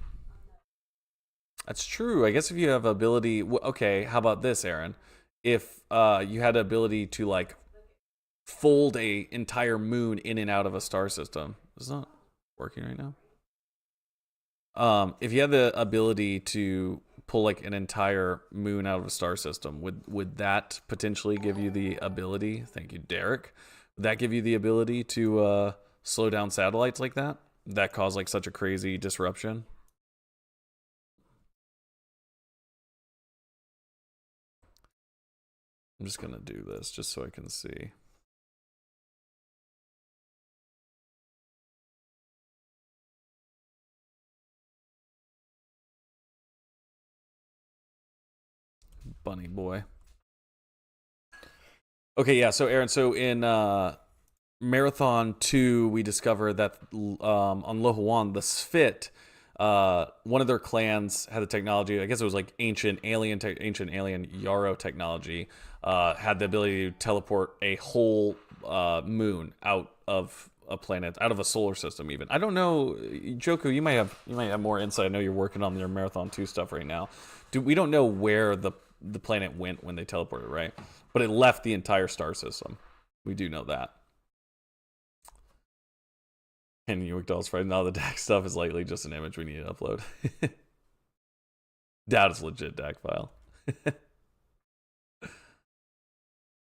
That's true. I guess if you have ability, okay, how about this, Aaron? If you had the ability to like fold a entire moon in and out of a star system. It's not working right now. If you had the ability to pull like an entire moon out of a star system, would that potentially give you the ability? Thank you, Derek. Would that give you the ability to slow down satellites like that? That cause like such a crazy disruption? I'm just gonna do this just so I can see. Bunny boy. Okay, yeah. So Aaron, so in Marathon 2, we discovered that on Lohawan, the Sphit, one of their clans had the technology. I guess it was like ancient alien Yarrow technology. Had the ability to teleport a whole moon out of a planet, out of a solar system. Even I don't know, Joku, you might have more insight. I know you're working on your Marathon 2 stuff right now. We don't know where the planet went when they teleported, right? But it left the entire star system. We do know that. And New York Dolls Friday. Now the DAC stuff is likely just an image we need to upload. Doubt it's legit DAC file.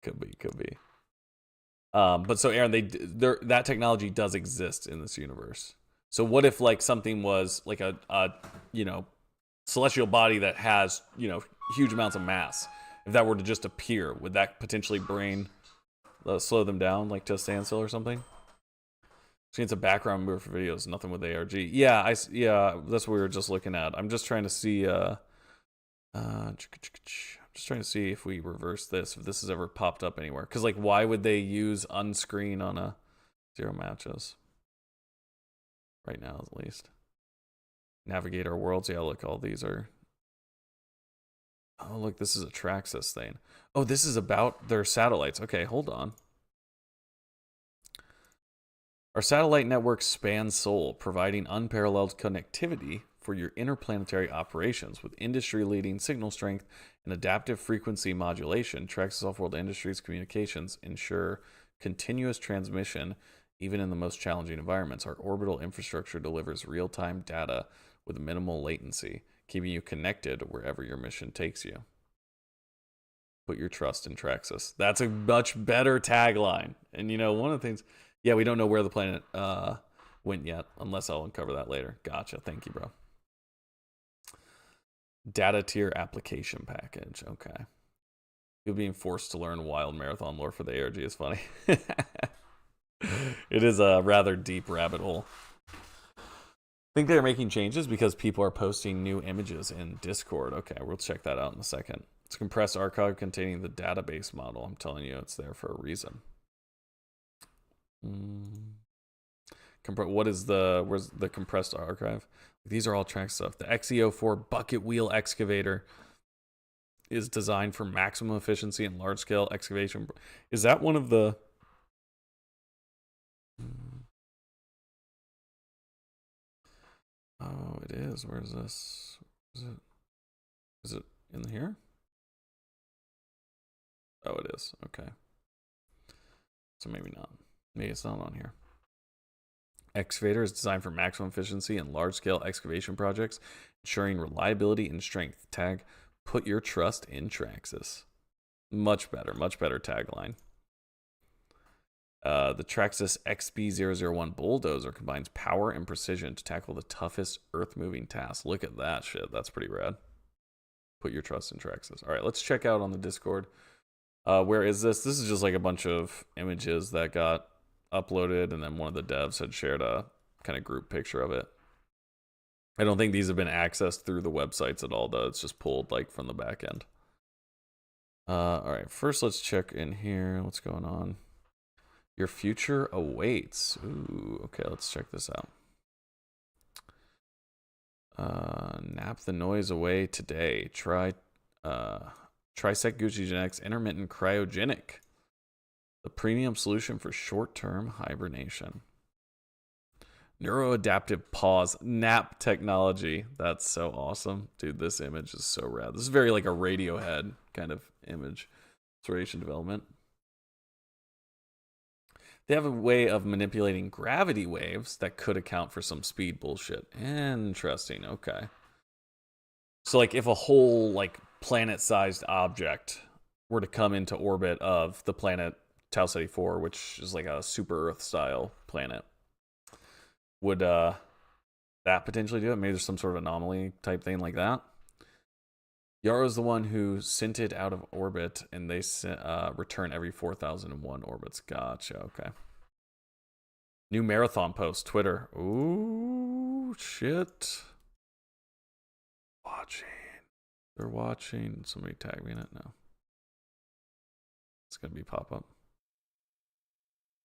Could be. But so Aaron, that technology does exist in this universe. So what if like something was like a celestial body that has huge amounts of mass? If that were to just appear, would that potentially slow them down like to a standstill or something? See, it's a background mover for videos, nothing with ARG. Yeah, that's what we were just looking at. I'm just trying to see. I'm just trying to see if we reverse this, if this has ever popped up anywhere. Because like, why would they use unscreen on a 0 matches? Right now, at least. Navigate our worlds. Yeah, look, all these are. Oh, look, this is a Traxxas thing. Oh, this is about their satellites. Okay, hold on. Our satellite network spans Seoul, providing unparalleled connectivity for your interplanetary operations. With industry-leading signal strength and adaptive frequency modulation, Traxxas Off-World Industries communications ensure continuous transmission even in the most challenging environments. Our orbital infrastructure delivers real-time data with minimal latency, keeping you connected wherever your mission takes you. Put your trust in Traxxas. That's a much better tagline. And one of the things... Yeah, we don't know where the planet went yet, unless I'll uncover that later. Gotcha. Thank you, bro. Data tier application package. Okay. You're being forced to learn wild marathon lore for the ARG is funny. It is a rather deep rabbit hole. I think they're making changes because people are posting new images in Discord. Okay, we'll check that out in a second. It's a compressed archive containing the database model. I'm telling you, it's there for a reason. Where's the compressed archive? These are all track stuff. The XEO4 bucket wheel excavator is designed for maximum efficiency and large scale excavation. Is that one of the... Oh, it is. Where is this? Is it in here? Oh, it is. Okay. So maybe not. Maybe it's not on here. Excavator is designed for maximum efficiency and large-scale excavation projects, ensuring reliability and strength. Tag, put your trust in Traxxas. Much better tagline. The Traxxas XB001 bulldozer combines power and precision to tackle the toughest earth-moving tasks. Look at that shit. That's pretty rad. Put your trust in Traxxas. All right, let's check out on the Discord. Where is this? This is just like a bunch of images that got uploaded, and then one of the devs had shared a kind of group picture of it. I don't think these have been accessed through the websites at all, though. It's just pulled like from the back end. All right, first let's check in here. What's going on? Your future awaits. Ooh, okay, let's check this out. Nap the noise away today. Try Trisec Gucci Genetics Intermittent Cryogenic, the premium solution for short-term hibernation. Neuroadaptive pause nap technology. That's so awesome. Dude, this image is so rad. This is very like a Radiohead kind of image. It's radiation development. They have a way of manipulating gravity waves that could account for some speed bullshit. Interesting. Okay. So like if a whole like planet-sized object were to come into orbit of the planet Tau Ceti 4, which is like a super Earth style planet, would that potentially do it? Maybe there's some sort of anomaly type thing like that. Yarrow's the one who sent it out of orbit, and they return every 4001 orbits. Gotcha. Okay. New marathon post, Twitter. Ooh, shit. Watching. They're watching. Somebody tag me in it now. It's going to be pop up.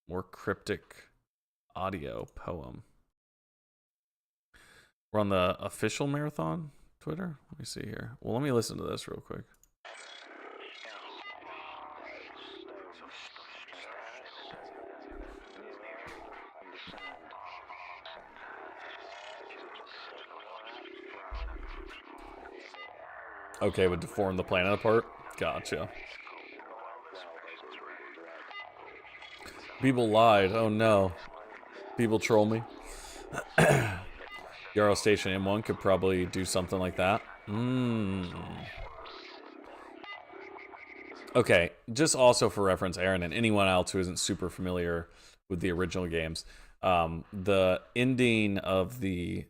More cryptic audio poem. We're on the official marathon Twitter. Let me see here. Well, let me listen to this real quick. Okay, would deform the planet apart. Gotcha. People lied. Oh no. People troll me. Yarrow Station M1 could probably do something like that. Okay, just also for reference, Aaron, and anyone else who isn't super familiar with the original games, the ending of the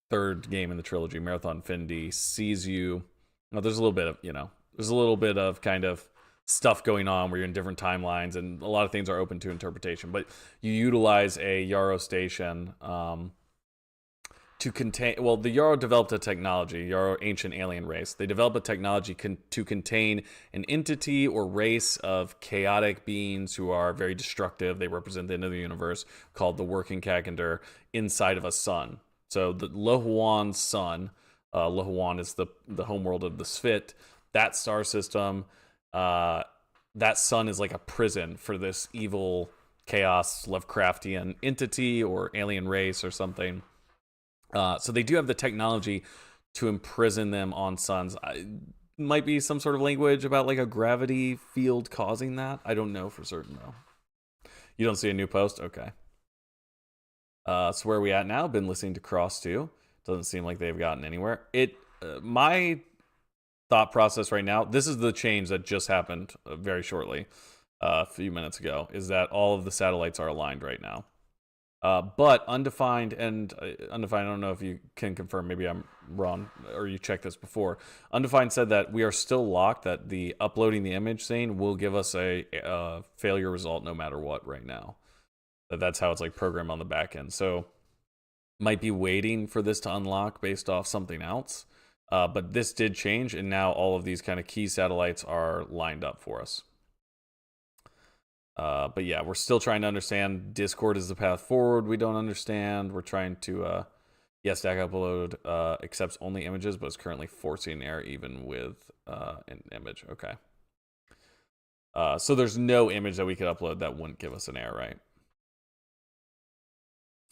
third game in the trilogy, Marathon Infinity, sees you. Well, there's a little bit of, there's a little bit of kind of stuff going on where you're in different timelines, and a lot of things are open to interpretation. But you utilize a Yarrow Station to contain. Well, the Yarrow developed a technology, Yarrow ancient alien race. They developed a technology to contain an entity or race of chaotic beings who are very destructive. They represent the end of the universe, called the Working Kakander, inside of a sun. So the Lohuan's sun. Lohuan is the homeworld of the Sphit. That star system, that sun is like a prison for this evil chaos Lovecraftian entity or alien race or something. So they do have the technology to imprison them on suns. Might be some sort of language about like a gravity field causing that. I don't know for certain though. You don't see a new post? Okay. So where are we at now? Been listening to Cross 2. Doesn't seem like they've gotten anywhere. My thought process right now, this is the change that just happened very shortly, a few minutes ago, is that all of the satellites are aligned right now. But undefined, I don't know if you can confirm, maybe I'm wrong, or you checked this before. Undefined said that we are still locked, that the uploading the image thing will give us a failure result no matter what right now. That's how it's like programmed on the back end. So might be waiting for this to unlock based off something else. But this did change, and now all of these kind of key satellites are lined up for us. But yeah, we're still trying to understand. Discord is the path forward. We don't understand. We're trying to, yes, stack upload accepts only images, but it's currently forcing error even with an image. Okay. So there's no image that we could upload that wouldn't give us an error, right?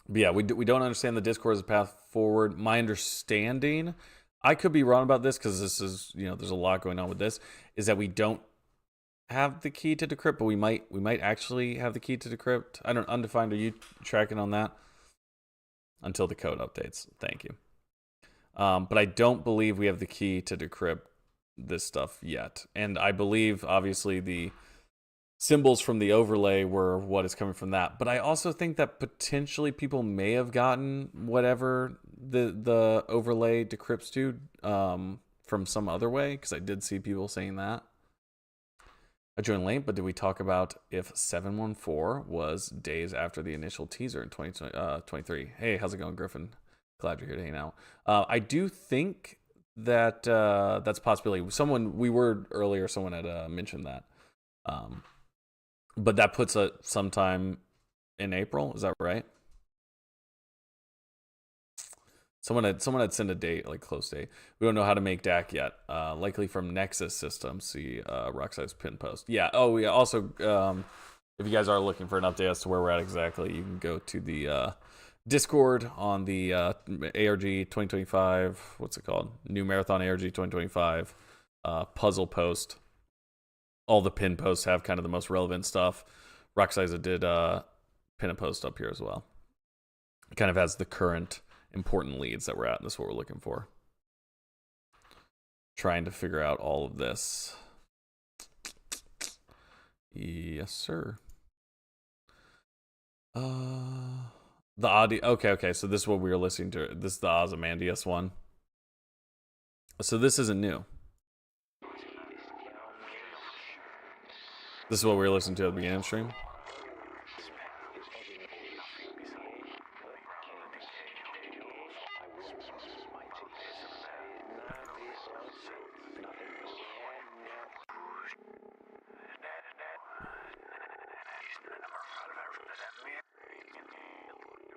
But yeah, we don't understand the Discord as a path forward. My understanding, I could be wrong about this because this is, there's a lot going on with this, is that we don't have the key to decrypt, but we might actually have the key to decrypt. I don't, Undefined, are you tracking on that? Until the code updates. Thank you. But I don't believe we have the key to decrypt this stuff yet. And I believe, obviously, the symbols from the overlay were what is coming from that. But I also think that potentially people may have gotten whatever the overlay decrypts to from some other way, because I did see people saying that. I joined late, but did we talk about if 714 was days after the initial teaser in 2023? Hey, how's it going, Griffin? Glad you're here to hang out. I do think that that's a possibility. Someone had mentioned that. But that puts it sometime in April. Is that right? Someone had sent a date, like close date. We don't know how to make DAC yet. Likely from Nexus Systems. See Rockstar's pin post. Yeah. Oh, yeah. Also, if you guys are looking for an update as to where we're at exactly, you can go to the Discord on the ARG 2025. What's it called? New Marathon ARG 2025 puzzle post. All the pin posts have kind of the most relevant stuff. Rockstar did pin a post up here as well. It kind of has the current important leads that we're at. That's what we're looking for. trying to figure out all of this. Yes, sir. The audio. Okay. So this is what we were listening to. This is the Ozymandias one. So this isn't new. This is what we were listening to at the beginning of the stream.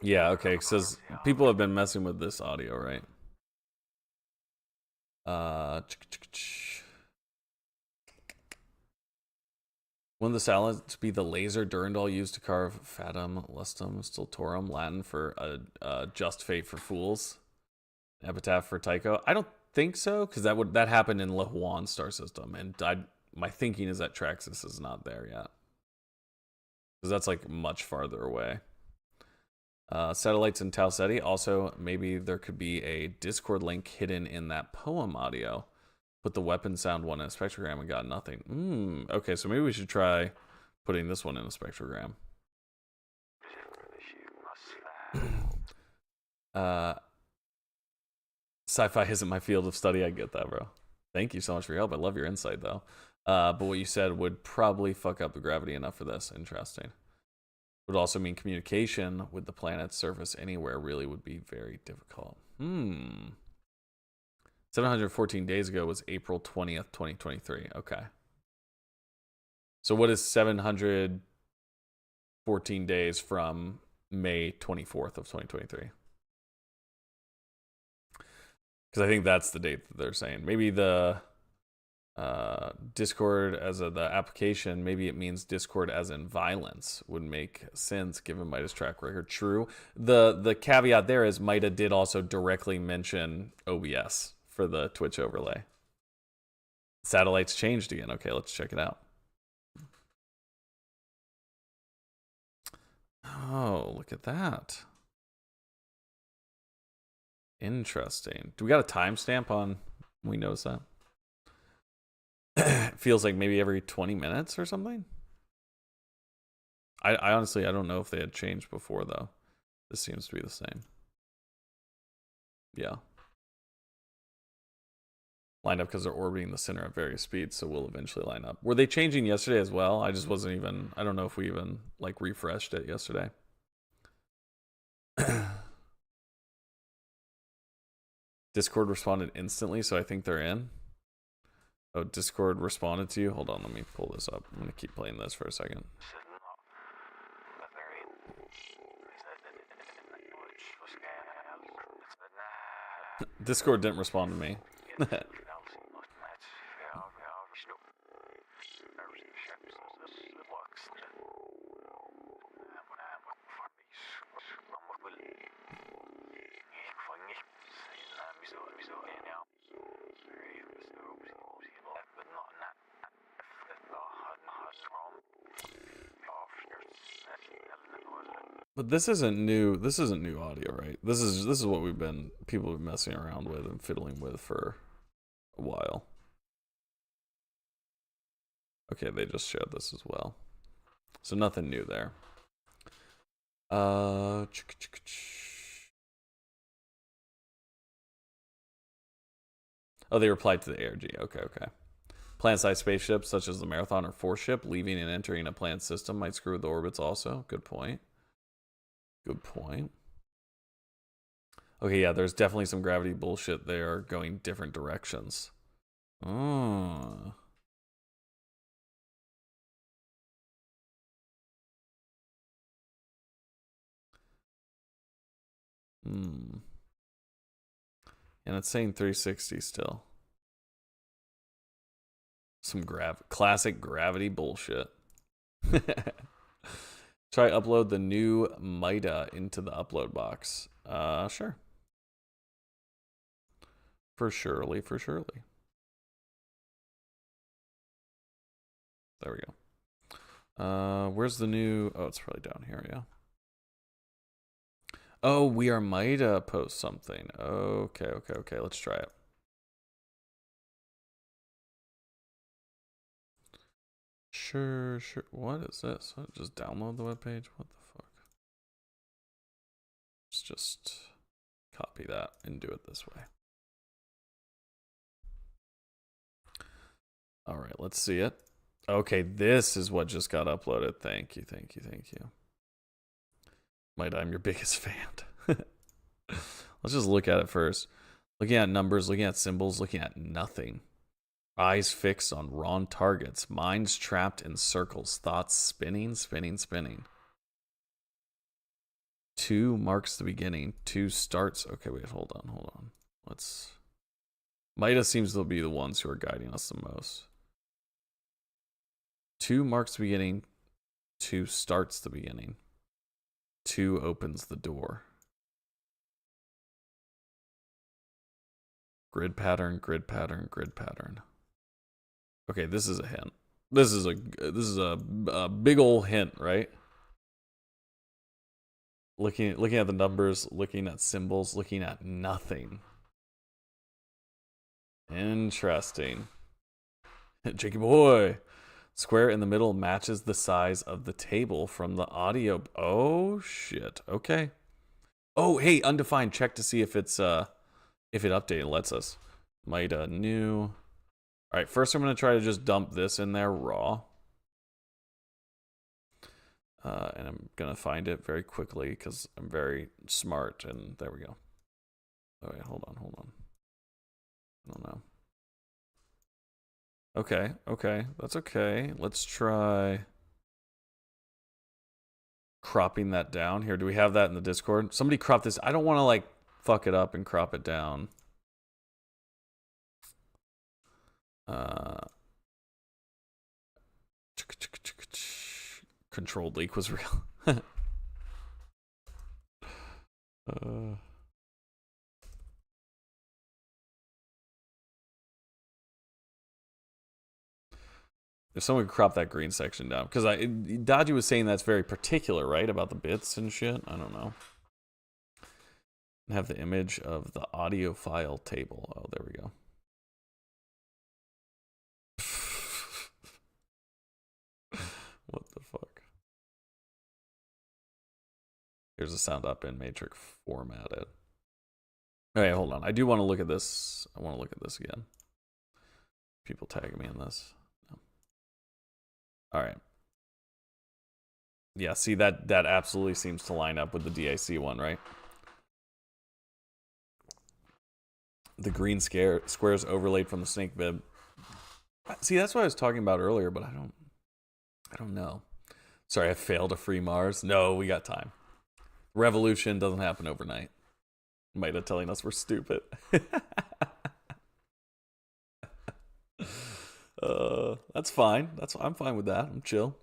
Yeah, okay, it says people have been messing with this audio, right? Wouldn't the salads be the laser Durandal used to carve Fatum, Lustum, Stultorum, Latin for a just fate for fools? Epitaph for Tycho? I don't think so, because that happened in Lehuan star system, and my thinking is that Traxxas is not there yet. Because that's like much farther away. Satellites in Tau Ceti. Also, maybe there could be a Discord link hidden in that poem audio. Put the weapon sound one in a spectrogram and got nothing. Okay, so maybe we should try putting this one in a spectrogram. Sci-fi isn't my field of study. I get that, bro. Thank you so much for your help. I love your insight, though. But what you said would probably fuck up the gravity enough for this. Interesting. Would also mean communication with the planet's surface anywhere really would be very difficult. 714 days ago was April 20th, 2023. Okay. So what is 714 days from May 24th of 2023? Because I think that's the date that they're saying. Maybe the Discord as the application, maybe it means Discord as in violence would make sense given Mida's track record. True. The caveat there is Mida did also directly mention OBS for the Twitch overlay. Satellites changed again. Okay, let's check it out. Oh, look at that. Interesting. Do we got a timestamp on when we notice that? It feels like maybe every 20 minutes or something. I honestly, I don't know if they had changed before, though. This seems to be the same. Yeah. Lined up because they're orbiting the center at various speeds, so we'll eventually line up. Were they changing yesterday as well? I just wasn't even, I don't know if we even, like, refreshed it yesterday. Discord responded instantly, so I think they're in. Oh, Discord responded to you? Hold on, let me pull this up. I'm going to keep playing this for a second. Discord didn't respond to me. But this isn't new. This isn't new audio, right? This is what people have been messing around with and fiddling with for a while. Okay, they just showed this as well. So nothing new there. Oh, they replied to the ARG. Okay. Planet-sized spaceships such as the Marathon or Force ship leaving and entering a planet system might screw with the orbits also. Good point. Okay, yeah, there's definitely some gravity bullshit there going different directions. Oh. And it's saying 360 still. Some classic gravity bullshit. Try upload the new MIDA into the upload box. Sure. For surely. There we go. Where's the new... Oh, it's probably down here, yeah. Oh, we are MIDA post something. Okay. Let's try it. Sure. What is this? Just download the webpage? What the fuck? Let's just copy that and do it this way. All right, let's see it. Okay, this is what just got uploaded. Thank you. Mida, I'm your biggest fan. Let's just look at it first. Looking at numbers, looking at symbols, looking at nothing. Eyes fixed on wrong targets. Minds trapped in circles. Thoughts spinning. 2 marks the beginning. 2 starts. Okay, wait, hold on. Mida seems to be the ones who are guiding us the most. 2 marks the beginning. 2 starts the beginning. 2 opens the door. Grid pattern. Okay, this is a hint. This is a big ol' hint, right? Looking at the numbers, looking at symbols, looking at nothing. Interesting. Jakey boy. Square in the middle matches the size of the table from the audio. Oh shit. Okay. Oh hey, undefined. Check to see if it's if it updated lets us. Mida new. All right, first I'm going to try to just dump this in there raw. And I'm going to find it very quickly because I'm very smart. And there we go. Oh, wait, hold on. I don't know. Okay. That's okay. Let's try cropping that down. Here, do we have that in the Discord? Somebody crop this. I don't want to, like, fuck it up and crop it down. Controlled leak was real. If someone could crop that green section down, because Dodgy was saying that's very particular, right, about the bits and shit. I don't know. And have the image of the audio file table. Oh, there we go. What the fuck? Here's a sound up in matrix formatted. Okay, hold on. I do want to look at this. I want to look at this again. People tag me in this. No. All right. Yeah, see that absolutely seems to line up with the DIC one, right? The green squares overlaid from the snake bib. See, that's what I was talking about earlier, but I don't know. Sorry, I failed a free Mars. No, we got time. Revolution doesn't happen overnight. Mida telling us we're stupid. That's fine. I'm fine with that. I'm chill.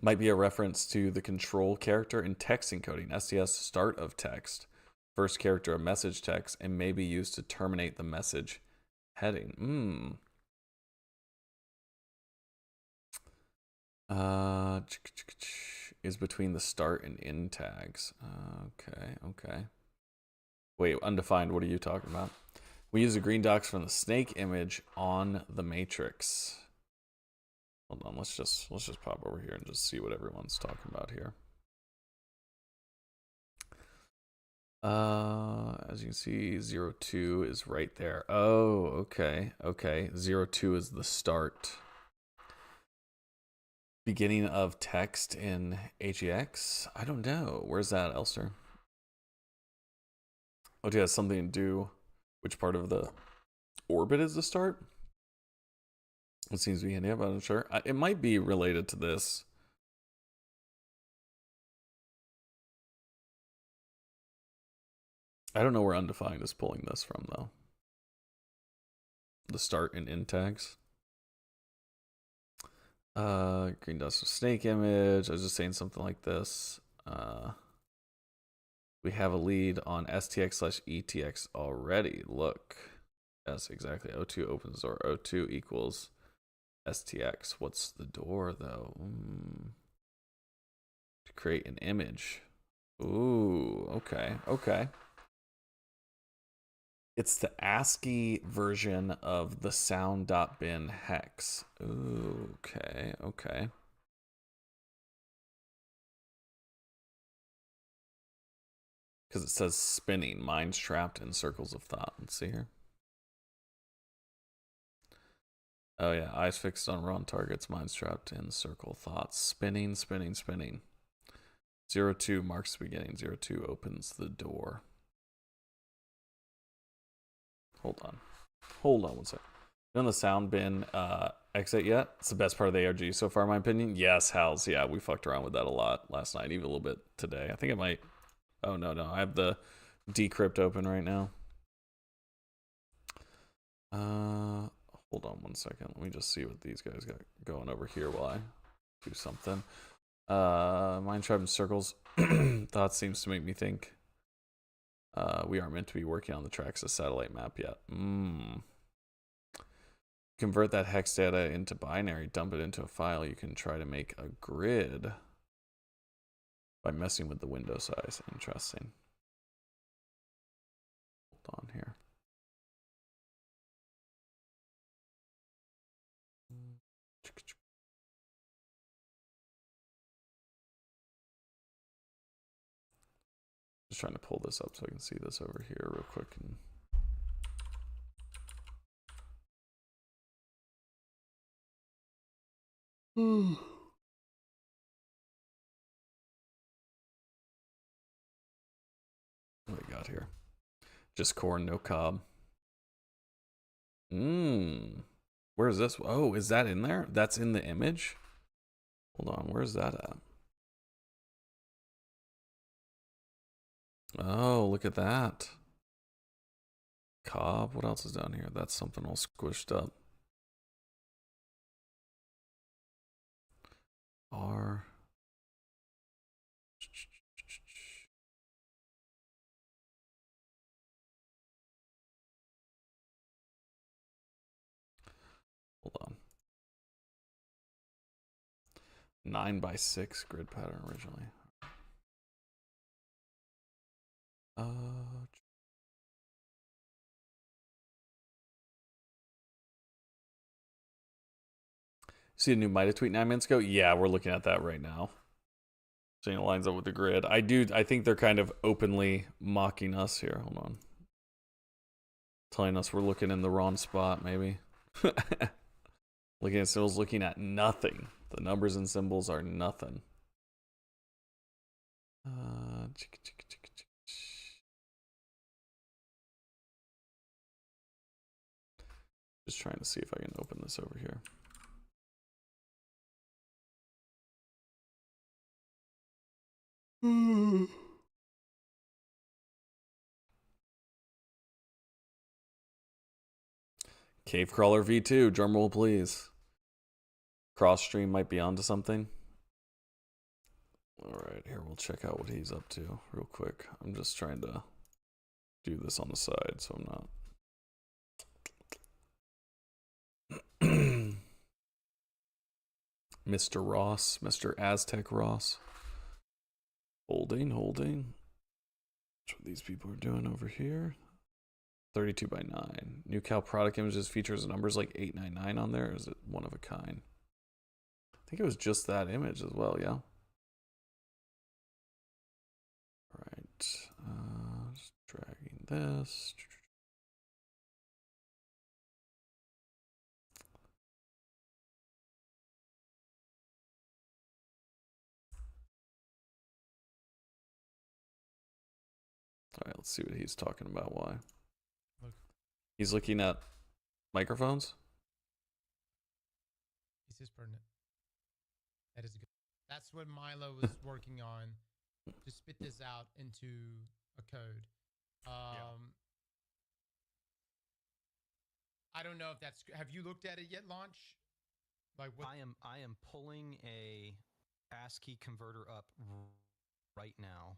Might be a reference to the control character in text encoding. STS start of text. First character of message text and may be used to terminate the message heading. Is between the start and end tags. Okay. Wait, undefined, what are you talking about? We use the green docs from the snake image on the matrix. Hold on, let's just pop over here and just see what everyone's talking about here. As you can see, 02 is right there. Oh, okay. 02 is the start. Beginning of text in AGX? I don't know. Where's that, Elster? Oh, it has something to do. Which part of the orbit is the start? It seems to be handy, but I'm not sure. It might be related to this. I don't know where undefined is pulling this from, though. The start and end tags. Green dust snake image. I was just saying something like this. We have a lead on STX/ETX already. Look. Yes, exactly. O2 opens door. O2 equals STX. What's the door, though? To create an image. Ooh, okay. It's the ASCII version of the sound.bin hex. Ooh, okay, okay. Because it says spinning, minds trapped in circles of thought. Let's see here. Oh yeah, eyes fixed on wrong targets, minds trapped in circle thoughts. Spinning, spinning, spinning. 02 marks the beginning. 02 opens the door. Hold on. Hold on one second. You on the sound bin exit yet? It's the best part of the ARG so far, in my opinion. Yes, Hals. Yeah, we fucked around with that a lot last night, even a little bit today. I think it might. Oh, no. I have the decrypt open right now. Hold on one second. Let me just see what these guys got going over here while I do something. Mind trap in circles. Thought seems to make me think we aren't meant to be working on the Traxxas satellite map yet. Convert that hex data into binary, dump it into a file. You can try to make a grid by messing with the window size. Interesting. Hold on here. Just trying to pull this up so I can see this over here real quick. What do we got here? Just corn, no cob. Where's this? Oh, is that in there? That's in the image? Hold on, where's that at? Oh, look at that. Cob, what else is down here? That's something all squished up. R. Hold on. 9x6 grid pattern originally. See a new MIDA tweet 9 minutes ago? Yeah, we're looking at that right now. Seeing it lines up with the grid. I think they're kind of openly mocking us here. Hold on. Telling us we're looking in the wrong spot, maybe. Looking at symbols, looking at nothing. The numbers and symbols are nothing. Just trying to see if I can open this over here. Cave Crawler V2, drumroll please. Cross stream might be onto something. Alright, here we'll check out what he's up to real quick. I'm just trying to do this on the side so I'm not. Mr. Ross, Mr. Aztec Ross. Holding. That's what these people are doing over here. 32x9. New Cal product images features numbers like 899 on there. Or is it one of a kind? I think it was just that image as well, yeah. Right. Just dragging this. All right, let's see what he's talking about. Why? Look. He's looking at microphones. This is pertinent. That is good. That's what Milo was working on to spit this out into a code. I don't know if that's. Have you looked at it yet, Launch? Like what? I am pulling a ASCII converter up right now.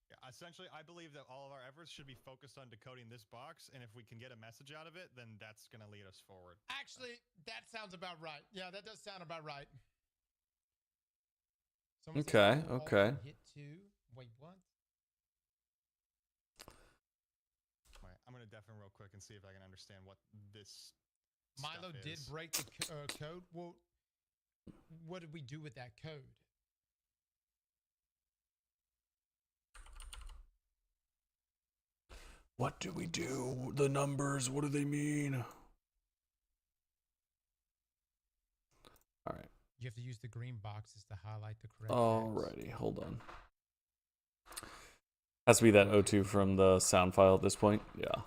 Yeah, essentially, I believe that all of our efforts should be focused on decoding this box, and if we can get a message out of it, then that's going to lead us forward. Actually, that sounds about right. Yeah, that does sound about right. Okay. Hit 2. Wait, what? and see if I can understand what this Milo stuff did is. break the code. Well, what did we do with that code? What do we do? The numbers, what do they mean? All right. You have to use the green boxes to highlight the correct text. Alrighty, hold on. Has to be that O2 from the sound file at this point. Yeah.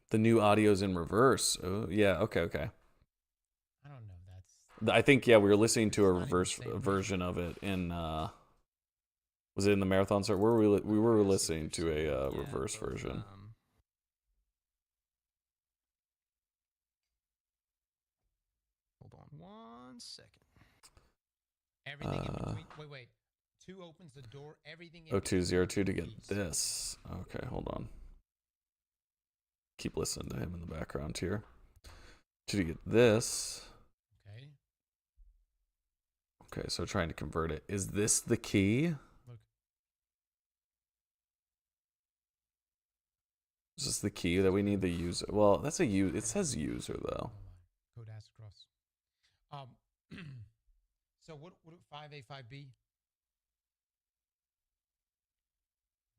The new audio's in reverse. Oh, yeah. Okay. I don't know. That's I think, yeah, we were listening to a It's not even the reverse same version of it in, was it in the marathon start? Where were we were listening to a Yeah, reverse both, version. Hold on 1 second. everything in between. Wait. 2 opens the door. Everything in O202 to between get keys. this. Okay, hold on. Keep listening to him in the background here. To get this. Okay. Okay, so trying to convert it. Is this the key? Look. Is this the key that we need the user? Well, that's a user. It says user though. Code ass across. So what 5A 5B?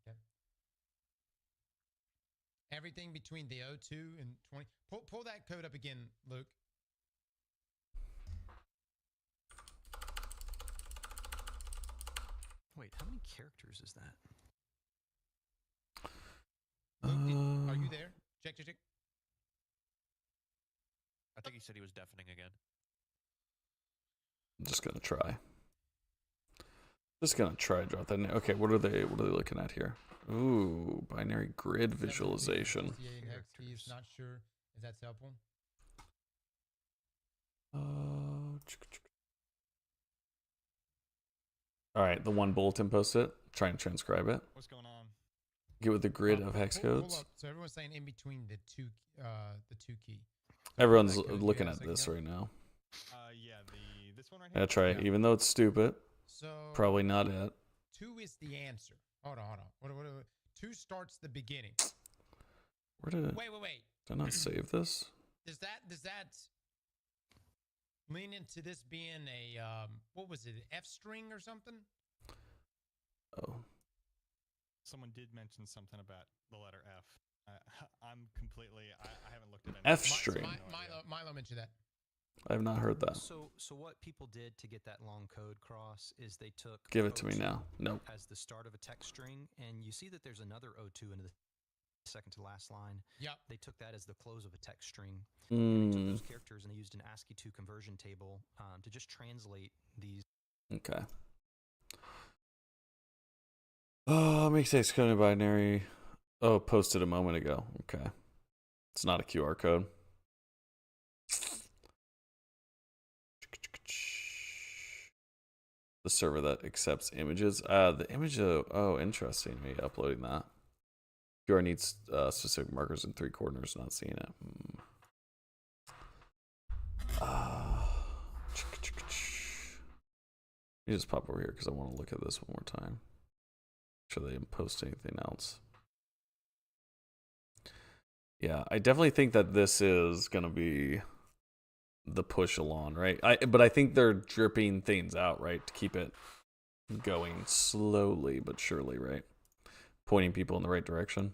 Okay. Everything between the O2 and 20. Pull that code up again, Luke. Wait, how many characters is that? Luke, are you there? Check. I think he said he was deafening again. I'm just gonna try. Drop that in. Okay, what are they looking at here? Ooh, binary grid visualization. Hex keys. Not sure if that's helpful. All right, the one bulletin post-it. Try and transcribe it. What's going on? Get with the grid of hex Hold codes. up. So everyone's saying in between the two key. Everyone's that code, looking yeah, at second this now? right now. Yeah, this one right here. Yeah, try it. Yeah. Even though it's stupid, So probably not it. 2 is the answer. Hold on. What 2 starts the beginning. Where did it? Wait. Did I not save this? Does that lean into this being a what was it, an F string or something? Oh, Someone did mention something about the letter F. I'm completely. I haven't looked at any. F string. Milo mentioned that. I have not heard that. So what people did to get that long code cross is they took Give it to me O2 now. Nope. as the start of a text string, and you see that there's another O2 in the second to last line. Yep. They took that as the close of a text string. And they took Mm, those characters and they used an ASCII to conversion table to just translate these. okay. Oh, makes sense. Coded binary. Oh, posted a moment ago. Okay. It's not a QR code. The server that accepts images. The image. Oh, interesting. Me uploading that. QR needs specific markers in 3 corners. Not seeing it. Let me just pop over here because I want to look at this one more time. Make sure they didn't post anything else. Yeah, I definitely think that this is gonna be the push along, right? But I think they're dripping things out, right, to keep it going slowly but surely, right? Pointing people in the right direction.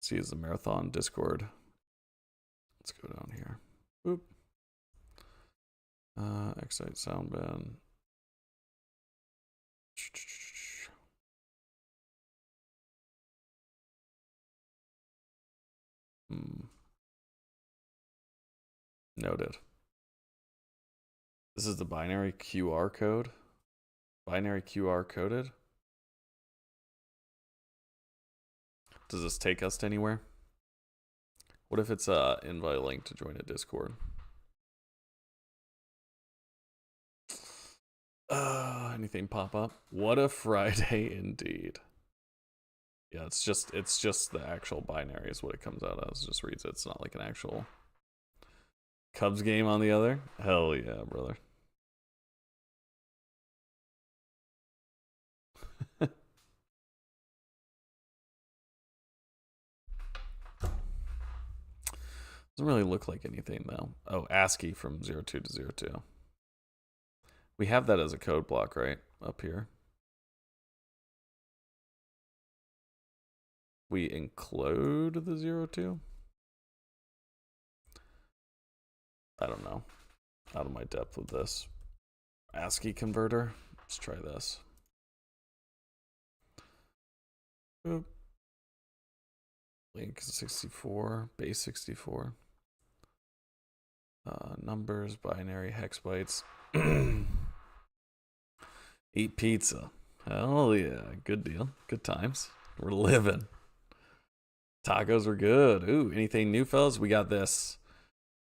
See, is the marathon Discord. Let's go down here. Boop. Excite soundband. Noted. This is the binary QR code. Binary QR coded. Does this take us to anywhere? What if it's a invite link to join a Discord? Anything pop up? What a Friday indeed. Yeah, it's just the actual binary is what it comes out as. It just reads it. It's not like an actual Cubs game on the other. Hell yeah, brother. Doesn't really look like anything though. Oh, ASCII from 02 to 02. We have that as a code block, right? Up here. We include the 02. I don't know. Out of my depth with this. ASCII converter. Let's try this. Boop. Link 64, base 64. Numbers, binary, hex bytes. Eat pizza. Hell yeah. Good deal. Good times. We're living. Tacos were good. Ooh, anything new, fellas? We got this.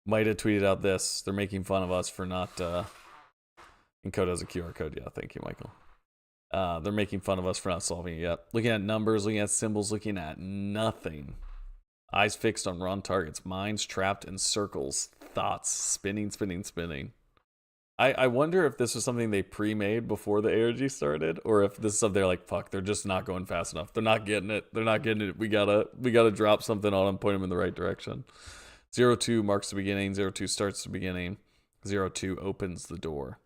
Might have tweeted out this. They're making fun of us for not encode as a QR code. Yeah, thank you, Michael. They're making fun of us for not solving it yet. Looking at numbers, looking at symbols, looking at nothing. Eyes fixed on wrong targets. Minds trapped in circles. Thoughts spinning, spinning, spinning. I wonder if this was something they pre-made before the ARG started, or if this is something they're like, fuck, they're just not going fast enough. They're not getting it. They're not getting it. We gotta drop something on them, point them in the right direction. 02 marks the beginning. 02 starts the beginning. 02 opens the door.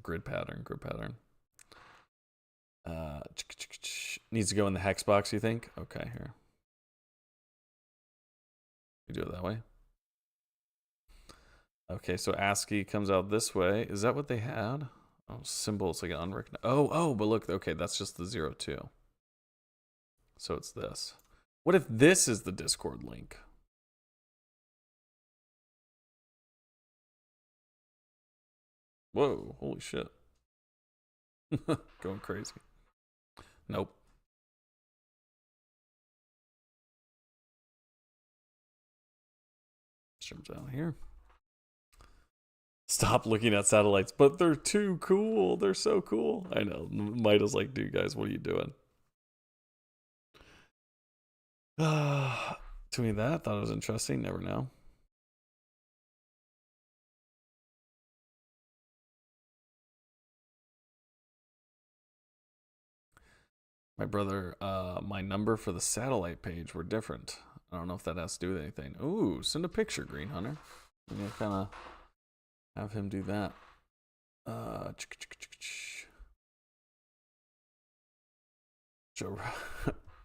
Grid pattern. Needs to go in the hex box, you think? Okay, here. We do it that way. Okay, so ASCII comes out this way. Is that what they had? Oh, symbols like an unrecognized. Oh, but look, okay, that's just the 02. So it's this. What if this is the Discord link? Whoa, holy shit. Going crazy. Nope. Jump down here. Stop looking at satellites, but they're too cool. They're so cool. I know. Mida's like, dude, guys, what are you doing? Doing that, thought it was interesting. Never know. My brother, my number for the satellite page were different. I don't know if that has to do with anything. Ooh, send a picture, Green Hunter. I'm gonna kind of have him do that.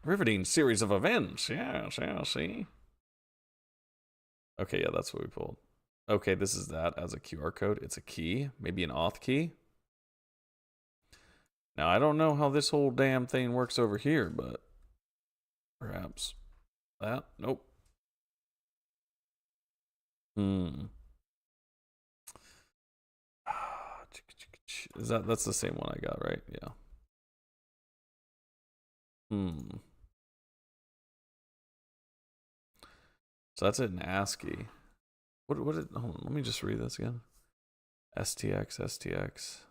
Riveting series of events. Yeah, see. Okay, yeah, that's what we pulled. Okay, this is that as a QR code. It's a key, maybe an auth key. Now, I don't know how this whole damn thing works over here, but perhaps that. Nope. Is that's the same one I got, right? Yeah. So that's it in ASCII. What hold on, let me just read this again. STX.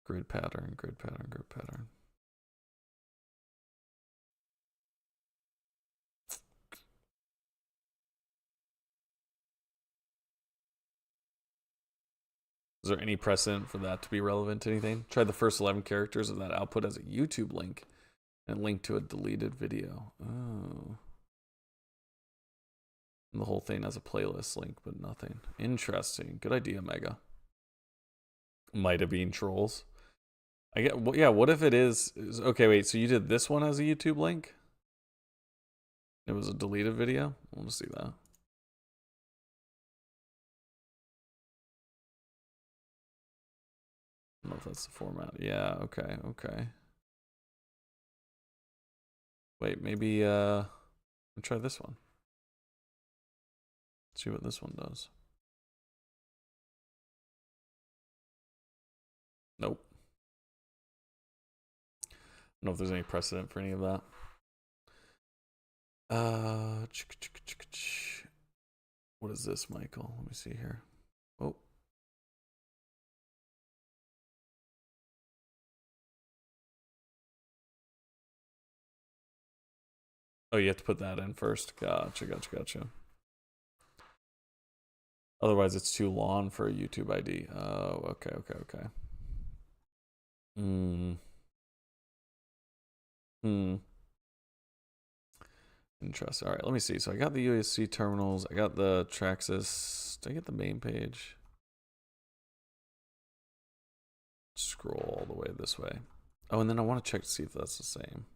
Grid pattern. Is there any precedent for that to be relevant to anything? Try the first 11 characters of that output as a YouTube link and link to a deleted video. Oh. And the whole thing as a playlist link, but nothing. Interesting. Good idea, Mega. Might have been trolls. I get. Well, yeah. What if it is? Okay, wait. So you did this one as a YouTube link? It was a deleted video. I want to see that. I don't know if that's the format. Yeah. Okay. Wait. Maybe. I'll try this one. See what this one does. Nope. I don't know if there's any precedent for any of that. What is this, Michael? Let me see here. Oh. Oh, you have to put that in first. Gotcha. Otherwise, it's too long for a YouTube ID. Oh, okay. Interesting. All right, let me see. So I got the USC terminals. I got the Traxxas. Did I get the main page? Scroll all the way this way. Oh, and then I want to check to see if that's the same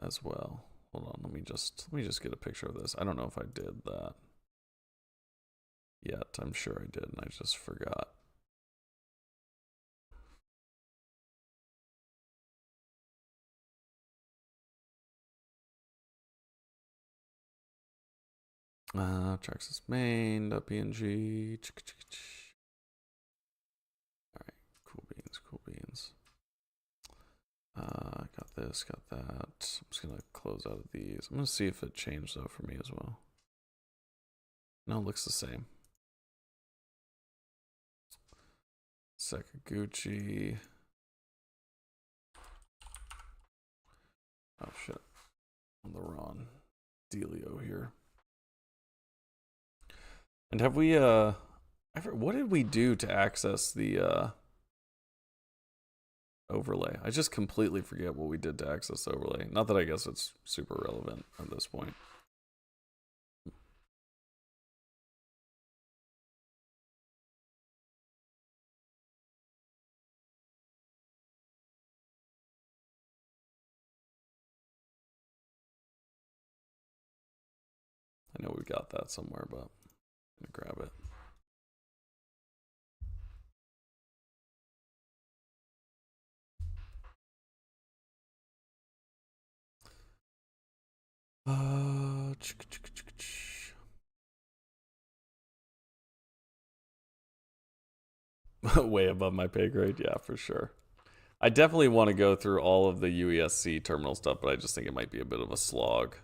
as well. Hold on. Let me just get a picture of this. I don't know if I did that yet. I'm sure I did, and I just forgot. Traxxas main.png. Alright, cool beans, cool beans. Got this, got that. I'm just gonna close out of these. I'm gonna see if it changed though for me as well. No, it looks the same. Sakaguchi. Oh shit. On the wrong dealio here. And have we what did we do to access the overlay? I just completely forget what we did to access the overlay. Not that I guess it's super relevant at this point. I know we got that somewhere, but I'm gonna grab it. Way above my pay grade, yeah, for sure. I definitely want to go through all of the UESC terminal stuff, but I just think it might be a bit of a slog.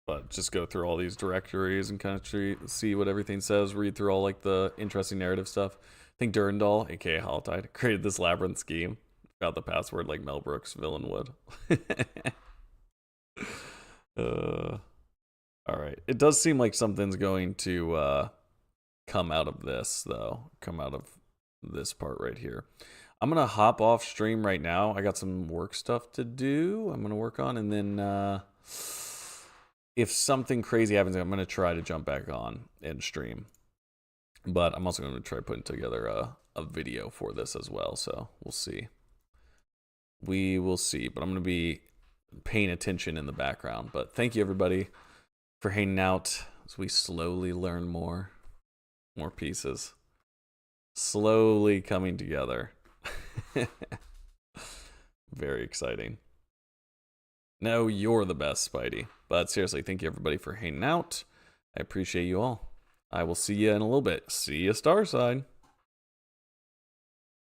But just go through all these directories and kind of see what everything says, read through all like the interesting narrative stuff. I think Durandal, aka Holotide, created this labyrinth scheme. Got the password like Mel Brooks villain would. Alright. It does seem like something's going to come out of this, though. Come out of this part right here. I'm going to hop off stream right now. I got some work stuff to do. I'm going to work on, and then if something crazy happens, I'm going to try to jump back on and stream. But I'm also going to try putting together a video for this as well, so we'll see. We will see, but I'm going to be paying attention in the background. But thank you, everybody, for hanging out as we slowly learn more pieces. Slowly coming together. Very exciting. No, you're the best, Spidey. But seriously, thank you everybody for hanging out. I appreciate you all. I will see you in a little bit. See you, Starside.